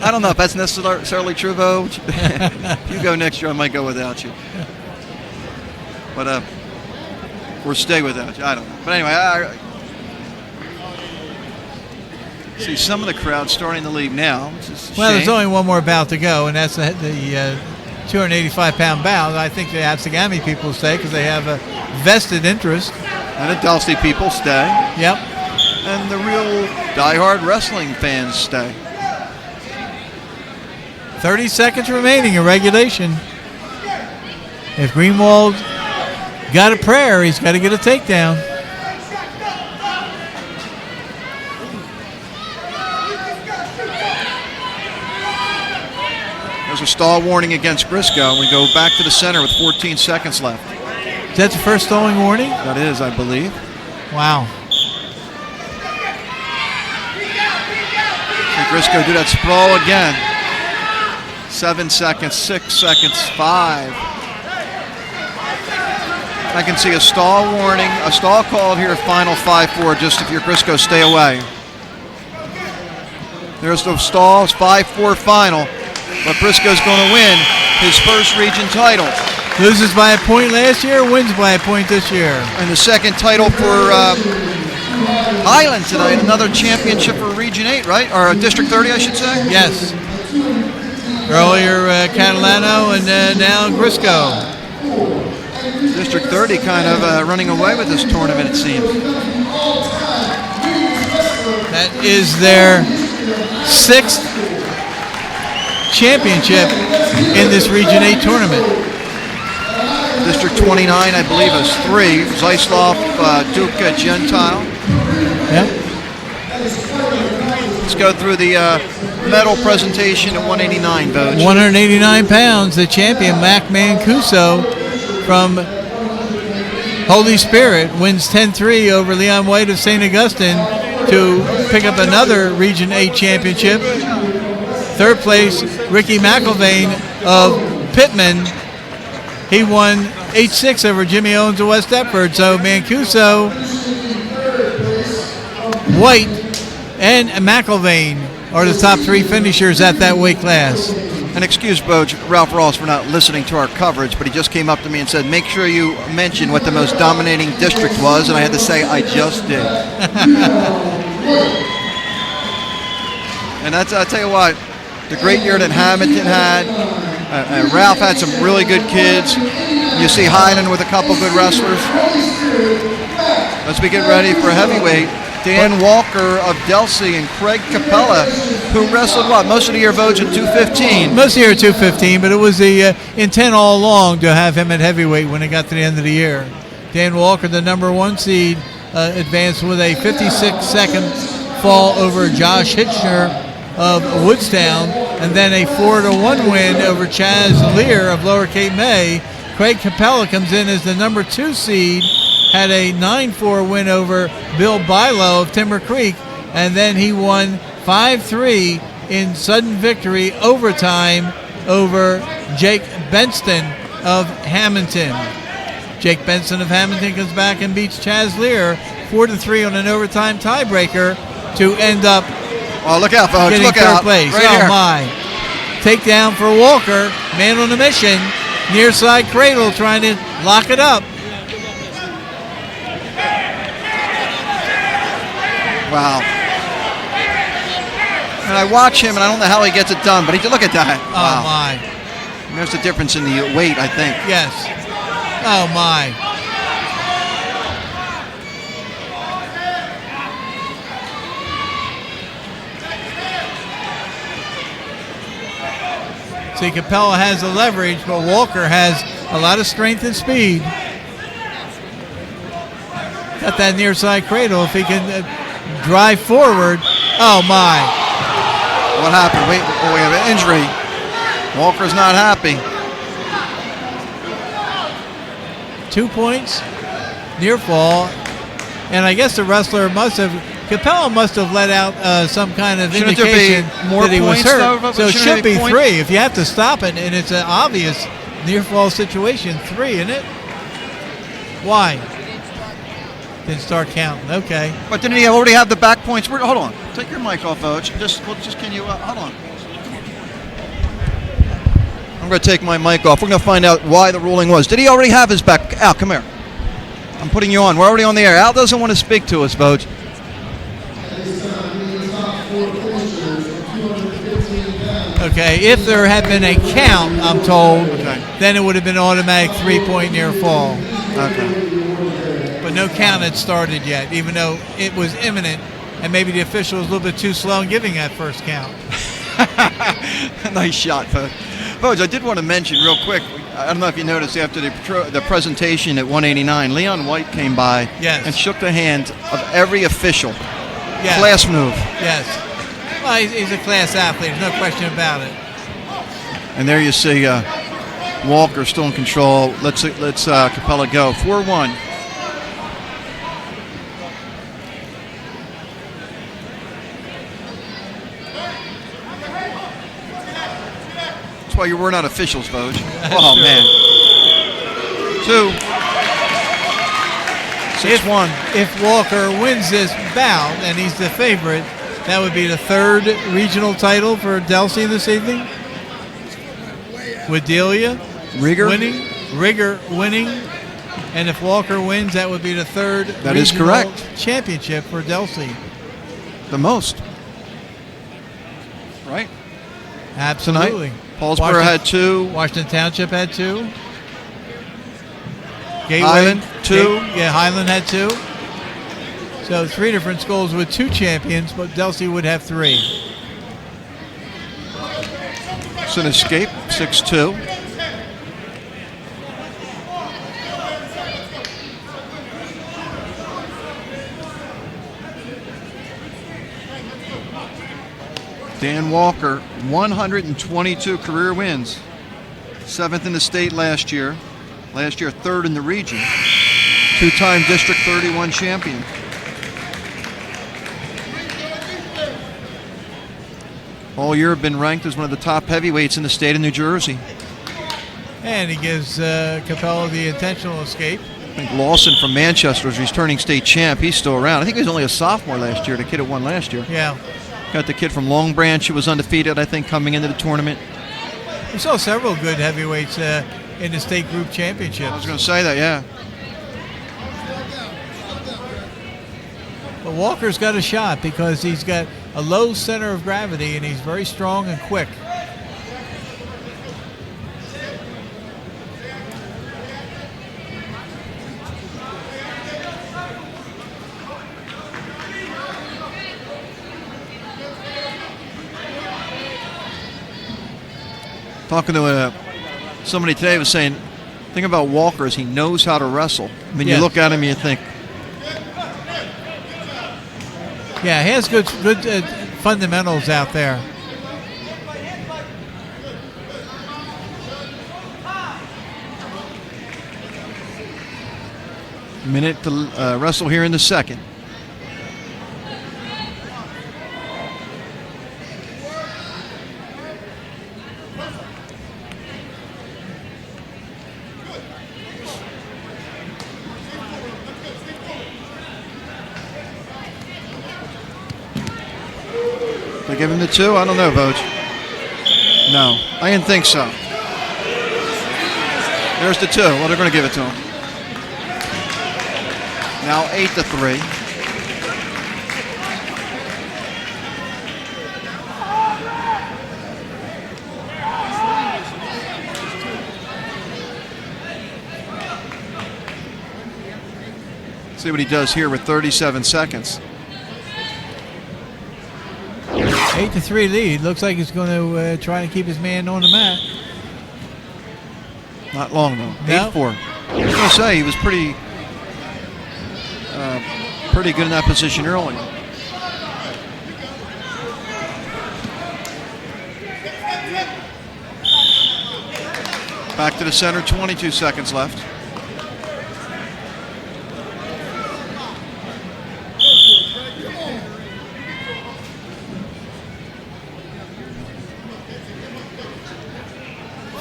I don't know if that's necessarily true, though. If you go next year, I might go without you. But, or stay without you. I don't know. But anyway, See some of the crowd starting to leave now, which is a Well, there's shame. only one more bout to go, and that's the 285-pound bout. I think the Absegami people stay because they have a vested interest. And the Delsey people stay. Yep. And the real diehard wrestling fans stay. 30 seconds remaining in regulation. If Greenwald got a prayer, he's got to get a takedown. There's a stall warning against Briscoe. We go back to the center with 14 seconds left. Is that the first stalling warning? That is, I believe. Wow. See Briscoe do that sprawl again. 7 seconds, 6 seconds, 5. I can see a stall warning, a stall called here, final 5-4, just if you're Briscoe, stay away. There's the stalls, 5-4 final, but Briscoe's going to win his first region title. Loses by a point last year, wins by a point this year. And the second title for Highland tonight, another championship for Region 8, right? Or District 30, I should say? Yes. Earlier Catalano and now Briscoe. District 30 kind of running away with this tournament, it seems. That is their 6th championship in this Region 8 tournament. District 29, I believe, is 3. Zeislov, Duke Gentile. Yep. Let's go through the medal presentation at 189, Boge. 189 pounds, the champion, Mac Mancuso from Holy Spirit, wins 10-3 over Leon White of St. Augustine to pick up another Region 8 championship. Third place, Ricky McIlvain of Pittman. He won 8-6 over Jimmy Owens of West Deptford. So Mancuso, White, and McIlvain are the top 3 finishers at that weight class. And excuse Boge, Ralph Ross, for not listening to our coverage, but he just came up to me and said, make sure you mention what the most dominating district was, and I had to say, I just did. And that's, I'll tell you what, the great year that Hamilton had, Ralph had some really good kids. You see Highland with a couple good wrestlers. As we get ready for heavyweight, Dan Walker of Delsey and Craig Capella, who wrestled most of the year, Vogue at 215. Most of the year at 215, but it was the intent all along to have him at heavyweight when it got to the end of the year. Dan Walker, the number 1 seed, advanced with a 56-second fall over Josh Hitchner of Woodstown, and then a 4-1 win over Chaz Lear of Lower Cape May. Craig Capella comes in as the number 2 seed, had a 9-4 win over Bill Bilo of Timber Creek, and then he won 5-3 in sudden victory overtime over Jake Benston of Hamilton. Jake Benson of Hamilton comes back and beats Chaz Lear 4-3 on an overtime tiebreaker to end up look out, folks. getting Look third out. place. Right Oh here. my. Takedown for Walker, man on a mission. Near side cradle trying to lock it up. Wow. And I watch him, and I don't know how he gets it done, but look at that. Oh my. There's the difference in the weight, I think. Yes. Oh my. See, Capella has the leverage, but Walker has a lot of strength and speed. Got that near side cradle. If he can drive forward. Oh my. What happened? Wait, we have an injury. Walker's not happy. 2 points, near fall, and I guess the wrestler Capella must have let out some kind of Shouldn't there be indication more that he was points, hurt. though? So it Shouldn't should there be be 3 if you have to stop it, and it's an obvious near fall situation. 3, isn't it? Why? Didn't start counting. Okay. But didn't he already have the back points? Hold on. Take your mic off, Vogue. Just can you, hold on. I'm going to take my mic off. We're going to find out why the ruling was. Did he already have his back? Al, come here. I'm putting you on. We're already on the air. Al doesn't want to speak to us, Vogue. Okay, if there had been a count, I'm told, Okay. then it would have been automatic 3-point near fall. Okay. But no count had started yet, even though it was imminent, and maybe the official was a little bit too slow in giving that first count. Nice shot, Foge. Foge, I did want to mention real quick, I don't know if you noticed after the presentation at 189, Leon White came by and shook the hand of every official. Yes. Class move. Yes. Well, he's a class athlete. There's no question about it. And there you see Walker still in control. Let's Capella go. 4-1. That's why you were not officials, Foge. Oh, true. man. 6-1. If Walker wins this bout, and he's the favorite, that would be the third regional title for Delsey this evening. With Delia Rieger winning, and if Walker wins, that would be the third that is correct championship for Delsey. The most, right? Absolutely. Tonight, Paulsboro had 2. Washington Township had 2. Gateway, Highland 2. Highland had 2. So 3 different schools with 2 champions, but Delsey would have 3. It's an escape, 6-2. Dan Walker, 122 career wins. 7th in the state last year. Last year, 3rd in the region. 2-time District 31 champion. All year been ranked as one of the top heavyweights in the state of New Jersey. And he gives Capella the intentional escape. I think Lawson from Manchester is returning state champ. He's still around. I think he was only a sophomore last year. The kid that won last year. Yeah. Got the kid from Long Branch who was undefeated, I think, coming into the tournament. We saw several good heavyweights in the state group championships. I was going to say that, yeah. But Walker's got a shot because he's got a low center of gravity and he's very strong and quick. Talking to somebody today was saying, the thing about Walker is he knows how to wrestle. I mean, you look at him and you think. Yeah, he has good fundamentals out there. Minute to wrestle here in the second. They give him the 2? I don't know, Vogue. No, I didn't think so. There's the 2. Well, they're going to give it to him. Now 8-3. See what he does here with 37 seconds. 8-3 lead. Looks like he's going to try to keep his man on the mat. Not long though. No. 8-4. I was going to say he was pretty good in that position early. Back to the center. 22 seconds left.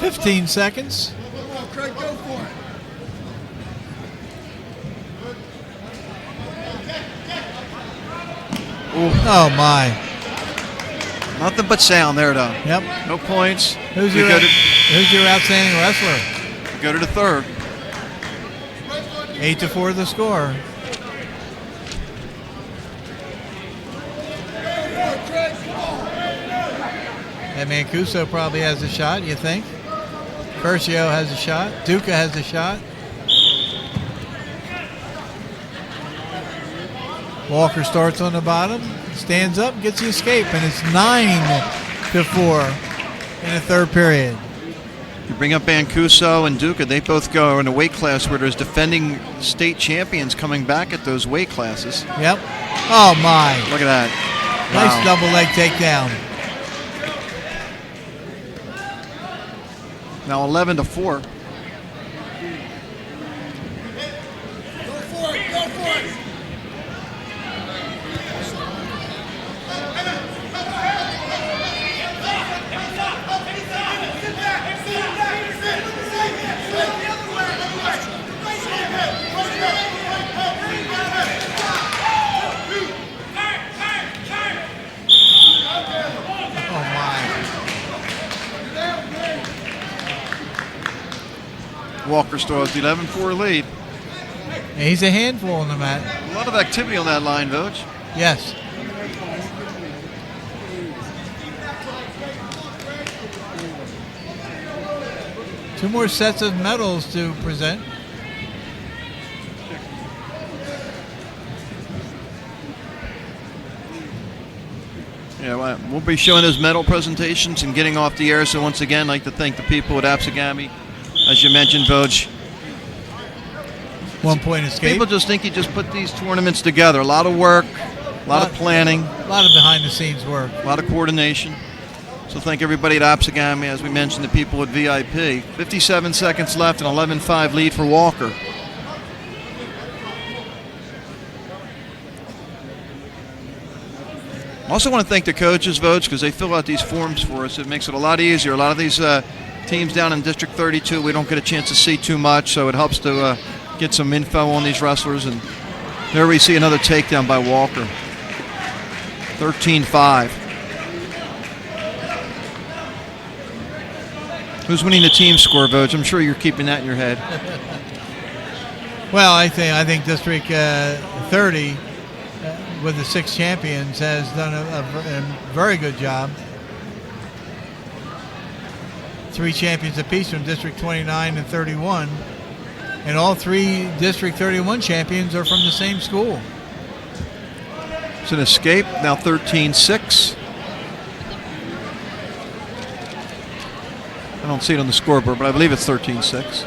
$15 seconds. Craig, go for it. Oh my! Nothing but sound there, though. Yep. No points. Who's your outstanding wrestler? Go to the third. 8-4 the score. And Mancuso probably has a shot, you think? Curcio has a shot. Duca has a shot. Walker starts on the bottom, stands up, gets the escape, and it's 9-4 in the third period. You bring up Mancuso and Duca. They both go in a weight class where there's defending state champions coming back at those weight classes. Yep. Oh, my. Look at that. Nice Wow. double leg takedown. Now 11-4. Go for it. Go for it. Oh, my. Walker still has the 11-4 lead. And he's a handful on the mat. A lot of activity on that line, Village. Yes. Two more sets of medals to present. Yeah, well, we'll be showing those medal presentations and getting off the air. So once again, I'd like to thank the people at Absegami. As you mentioned, Village. 1 point escape. People just think you just put these tournaments together. A lot of work, a lot of planning, A lot of behind the scenes work. a lot of coordination. So thank everybody at Absegami, as we mentioned, the people at VIP. 57 seconds left, an 11-5 lead for Walker. I also want to thank the coaches, Votes, because they fill out these forms for us. It makes it a lot easier. A lot of these teams down in District 32, we don't get a chance to see too much, so it helps to get some info on these wrestlers. And there we see another takedown by Walker. 13-5. Who's winning the team score, Votes? I'm sure you're keeping that in your head. Well, I think District 30 with the 6 champions has done a very good job. 3 champions apiece from District 29 and 31. And all 3 District 31 champions are from the same school. It's an escape, now 13-6. I don't see it on the scoreboard, but I believe it's 13-6.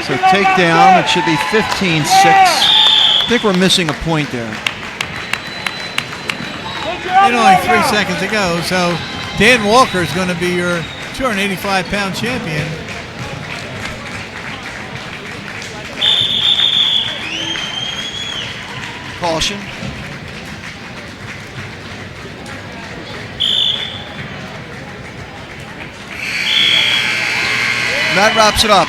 So takedown, it should be 15-6. I think we're missing a point there. And only 3 seconds to go, so Dan Walker is going to be your 285-pound champion. Caution. That wraps it up.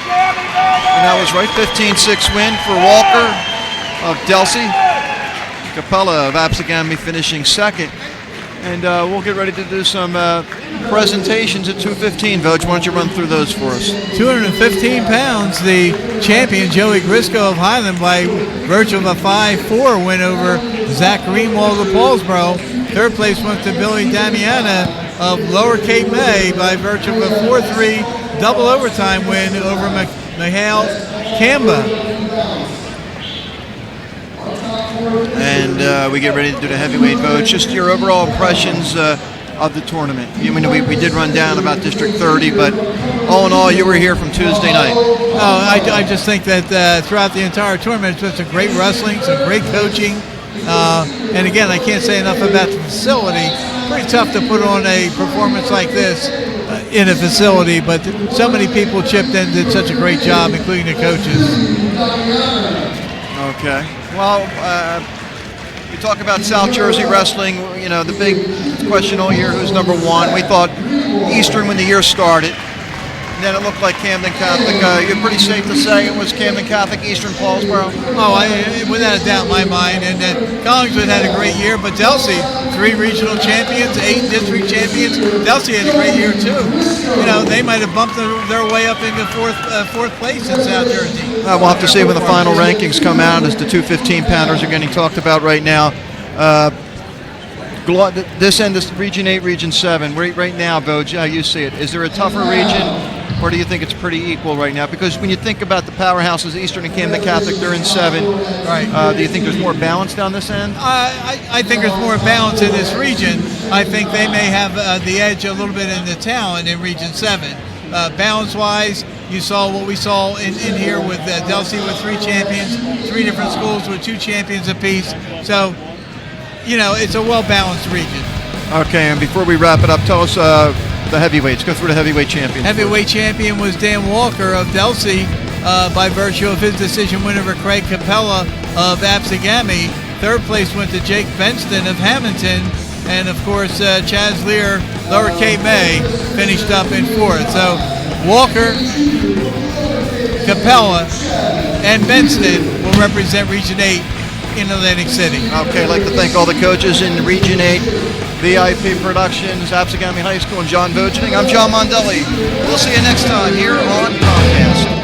And that was right, 15-6 win for Walker of Delsey. Capella of Absegami finishing second. And we'll get ready to do some presentations at 2:15. Village, why don't you run through those for us? 215 pounds, the champion Joey Grisco of Highland by virtue of a 5-4 win over Zach Greenwald of Paulsboro. Third place went to Billy Damiana of Lower Cape May by virtue of a 4-3 double overtime win over Mihail Kamba. And we get ready to do the heavyweight vote. Just your overall impressions of the tournament. I mean, we did run down about District 30, but all in all, you were here from Tuesday night. Oh, I just think that throughout the entire tournament, it's just a great wrestling, some great coaching. And again, I can't say enough about the facility. Pretty tough to put on a performance like this in a facility, but so many people chipped in, did such a great job, including the coaches. Okay. Well, we talk about South Jersey wrestling. You know, the big question all year, who's number one? We thought Eastern when the year started. And then it looked like Camden Catholic. You're pretty safe to say it was Camden Catholic, Eastern Paulsboro. Oh, without a doubt in my mind. And Collingswood had a great year, but Delsey, 3 regional champions, 8 district champions. Delsey had a great year too. You know, they might have bumped their way up into fourth place in South Jersey. We'll have to see when the final rankings come out, as the 215 pounders are getting talked about right now. This end is Region 8, Region 7. Right now, Voj, how you see it, is there a tougher region, or do you think it's pretty equal right now? Because when you think about the powerhouses, Eastern and Camden Catholic, they're in 7. Right. Do you think there's more balance down this end? I think there's more balance in this region. I think they may have the edge a little bit in the talent in Region 7. Balance-wise, you saw what we saw in here with Delsey with 3 champions, 3 different schools with 2 champions apiece. So, you know, it's a well-balanced region. Okay, and before we wrap it up, tell us the heavyweights. Go through the heavyweight champions. Heavyweight champion was Dan Walker of Delsey by virtue of his decision win over Craig Capella of Absegami. 3rd place went to Jake Benston of Hamilton. And, of course, Chaz Lear, Lower Cape May, finished up in 4th. So Walker, Capella, and Benston will represent Region 8 in Atlantic City. Okay, I'd like to thank all the coaches in Region 8, VIP Productions, Absegami High School, and John Vogening. I'm John Mondelli. We'll see you next time here on Comcast.